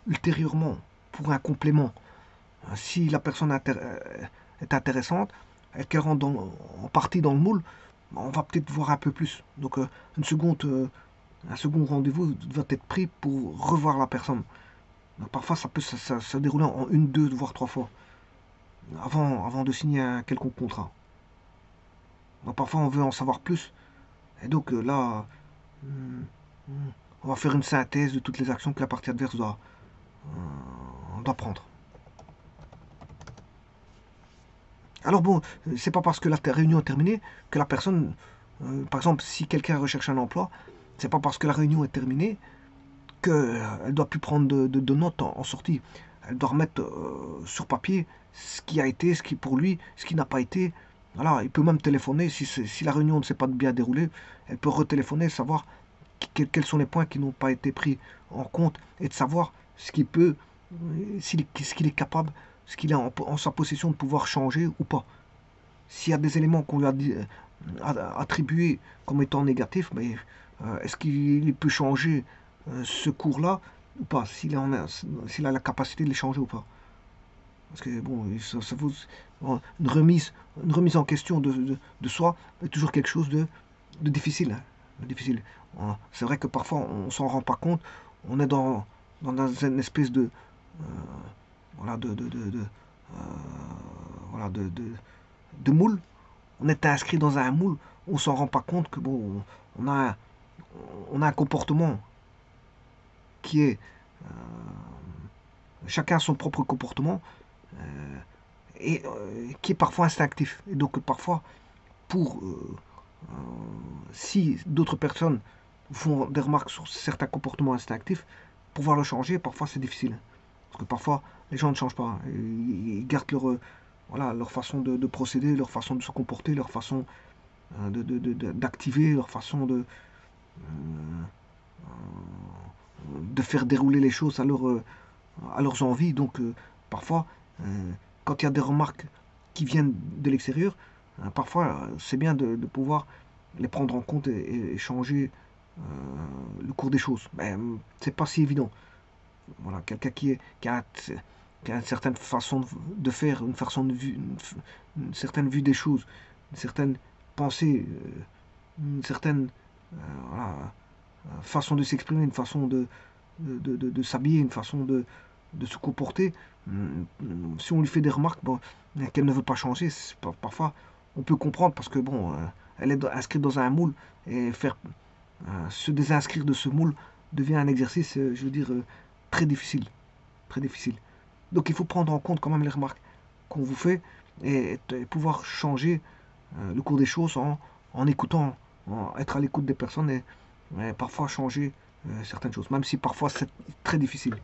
ultérieurement pour un complément. Si la personne est intéressante et qu'elle rentre en partie dans le moule, on va peut-être voir un peu plus. Donc, un second rendez-vous doit être pris pour revoir la personne. Donc, parfois, ça peut se dérouler en une, deux, voire trois fois. avant de signer un quelconque contrat. Donc, parfois, on veut en savoir plus. Et donc là, hum, on va faire une synthèse de toutes les actions que la partie adverse doit prendre. Alors bon, c'est pas parce que la réunion est terminée que la personne, par exemple, si quelqu'un recherche un emploi, c'est pas parce que la réunion est terminée qu'elle doit plus prendre de notes en sortie. Elle doit remettre sur papier ce qui a été, ce qui pour lui, ce qui n'a pas été. Voilà, il peut même téléphoner si la réunion ne s'est pas bien déroulée, elle peut retéléphoner, savoir quels sont les points qui n'ont pas été pris en compte et de savoir ce qu'il peut, ce qu'il est capable, ce qu'il a en sa possession de pouvoir changer ou pas. S'il y a des éléments qu'on lui a attribués comme étant négatifs, mais est-ce qu'il peut changer ce cours-là ou pas, s'il a la capacité de les changer ou pas. Parce que bon, ça vaut, une remise en question de soi est toujours quelque chose de difficile. Hein, de difficile. C'est vrai que parfois on s'en rend pas compte. On est dans une espèce euh, voilà, voilà, de moule. On est inscrit dans un moule. On s'en rend pas compte que bon, on a, on a un comportement qui est chacun son propre comportement et qui est parfois instinctif. Et donc parfois, pour si d'autres personnes font des remarques sur certains comportements instinctifs, pouvoir le changer, parfois c'est difficile. Parce que parfois, les gens ne changent pas. Ils gardent voilà, leur façon de procéder, leur façon de se comporter, leur façon d'activer, leur façon de faire dérouler les choses à leurs envies. Donc parfois, quand il y a des remarques qui viennent de l'extérieur, parfois c'est bien de pouvoir les prendre en compte et changer le cours des choses. Mais c'est pas si évident. Voilà, quelqu'un qui a une certaine façon de faire, une façon de vue, une certaine vue des choses, une certaine pensée, une certaine voilà, façon de s'exprimer, une façon de s'habiller, une façon de se comporter. Si on lui fait des remarques bon, qu'elle ne veut pas changer, parfois on peut comprendre parce que bon, elle est inscrite dans un moule et faire se désinscrire de ce moule devient un exercice, je veux dire, très difficile, très difficile. Donc il faut prendre en compte quand même les remarques qu'on vous fait et pouvoir changer le cours des choses en écoutant, être à l'écoute des personnes et parfois changer certaines choses, même si parfois c'est très difficile.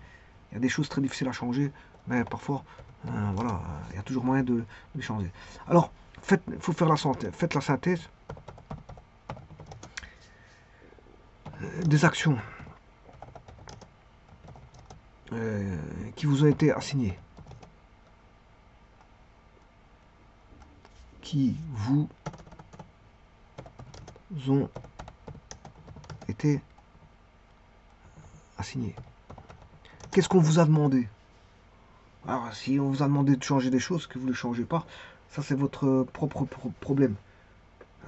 Il y a des choses très difficiles à changer, mais parfois, voilà, il y a toujours moyen de les changer. Alors, il faut faire la synthèse. Faites la synthèse des actions qui vous ont été assignées, qui vous ont été assignées. Qu'est-ce qu'on vous a demandé? Alors, si on vous a demandé de changer des choses, que vous ne les changez pas, ça c'est votre propre problème.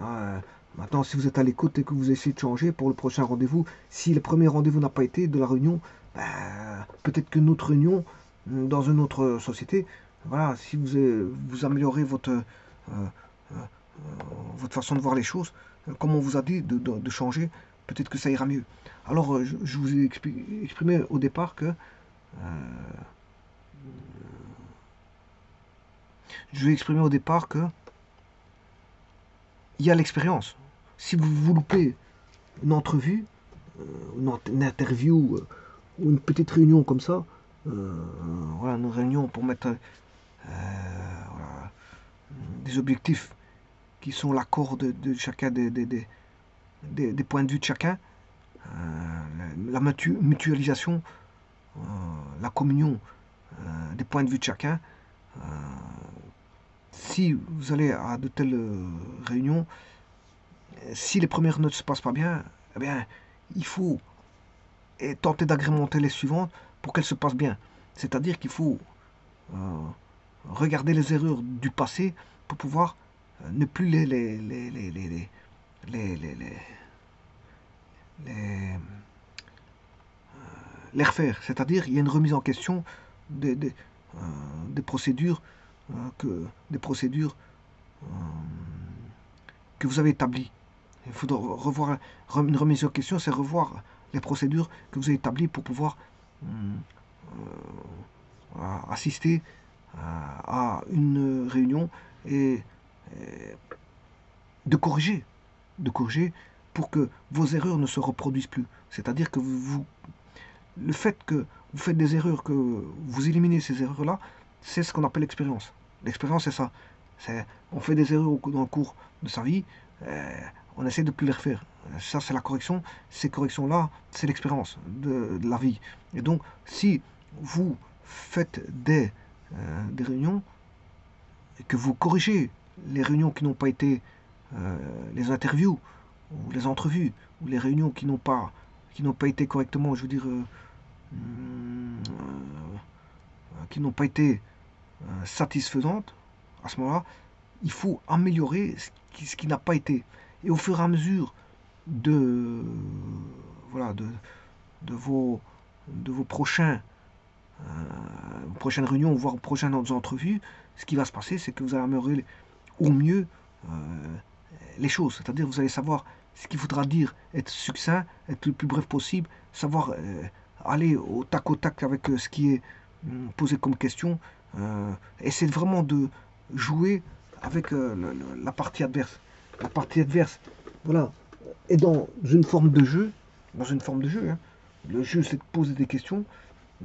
Euh, Maintenant, si vous êtes à l'écoute et que vous essayez de changer pour le prochain rendez-vous, si le premier rendez-vous n'a pas été de la réunion, ben, peut-être que notre réunion dans une autre société, voilà, si vous améliorez votre façon de voir les choses, comme on vous a dit de changer, peut-être que ça ira mieux. Alors, je vous ai exprimé au départ que il y a l'expérience. Si vous loupez une entrevue, une interview ou une petite réunion comme ça, voilà, une réunion pour mettre voilà, des objectifs qui sont l'accord de chacun des points de vue de chacun, la mutualisation, la communion des points de vue de chacun. Si vous allez à de telles réunions, si les premières notes ne se passent pas bien, eh bien, il faut tenter d'agrémenter les suivantes pour qu'elles se passent bien. C'est-à-dire qu'il faut regarder les erreurs du passé pour pouvoir ne plus les, les refaire. C'est-à-dire il y a une remise en question des procédures des procédures que vous avez établies. Il faudra revoir une remise en question, c'est revoir les procédures que vous avez établies pour pouvoir assister à une réunion et de corriger, pour que vos erreurs ne se reproduisent plus. C'est-à-dire que le fait que vous faites des erreurs, que vous éliminez ces erreurs-là, c'est ce qu'on appelle l'expérience. L'expérience, c'est ça. On fait des erreurs dans le cours de sa vie, on essaie de ne plus les refaire. Ça, c'est la correction. Ces corrections-là, c'est l'expérience de la vie. Et donc, si vous faites des réunions et que vous corrigez les réunions qui n'ont pas été, les interviews ou les entrevues, ou les réunions qui n'ont pas été correctement, je veux dire, qui n'ont pas été satisfaisantes, à ce moment-là, il faut améliorer ce qui n'a pas été. Et au fur et à mesure de vos prochaines réunions, voire prochaines entrevues, ce qui va se passer, c'est que vous allez améliorer au mieux les choses. C'est-à-dire vous allez savoir ce qu'il faudra dire, être succinct, être le plus bref possible, savoir aller au tac avec ce qui est posé comme question. Essayer vraiment de jouer avec la partie adverse. La partie adverse, voilà, est dans une forme de jeu. Hein. Le jeu, c'est de poser des questions.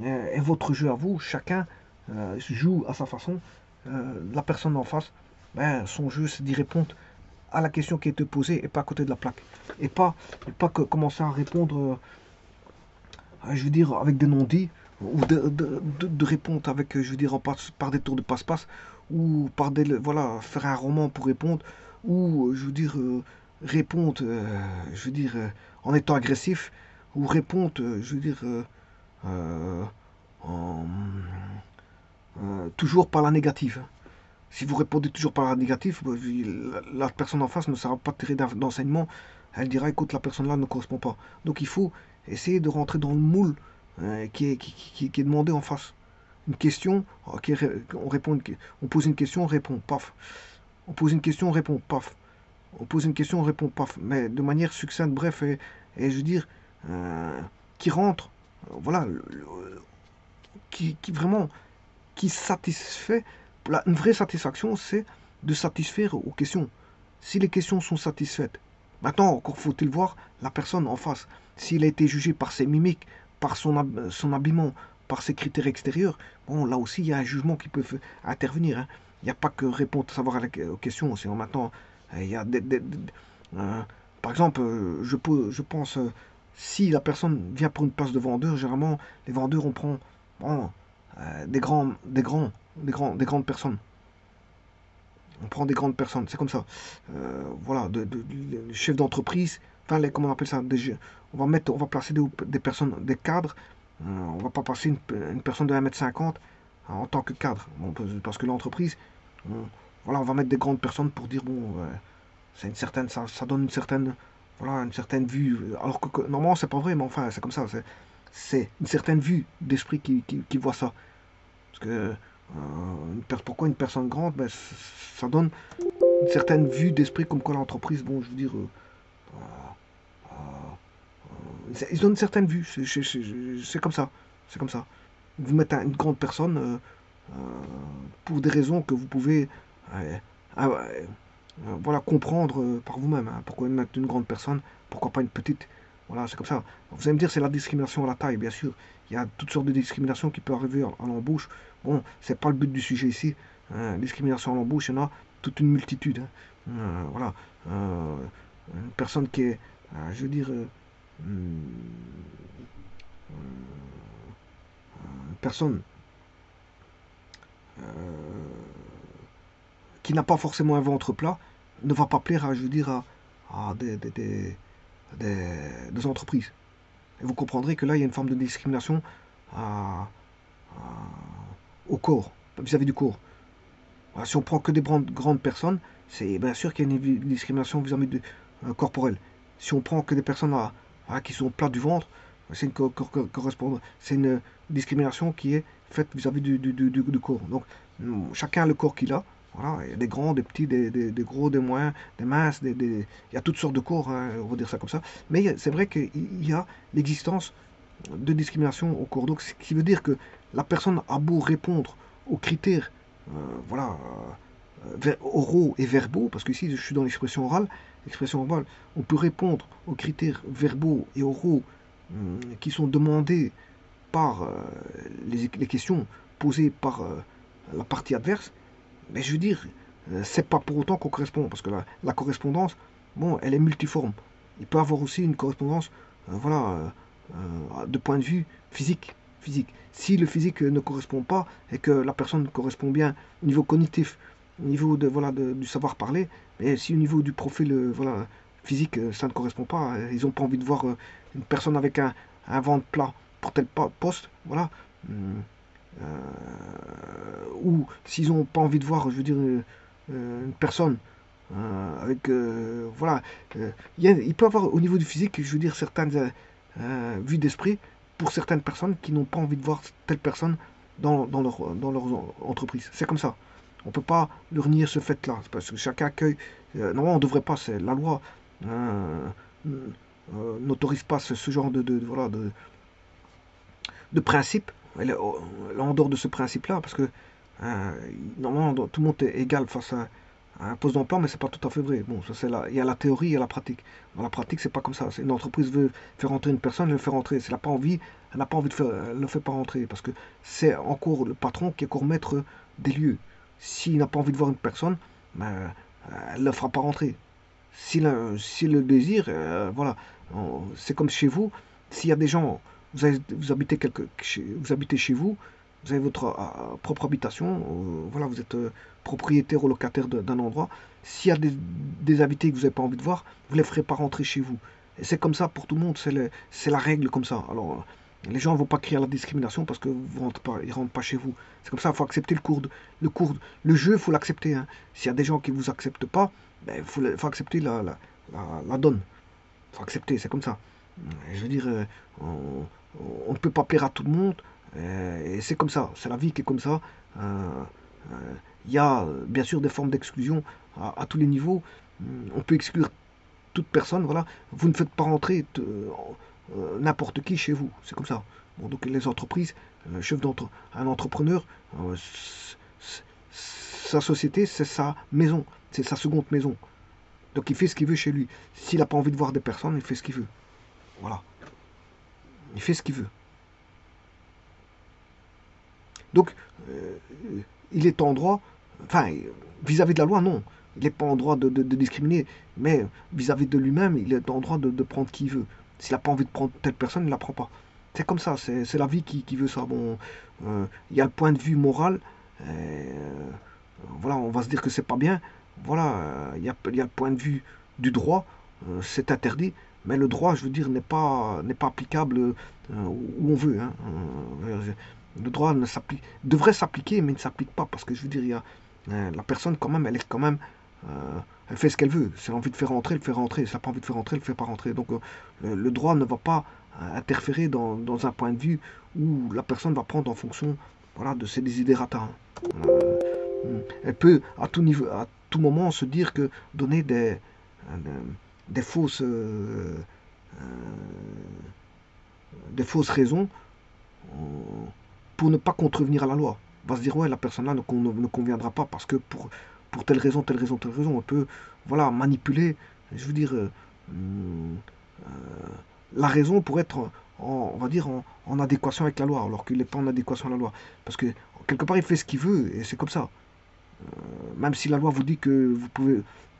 Et votre jeu à vous, chacun joue à sa façon. La personne en face, son jeu, c'est d'y répondre à la question qui a été posée et pas à côté de la plaque. Et pas commencer à répondre, je veux dire, avec des non-dits, ou de répondre avec, je veux dire, par des tours de passe-passe, ou par des, voilà, faire un roman pour répondre, ou, je veux dire, répondre, je veux dire, en étant agressif, ou répondre, je veux dire, en, toujours par la négative. Si vous répondez toujours par la négative, la personne en face ne saura pas tirer d'enseignement. Elle dira, écoute, la personne là ne correspond pas. Donc il faut essayer de rentrer dans le moule qui est demandé en face. Une question, on pose une question, on répond, paf. On pose une question, on répond, paf. On pose une question, on répond, paf. Mais de manière succincte, bref, et je veux dire, qui rentre, voilà, qui vraiment, qui satisfait. Une vraie satisfaction, c'est de satisfaire aux questions. Si les questions sont satisfaites, maintenant, encore faut-il voir la personne en face. S'il a été jugé par ses mimiques, par son habillement, par ses critères extérieurs, bon, là aussi, il y a un jugement qui peut intervenir. Hein. Il n'y a pas que répondre, savoir aux questions. C'est maintenant, il y a par exemple, je pense, si la personne vient pour une place de vendeur, généralement, les vendeurs, on prend des grandes personnes. On prend des grandes personnes, c'est comme ça. Voilà, des chefs d'entreprise, enfin, comment on appelle ça, on va placer des personnes, des cadres. On va pas passer une personne de 1,50 m en tant que cadre. Bon, parce que l'entreprise, voilà, on va mettre des grandes personnes pour dire, bon, c'est une certaine, ça donne une certaine, voilà, une certaine vue. Alors que normalement, c'est pas vrai, mais enfin, c'est comme ça. C'est une certaine vue d'esprit qui voit ça. Parce que pourquoi une personne grande, ça donne une certaine vue d'esprit comme quoi l'entreprise, bon, je veux dire, ils ont une certaine vue, c'est comme ça, c'est comme ça. Vous mettez une grande personne pour des raisons que vous pouvez voilà, comprendre par vous-même. Hein. Pourquoi mettre une grande personne, pourquoi pas une petite. Voilà, c'est comme ça. Vous allez me dire, c'est la discrimination à la taille, bien sûr. Il y a toutes sortes de discriminations qui peuvent arriver à l'embauche. Bon, c'est pas le but du sujet ici. Hein. Discrimination à l'embauche, il y en a toute une multitude. Hein. Voilà. Une personne qui est, je veux dire, une personne qui n'a pas forcément un ventre plat ne va pas plaire, je veux dire, à des entreprises. Et vous comprendrez que là, il y a une forme de discrimination au corps, vis-à-vis du corps. Alors, si on prend que des grandes personnes, c'est bien sûr qu'il y a une discrimination vis-à-vis du corporel. Si on prend que des personnes qui sont plats du ventre, c'est une discrimination qui est faite vis-à-vis du corps. Donc, Chacun a le corps qu'il a. Voilà, il y a des grands, des petits, des gros, des moyens, des minces, il y a toutes sortes de corps, hein, on va dire ça comme ça. Mais c'est vrai qu'il y a l'existence de discrimination au cours. Donc, ce qui veut dire que la personne a beau répondre aux critères, voilà, oraux et verbaux, parce que ici je suis dans l'expression orale, on peut répondre aux critères verbaux et oraux qui sont demandés par les questions posées par la partie adverse. Mais je veux dire, c'est pas pour autant qu'on correspond, parce que la correspondance, bon, elle est multiforme. Il peut avoir aussi une correspondance, voilà, de point de vue physique. Si le physique ne correspond pas et que la personne correspond bien au niveau cognitif, au niveau de, voilà, du savoir parler, mais si au niveau du profil, voilà, physique, ça ne correspond pas, ils n'ont pas envie de voir une personne avec un ventre plat pour tel poste, voilà. Ou s'ils n'ont pas envie de voir, je veux dire, une personne avec, voilà, il peut y avoir au niveau du physique, je veux dire, certaines vues d'esprit pour certaines personnes qui n'ont pas envie de voir telle personne dans leur entreprise. C'est comme ça. On ne peut pas leur nier ce fait-là, parce que chacun accueille. Normalement, on ne devrait pas, c'est la loi n'autorise pas ce genre voilà, de principe. Elle est en dehors de ce principe-là, parce que euh, normalement, tout le monde est égal face à un poste d'emploi, mais c'est pas tout à fait vrai. Bon, ça c'est il y a la théorie, il y a la pratique. Dans la pratique, c'est pas comme ça. Une entreprise veut faire rentrer une personne, elle le fait rentrer. Si elle n'a pas envie, elle n'a pas envie de faire, elle ne le fait pas rentrer, parce que c'est encore le patron qui est encore maître des lieux. S'il n'a pas envie de voir une personne, ben, elle ne le fera pas rentrer. S'il le désire, voilà, c'est comme chez vous. S'il y a des gens, vous habitez chez vous, vous avez votre propre habitation, voilà, vous êtes propriétaire ou locataire d'un endroit. S'il y a des invités que vous n'avez pas envie de voir, vous ne les ferez pas rentrer chez vous. Et c'est comme ça pour tout le monde, c'est la règle comme ça. Alors, les gens ne vont pas crier à la discrimination parce que vous rentrez pas, ils rentrent pas chez vous. C'est comme ça, il faut accepter le jeu, il faut l'accepter, hein. S'il y a des gens qui ne vous acceptent pas, ben, faut accepter la donne. Il faut accepter, c'est comme ça. Je veux dire, on ne peut pas plaire à tout le monde, et c'est comme ça, c'est la vie qui est comme ça. Il y a bien sûr des formes d'exclusion à tous les niveaux. On peut exclure toute personne, voilà. Vous ne faites pas rentrer n'importe qui chez vous, c'est comme ça. Bon, donc les entreprises, un entrepreneur, sa société, c'est sa maison, c'est sa seconde maison. Donc il fait ce qu'il veut chez lui. S'il n'a pas envie de voir des personnes, il fait ce qu'il veut. Voilà. Il fait ce qu'il veut. Donc, euh, il est en droit, enfin, vis-à-vis de la loi, non. Il n'est pas en droit de discriminer, mais vis-à-vis de lui-même, il est en droit de prendre qui il veut. S'il n'a pas envie de prendre telle personne, il ne la prend pas. C'est comme ça, c'est la vie qui veut ça. Bon, il y a le point de vue moral, voilà, on va se dire que c'est pas bien. Voilà, il y a le point de vue du droit, c'est interdit, mais le droit, je veux dire, n'est pas applicable où on veut, hein. Le droit devrait s'appliquer, mais ne s'applique pas, parce que je veux dire, la personne, quand même, elle fait ce qu'elle veut. Si elle a envie de faire rentrer, elle fait rentrer. Si elle n'a pas envie de faire rentrer, elle ne fait pas rentrer. Donc, le droit ne va pas interférer dans un point de vue où la personne va prendre en fonction, voilà, de ses desiderata, hein. Elle peut à tout niveau, à tout moment se dire que donner des fausses, euh, des fausses raisons euh, pour ne pas contrevenir à la loi. On va se dire, ouais, la personne là ne conviendra pas parce que pour telle raison, telle raison, telle raison, on peut, voilà, manipuler, je veux dire, la raison pour être, on va dire, en adéquation avec la loi, alors qu'il n'est pas en adéquation avec la loi. Parce que quelque part, il fait ce qu'il veut et c'est comme ça. Même si la loi vous dit que vous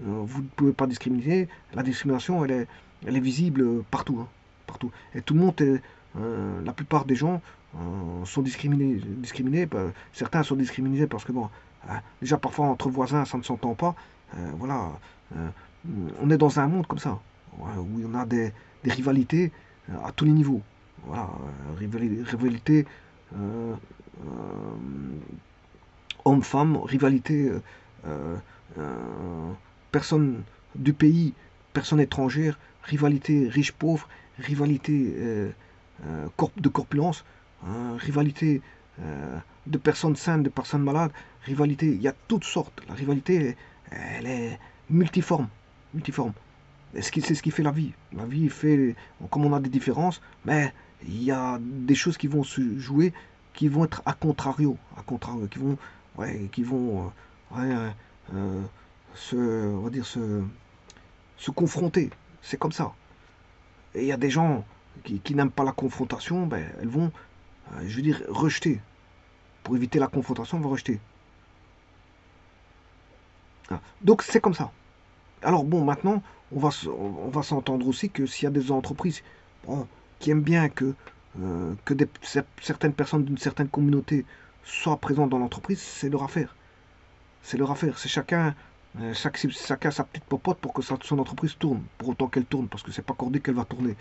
ne pouvez pas discriminer, la discrimination, elle est visible partout, hein, partout. Et tout le monde la plupart des gens sont discriminés. Certains sont discriminés parce que bon, déjà parfois entre voisins, ça ne s'entend pas. Voilà, euh, on est dans un monde comme ça, où on a des rivalités à tous les niveaux. Voilà, rivalité euh, euh, homme-femme, rivalité euh, euh, personne du pays, personne étrangère, rivalité riche-pauvre, rivalité de corpulence, hein, rivalité de personnes saines, de personnes malades. Rivalité, il y a toutes sortes. La rivalité, elle est multiforme. Multiforme. C'est ce qui fait la vie. La vie fait, comme on a des différences, mais il y a des choses qui vont se jouer, qui vont être à contrario, qui vont, ouais, ouais, on va dire, se confronter. C'est comme ça. Et il y a des gens qui n'aiment pas la confrontation, ben, elles vont, je veux dire, rejeter. Pour éviter la confrontation, elles vont rejeter. Ah. Donc c'est comme ça. Alors bon, maintenant, on va s'entendre aussi que s'il y a des entreprises bon, qui aiment bien que certaines personnes d'une certaine communauté soient présentes dans l'entreprise, c'est leur affaire. C'est leur affaire. C'est chacun sa petite popote pour que son entreprise tourne. Pour autant qu'elle tourne, parce que c'est pas accordé qu'elle va tourner.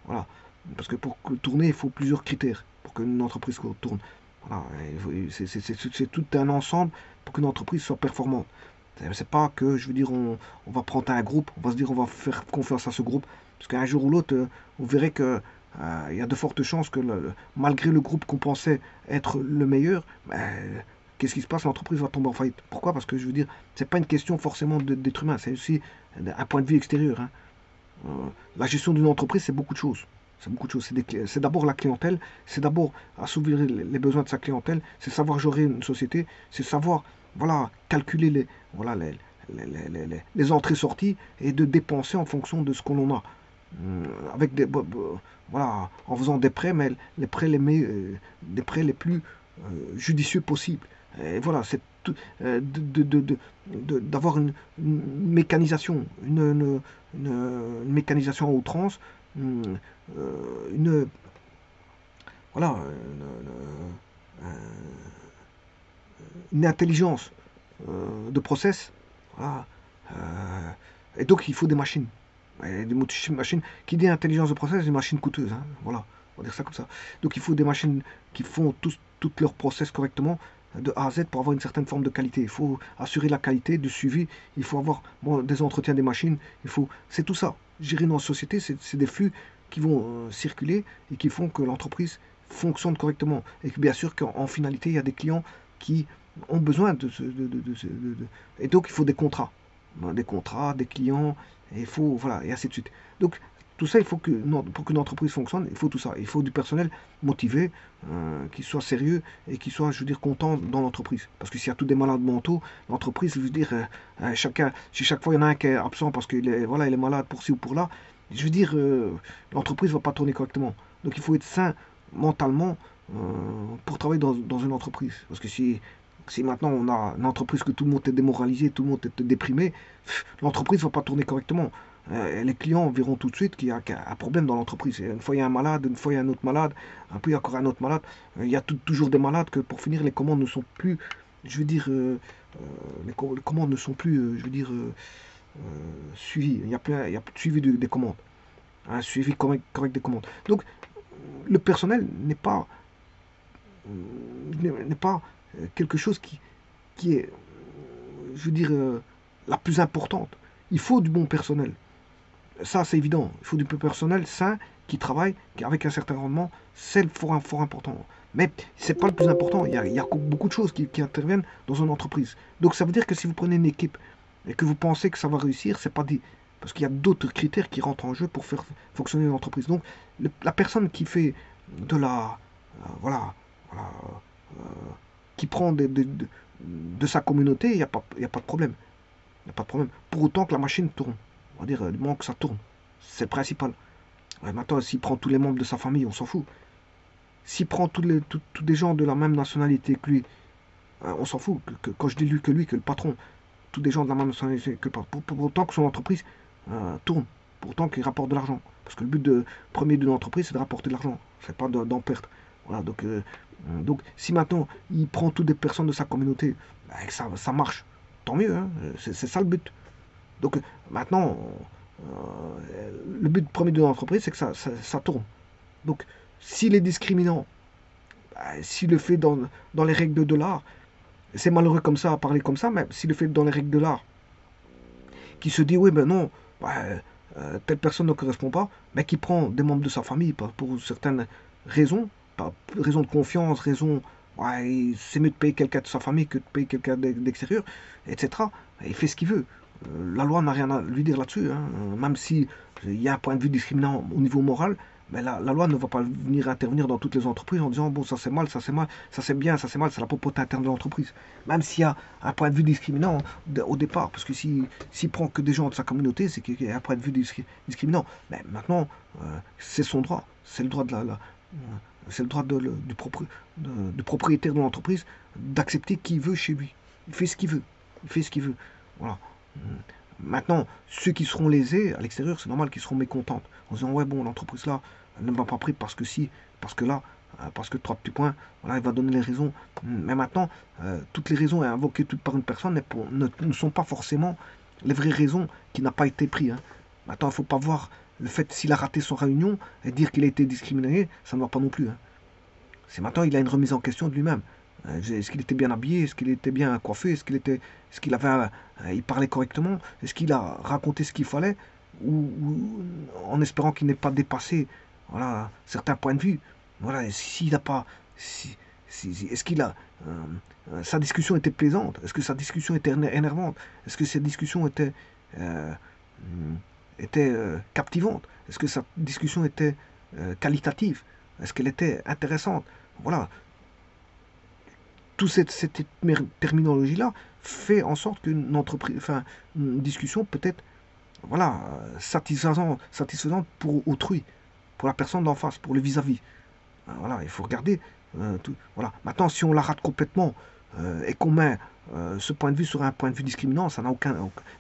Voilà. Parce que pour tourner, il faut plusieurs critères pour qu'une entreprise tourne. Voilà. C'est tout un ensemble pour qu'une entreprise soit performante. C'est pas que, je veux dire, on va prendre un groupe, on va se dire, on va faire confiance à ce groupe. Parce qu'un jour ou l'autre, vous verrez que il y a de fortes chances que malgré le groupe qu'on pensait être le meilleur, ben, qu'est-ce qui se passe? L'entreprise va tomber en faillite. Pourquoi? Parce que je veux dire, c'est pas une question forcément d'être humain, c'est aussi un point de vue extérieur. Hein. Euh, la gestion d'une entreprise, c'est beaucoup de choses. C'est beaucoup de choses. C'est d'abord la clientèle, c'est d'abord assouvir les besoins de sa clientèle, c'est savoir gérer une société, c'est savoir voilà, calculer voilà, les entrées-sorties et de dépenser en fonction de ce que l'on a. Avec voilà, en faisant des prêts, mais des prêts les plus judicieux possibles. Et voilà, c'est d'avoir une mécanisation, une mécanisation à outrance, une, une- voilà, une intelligence de process. Voilà. Et donc il faut des machines. Et des machines. Qui dit intelligence de process, des machines coûteuses. Hein, voilà, on va dire ça comme ça. Donc il faut des machines qui font toutes leurs process correctement de A à Z pour avoir une certaine forme de qualité. Il faut assurer la qualité du suivi. Il faut avoir bon, des entretiens des machines. C'est tout ça. Gérer nos sociétés, c'est des flux qui vont circuler et qui font que l'entreprise fonctionne correctement. Et que bien sûr qu'en finalité, il y a des clients qui ont besoin et donc il faut des contrats. Des contrats, des clients, et il faut, voilà, et ainsi de suite. Donc, tout ça, il faut que, non, pour qu'une entreprise fonctionne, il faut tout ça. Il faut du personnel motivé, qui soit sérieux et qui soit, je veux dire, content dans l'entreprise. Parce que s'il y a tous des malades mentaux, l'entreprise, je veux dire, si chaque fois il y en a un qui est absent parce qu'il est, voilà, il est malade pour ci ou pour là, je veux dire, l'entreprise ne va pas tourner correctement. Donc, il faut être sain mentalement pour travailler dans une entreprise. Parce que si maintenant on a une entreprise que tout le monde est démoralisé, tout le monde est déprimé, l'entreprise ne va pas tourner correctement. Les clients verront tout de suite qu'il y a un problème dans l'entreprise. Une fois il y a un malade, une fois il y a un autre malade, un peu il y a encore un autre malade. Il y a toujours des malades que pour finir les commandes ne sont plus, je veux dire, les commandes ne sont plus, je veux dire, suivies. Il y a plus de suivi des commandes. Un suivi correct des commandes. Donc le personnel n'est pas quelque chose qui est, je veux dire, la plus importante. Il faut du bon personnel. Ça, c'est évident. Il faut du personnel sain qui travaille avec un certain rendement. C'est fort important. Mais c'est pas le plus important. Il y a beaucoup de choses qui interviennent dans une entreprise. Donc ça veut dire que si vous prenez une équipe et que vous pensez que ça va réussir, c'est pas dit. Parce qu'il y a d'autres critères qui rentrent en jeu pour faire fonctionner l'entreprise. Donc la personne qui fait de la... voilà, voilà euh, qui prend de sa communauté, il y a pas de problème. Il n'y a pas de problème. Pour autant que la machine tourne. On va dire, du moment que ça tourne. C'est le principal. Ouais, maintenant, s'il prend tous les membres de sa famille, on s'en fout. S'il prend tous des gens de la même nationalité que lui, on s'en fout. Quand je dis lui, que le patron, tous des gens de la même nationalité que le patron, pour autant que son entreprise tourne. Pour autant qu'il rapporte de l'argent. Parce que le but premier d'une entreprise, c'est de rapporter de l'argent. C'est pas d'en perdre. Voilà, donc, si maintenant il prend toutes des personnes de sa communauté, bah, ça marche, tant mieux, hein, c'est ça le but. Donc maintenant, le but premier de l'entreprise, c'est que ça tourne. Donc, s'il est discriminant, bah, s'il le fait dans les règles de l'art, c'est malheureux comme ça à parler comme ça, mais s'il le fait dans les règles de l'art, qui se dit, oui, ben non, bah, telle personne ne correspond pas, mais qui prend des membres de sa famille pour certaines raisons, par raison de confiance, raison Ouais, c'est mieux de payer quelqu'un de sa famille que de payer quelqu'un d'extérieur, etc. Il fait ce qu'il veut. La loi n'a rien à lui dire là-dessus, hein. Même si il y a un point de vue discriminant au niveau moral, mais la loi ne va pas venir intervenir dans toutes les entreprises en disant bon ça c'est mal, ça c'est mal, ça c'est bien, ça c'est mal, c'est la propreté interne de l'entreprise. Même s'il y a un point de vue discriminant au départ, parce que s'il prend que des gens de sa communauté, c'est qu'il y a un point de vue discriminant. Mais maintenant, c'est son droit, c'est le droit de c'est le droit du propriétaire de l'entreprise d'accepter qui veut chez lui. Il fait ce qu'il veut. Il fait ce qu'il veut. Voilà. Maintenant, ceux qui seront lésés à l'extérieur, c'est normal qu'ils seront mécontents. En disant, ouais, bon, l'entreprise là, elle ne m'a pas pris parce que si, parce que là, parce que trois petits points, voilà, il va donner les raisons. Mais maintenant, toutes les raisons invoquées toutes par une personne ne sont pas forcément les vraies raisons qui n'ont pas été prises, hein. Maintenant, il ne faut pas voir le fait s'il a raté son réunion et dire qu'il a été discriminé, ça ne va pas non plus, hein. C'est maintenant, il a une remise en question de lui-même. Est-ce qu'il était bien habillé? Est-ce qu'il était bien coiffé? Est-ce qu'il avait, il parlait correctement? Est-ce qu'il a raconté ce qu'il fallait? Ou en espérant qu'il n'ait pas dépassé, voilà, certains points de vue. Voilà, s'il n'a pas, est-ce qu'il a, sa discussion était plaisante? Est-ce que sa discussion était énervante? Est-ce que sa discussion euh, captivante? Est-ce que sa discussion était qualitative? Est-ce qu'elle était intéressante? Voilà, toute cette terminologie-là fait en sorte qu'une entreprise, enfin, une discussion peut être, voilà, satisfaisante pour autrui, pour la personne d'en face, pour le vis-à-vis. Voilà, il faut regarder tout. Voilà. Maintenant, si on la rate complètement et qu'on met ce point de vue sur un point de vue discriminant, ça n'a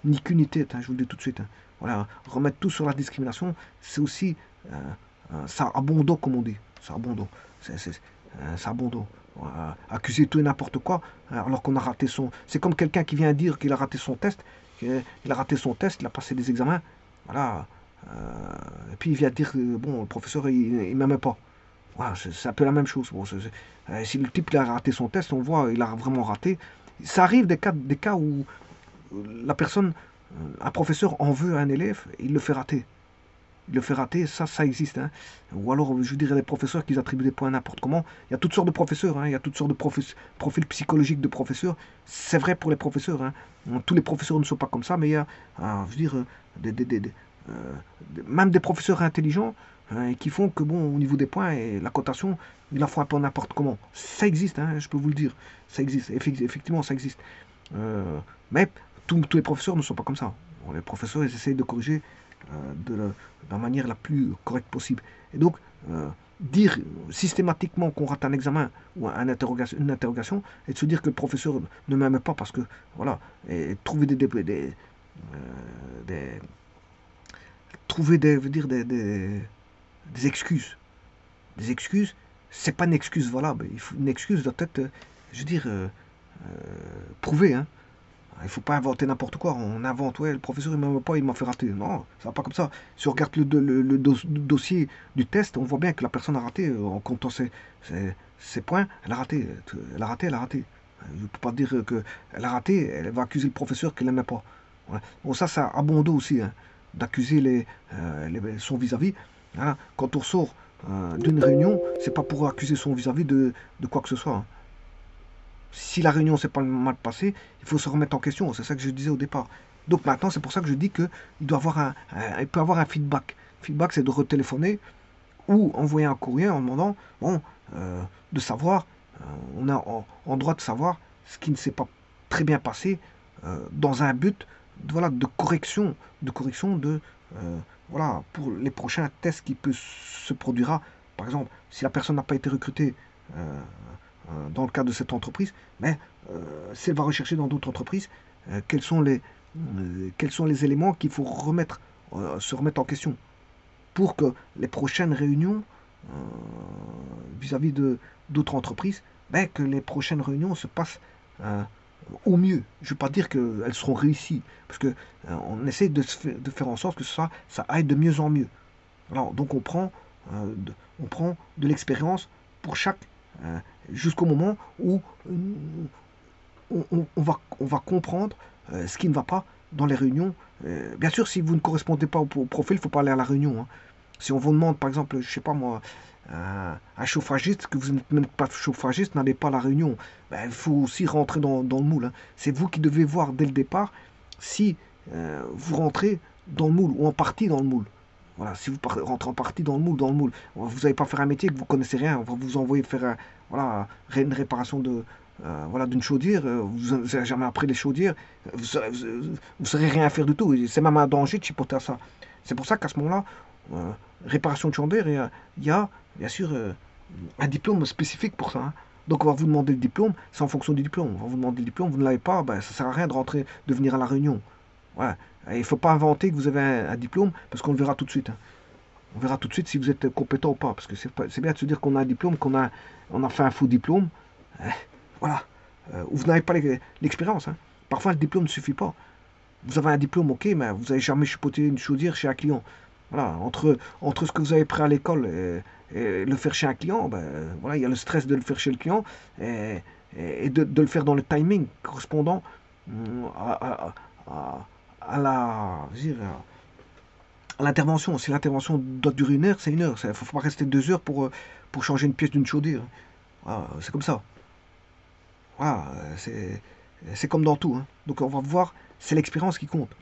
ni qu'une tête, hein, je vous le dis tout de suite, hein. Voilà, remettre tout sur la discrimination, c'est aussi ça abondo, comme on dit. Ça abondo. Ça abondo. Accuser tout et n'importe quoi, alors qu'on a raté son. C'est comme quelqu'un qui vient dire qu'il a raté son test, qu'il a raté son test, il a passé des examens, voilà. Et puis il vient dire que bon, le professeur il m'aimait pas. Voilà, c'est un peu la même chose. Bon, si le type il a raté son test, on voit il a vraiment raté. Ça arrive des cas où la personne, un professeur en veut à un élève, et il le fait rater. Il le fait rater, ça existe, hein. Ou alors, je dirais, les professeurs qui attribuent des points n'importe comment. Il y a toutes sortes de professeurs, hein. Il y a toutes sortes de profils psychologiques de professeurs. C'est vrai pour les professeurs, hein. Tous les professeurs ne sont pas comme ça, mais il y a, je veux dire, euh, même des professeurs intelligents hein, qui font que, bon, au niveau des points et la cotation, ils la font un peu n'importe comment. Ça existe, hein, je peux vous le dire. Ça existe, effectivement, ça existe. Euh, mais tous les professeurs ne sont pas comme ça. Bon, les professeurs, ils essayent de corriger de la manière la plus correcte possible. Et donc, dire systématiquement qu'on rate un examen ou une interrogation et de se dire que le professeur ne m'aime pas parce que, voilà, et trouver des trouver veut dire des excuses. Des excuses, c'est pas une excuse valable. Une excuse doit être, je veux dire, prouvée, hein. Il ne faut pas inventer n'importe quoi. On invente, ouais, le professeur il ne m'aime pas, il m'a fait rater. Non, ça va pas comme ça. Si on regarde le dossier du test, on voit bien que la personne a raté en comptant ses points. Elle a raté. Elle a raté, elle a raté. Je ne peux pas dire qu'elle a raté, elle va accuser le professeur qu'elle n'aimait pas. Ouais. Bon, ça abonde aussi, hein, d'accuser son vis-à-vis. Hein. Quand on sort d'une réunion, c'est pas pour accuser son vis-à-vis de quoi que ce soit, hein. Si la réunion s'est pas mal passée, il faut se remettre en question. C'est ça que je disais au départ. Donc maintenant, c'est pour ça que je dis qu'il doit avoir il peut avoir un feedback. Feedback, c'est de retéléphoner ou envoyer un courrier en demandant, bon, de savoir, on a en droit de savoir ce qui ne s'est pas très bien passé dans un but, voilà, de correction voilà, pour les prochains tests qui peut se produira. Par exemple, si la personne n'a pas été recrutée dans le cadre de cette entreprise, mais si elle va rechercher dans d'autres entreprises, quels sont les éléments qu'il faut se remettre en question pour que les prochaines réunions euh, vis-à-vis de d'autres entreprises, ben, que les prochaines réunions se passent au mieux. Je ne veux pas dire qu'elles seront réussies, parce que on essaie de faire en sorte que ça aille de mieux en mieux. Alors, donc on prend de l'expérience pour chaque euh, jusqu'au moment où on va comprendre ce qui ne va pas dans les réunions. Bien sûr, si vous ne correspondez pas au profil, il ne faut pas aller à la réunion, hein. Si on vous demande, par exemple, je sais pas moi, un chauffagiste, que vous n'êtes même pas chauffagiste, n'allez pas à la réunion. Ben, il faut aussi rentrer dans le moule, hein. C'est vous qui devez voir dès le départ si vous rentrez dans le moule ou en partie dans le moule. Voilà, si vous rentrez en partie dans le moule, vous n'allez pas faire un métier que vous connaissez rien, on va vous envoyer faire voilà, une réparation voilà, d'une chaudière, vous n'avez jamais appris les chaudières, vous saurez rien faire du tout, c'est même un danger de chipoter à ça. C'est pour ça qu'à ce moment-là, euh, réparation de chaudière, il y a bien sûr un diplôme spécifique pour ça, hein. Donc on va vous demander le diplôme, c'est en fonction du diplôme. On va vous demander le diplôme, vous ne l'avez pas, ben, ça sert à rien de rentrer, de venir à la réunion. Ouais. Il ne faut pas inventer que vous avez un diplôme, parce qu'on le verra tout de suite, hein. On verra tout de suite si vous êtes compétent ou pas, parce que c'est bien de se dire qu'on a un diplôme, on a fait un faux diplôme. Voilà. Ou vous n'avez pas l'expérience, hein. Parfois le diplôme ne suffit pas. Vous avez un diplôme, ok, mais vous n'avez jamais chipoté une chaudière chez un client. Voilà, entre ce que vous avez pris à l'école et le faire chez un client, ben, voilà, il y a le stress de le faire chez le client et de le faire dans le timing correspondant à, à- à la, je veux dire, à l'intervention. Si l'intervention doit durer une heure, c'est une heure. Il ne faut pas rester 2 heures pour changer une pièce d'une chaudière. Voilà, c'est comme ça. Voilà, c'est comme dans tout, hein. Donc on va voir, c'est l'expérience qui compte.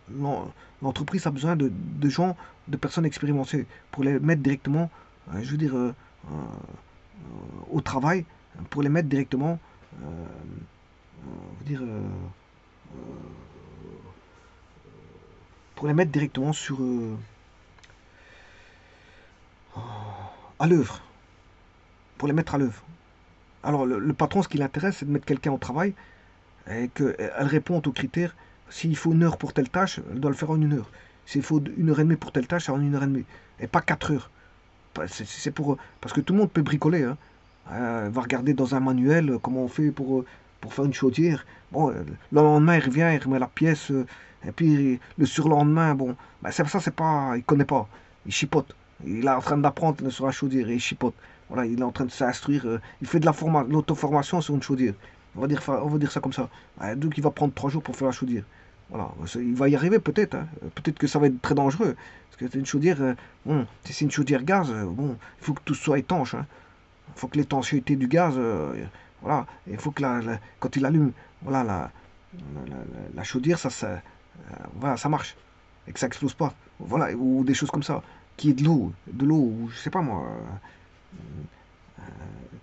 L'entreprise a besoin de gens, de personnes expérimentées pour les mettre directement, je veux dire, au travail, pour les mettre directement, euh, je veux dire, pour les mettre directement à l'œuvre, pour les mettre à l'œuvre. Alors le patron, ce qui l'intéresse, c'est de mettre quelqu'un au travail et qu'elle réponde aux critères. S'il faut une heure pour telle tâche, elle doit le faire en une heure. S'il faut une heure et demie pour telle tâche, c'est en une heure et demie. Et pas 4 heures. C'est parce que tout le monde peut bricoler, hein. Va regarder dans un manuel comment on fait pour faire une chaudière. Bon, le lendemain, il revient, il remet la pièce. Et puis le surlendemain, bon, ben, ça, c'est pas. Il connaît pas. Il chipote. Il est en train d'apprendre sur la chaudière et il chipote. Voilà, il est en train de s'instruire. Il fait de l'auto-formation sur une chaudière. On va dire ça comme ça. Donc il va prendre 3 jours pour faire la chaudière. Voilà, il va y arriver peut-être, hein. Peut-être que ça va être très dangereux. Parce que c'est une chaudière, bon, si c'est une chaudière gaz, bon, il faut que tout soit étanche, hein. Il faut que l'étanchéité du gaz, voilà, il faut que quand il allume, voilà, la chaudière, voilà, ça marche. Et que ça explose pas. Voilà, ou des choses comme ça. Qui est de l'eau, ou je sais pas moi,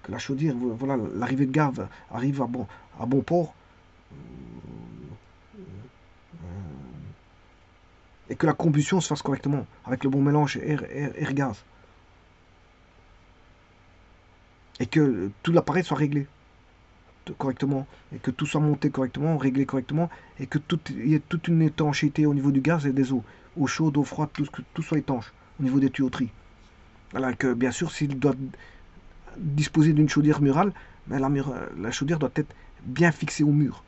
que la chaudière, voilà, l'arrivée de gaz arrive à bon port, et que la combustion se fasse correctement, avec le bon mélange air-gaz. Et que tout l'appareil soit réglé correctement, et que tout soit monté correctement, réglé correctement, et que il y ait toute une étanchéité au niveau du gaz et des eaux. Eau chaude, eau froide, que tout soit étanche au niveau des tuyauteries. Alors que bien sûr, s'il doit disposer d'une chaudière murale, mais la chaudière doit être bien fixée au mur,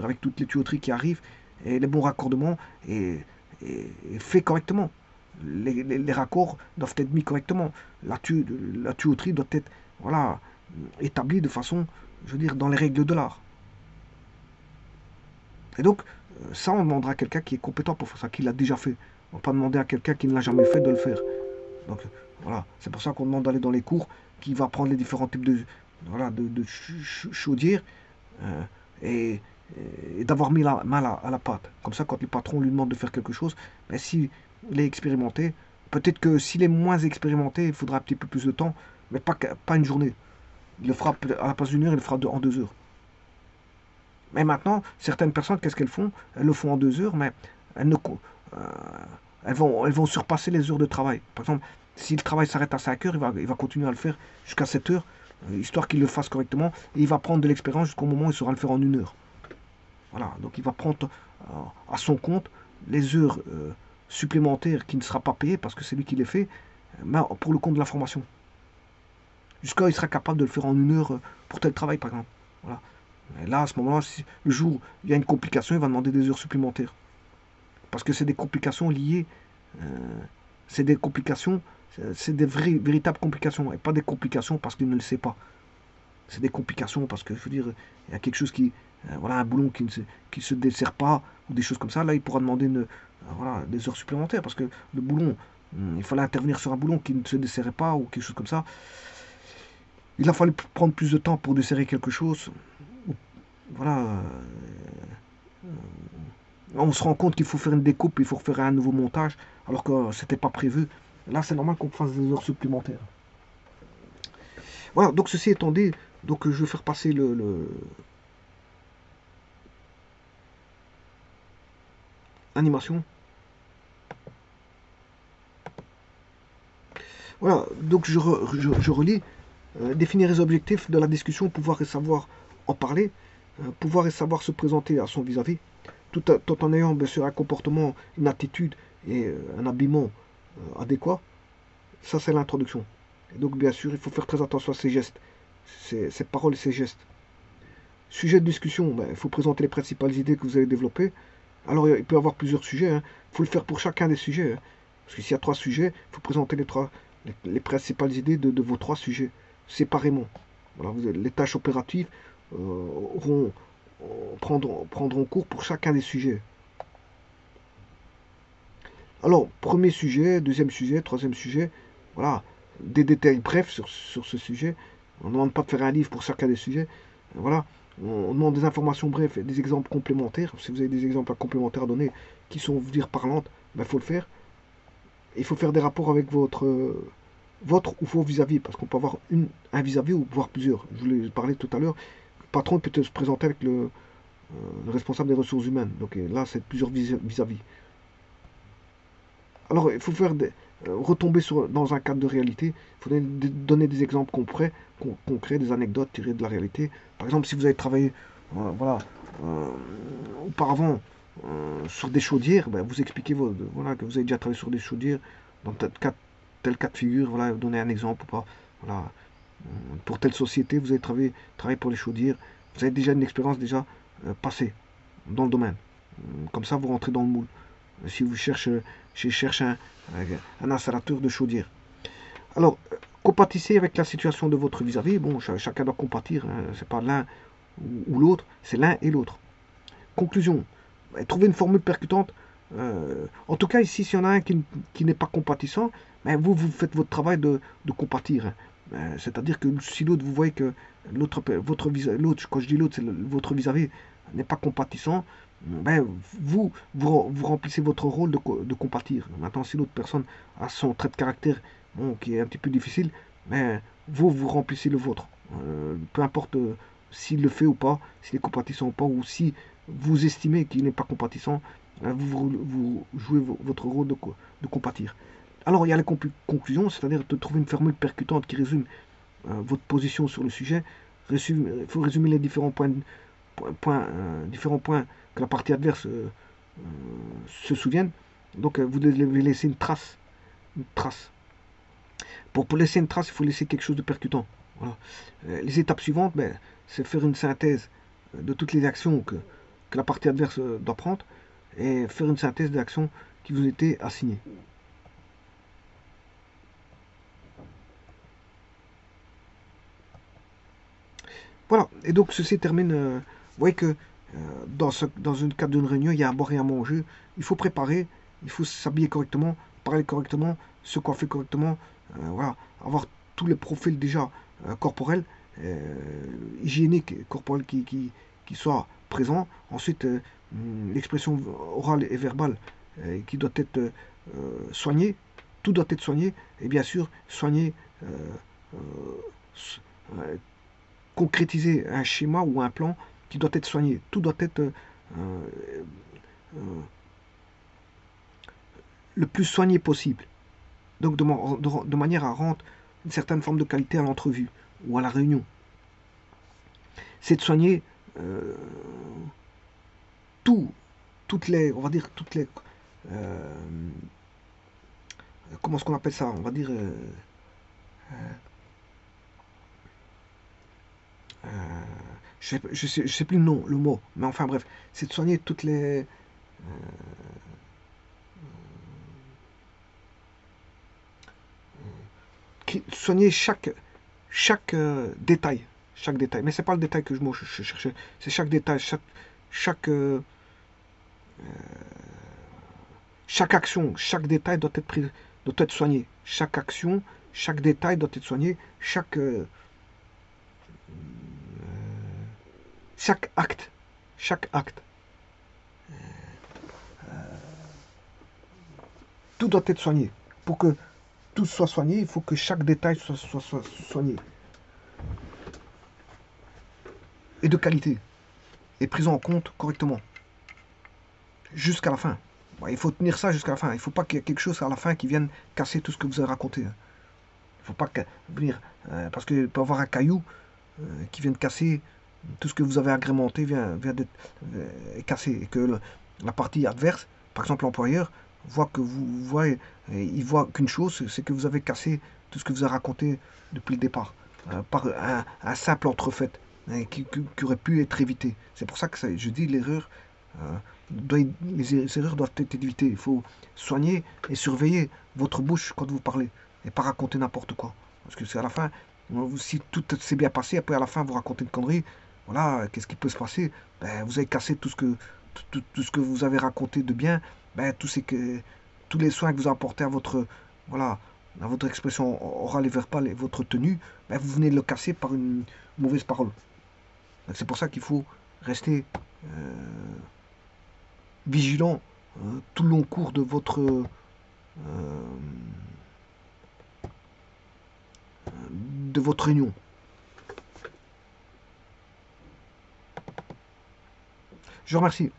avec toutes les tuyauteries qui arrivent, et les bons raccordements, et fait correctement. Les raccords doivent être mis correctement. La tuyauterie doit être, voilà, établie de façon, je veux dire, dans les règles de l'art. Et donc, ça, on demandera à quelqu'un qui est compétent pour faire ça, qui l'a déjà fait. On ne va pas demander à quelqu'un qui ne l'a jamais fait de le faire. Donc, voilà, c'est pour ça qu'on demande d'aller dans les cours, qui va prendre les différents types voilà, de chaudières, euh, et, et d'avoir mis la main à la pâte. Comme ça, quand le patron lui demande de faire quelque chose, ben, s'il est expérimenté, peut-être que s'il est moins expérimenté, il faudra un petit peu plus de temps, mais pas une journée. Il le fera à la place d'une heure, il le fera en 2 heures. Mais maintenant, certaines personnes, qu'est-ce qu'elles font? Elles le font en 2 heures, mais elles, ne, euh, elles vont surpasser les heures de travail. Par exemple, si le travail s'arrête à 5 heures, il va continuer à le faire jusqu'à 7 heures, histoire qu'il le fasse correctement, et il va prendre de l'expérience jusqu'au moment où il saura le faire en une heure. Voilà, donc il va prendre à son compte les heures supplémentaires qui ne sera pas payées parce que c'est lui qui les fait, mais pour le compte de la formation. Jusqu'à il sera capable de le faire en une heure pour tel travail, par exemple. Voilà. Et là, à ce moment-là, si le jour où il y a une complication, il va demander des heures supplémentaires. Parce que c'est des complications liées, euh, c'est des complications, c'est des véritables complications, et pas des complications parce qu'il ne le sait pas. C'est des complications parce que, je veux dire, il y a quelque chose voilà, un boulon qui se dessert pas, ou des choses comme ça. Là, il pourra demander voilà, des heures supplémentaires parce que le boulon, Il fallait intervenir sur un boulon qui ne se desserrait pas ou quelque chose comme ça. Il a fallu prendre plus de temps pour desserrer quelque chose. Voilà. On se rend compte qu'il faut faire une découpe, il faut refaire un nouveau montage, alors que c'était pas prévu. Là, c'est normal qu'on fasse des heures supplémentaires. Voilà, donc ceci étant dit, donc je vais faire passer l'animation. Voilà, donc je relis. Définir les objectifs de la discussion, pouvoir et savoir en parler, pouvoir et savoir se présenter à son vis-à-vis, tout en ayant bien sûr un comportement, une attitude et un habillement adéquat. Ça, c'est l'introduction. Et donc, bien sûr, il faut faire très attention à ses gestes, ses paroles et ses gestes. Sujet de discussion, ben, il faut présenter les principales idées que vous avez développées. Alors, il peut y avoir plusieurs sujets. Il faut le faire pour chacun des sujets. Parce que s'il y a 3 sujets, il faut présenter les principales idées de vos 3 sujets, séparément. Voilà, les tâches opératives prendront cours pour chacun des sujets. Alors, premier sujet, deuxième sujet, troisième sujet, voilà, des détails brefs sur ce sujet. On ne demande pas de faire un livre pour chacun des sujets. Voilà, on demande des informations brèves et des exemples complémentaires. Si vous avez des exemples complémentaires à donner qui sont, vous dire, parlantes, il faut le faire. Il faut faire des rapports avec votre ou vos vis-à-vis, parce qu'on peut avoir un vis-à-vis ou voire plusieurs. Je vous l'ai parlé tout à l'heure. Le patron peut se présenter avec le responsable des ressources humaines. Donc là, c'est plusieurs vis-à-vis. Alors, il faut faire retomber dans un cadre de réalité. Il faut donner des exemples concrets, des anecdotes tirées de la réalité. Par exemple, si vous avez travaillé voilà, auparavant sur des chaudières, ben, vous expliquez voilà, que vous avez déjà travaillé sur des chaudières dans tel cas de figure. Voilà, donner un exemple ou pas. Voilà, pour telle société, vous avez travaillé pour les chaudières. Vous avez déjà une expérience passée dans le domaine. Comme ça, vous rentrez dans le moule. Si vous cherchez un installateur de chaudière. Alors, compatissez avec la situation de votre vis-à-vis. Bon, chacun doit compatir. C'est pas l'un ou l'autre, c'est l'un et l'autre. Conclusion. Trouvez une formule percutante. En tout cas, ici, s'il y en a un qui n'est pas compatissant, ben vous faites votre travail de compatir. C'est-à-dire que si l'autre, vous voyez que l'autre, quand je dis l'autre, c'est votre vis-à-vis, n'est pas compatissant, ben, vous remplissez votre rôle de compatir. Maintenant, si l'autre personne a son trait de caractère qui est un petit peu difficile, ben, vous remplissez le vôtre. Peu importe s'il le fait ou pas, s'il est compatissant ou pas, ou si vous estimez qu'il n'est pas compatissant, vous jouez votre rôle de compatir. Alors, il y a les conclusions, c'est-à-dire de trouver une formule percutante qui résume votre position sur le sujet. Il faut résumer les différents points que la partie adverse se souvienne. Donc, vous devez laisser une trace. Pour laisser une trace, il faut laisser quelque chose de percutant. Voilà. Les étapes suivantes, c'est faire une synthèse de toutes les actions que la partie adverse doit prendre et faire une synthèse des actions qui vous étaient assignées. Voilà, et donc ceci termine. Vous voyez que dans une cadre d'une réunion, il y a à boire et à manger. Il faut préparer, il faut s'habiller correctement, parler correctement, se coiffer correctement, voilà, avoir tous les profils déjà corporels, hygiéniques, corporels qui soient présents. Ensuite, l'expression orale et verbale qui doit être soignée. Tout doit être soigné, et bien sûr, soigné, concrétiser un schéma ou un plan qui doit être soigné. Tout doit être le plus soigné possible. Donc de manière à rendre une certaine forme de qualité à l'entrevue ou à la réunion. C'est de soigner toutes les, on va dire, comment est-ce qu'on appelle ça? On va dire, je sais plus le mot, mais enfin bref, c'est de soigner toutes les, soigner chaque détail, Mais c'est pas le détail que je cherchais, c'est chaque détail, chaque, chaque action, chaque détail doit être pris doit être soigné. Chaque action, chaque détail doit être soigné. Chaque acte, chaque acte, tout doit être soigné. Pour que tout soit soigné, il faut que chaque détail soit soigné. Et de qualité. Et pris en compte correctement. Jusqu'à la fin. Bon, il faut tenir ça jusqu'à la fin. Il ne faut pas qu'il y ait quelque chose à la fin qui vienne casser tout ce que vous avez raconté. Il ne faut pas venir. Parce qu'il peut y avoir un caillou qui vient de casser tout ce que vous avez agrémenté vient d'être cassé. Et que la partie adverse, par exemple l'employeur, voit que il voit qu'une chose, c'est que vous avez cassé tout ce que vous avez raconté depuis le départ. Par un simple entrefait qui aurait pu être évité. C'est pour ça que je dis l'erreur. Les erreurs doivent être évitées. Il faut soigner et surveiller votre bouche quand vous parlez et pas raconter n'importe quoi. Parce que c'est à la fin, si tout s'est bien passé, après à la fin vous racontez une connerie, voilà, qu'est-ce qui peut se passer? Ben, vous avez cassé tout ce que vous avez raconté de bien, ben, tous les soins que vous apportez à voilà, à votre expression orale et verbale et votre tenue, ben, vous venez de le casser par une mauvaise parole. C'est pour ça qu'il faut rester vigilant tout le long cours de votre réunion. Je vous remercie.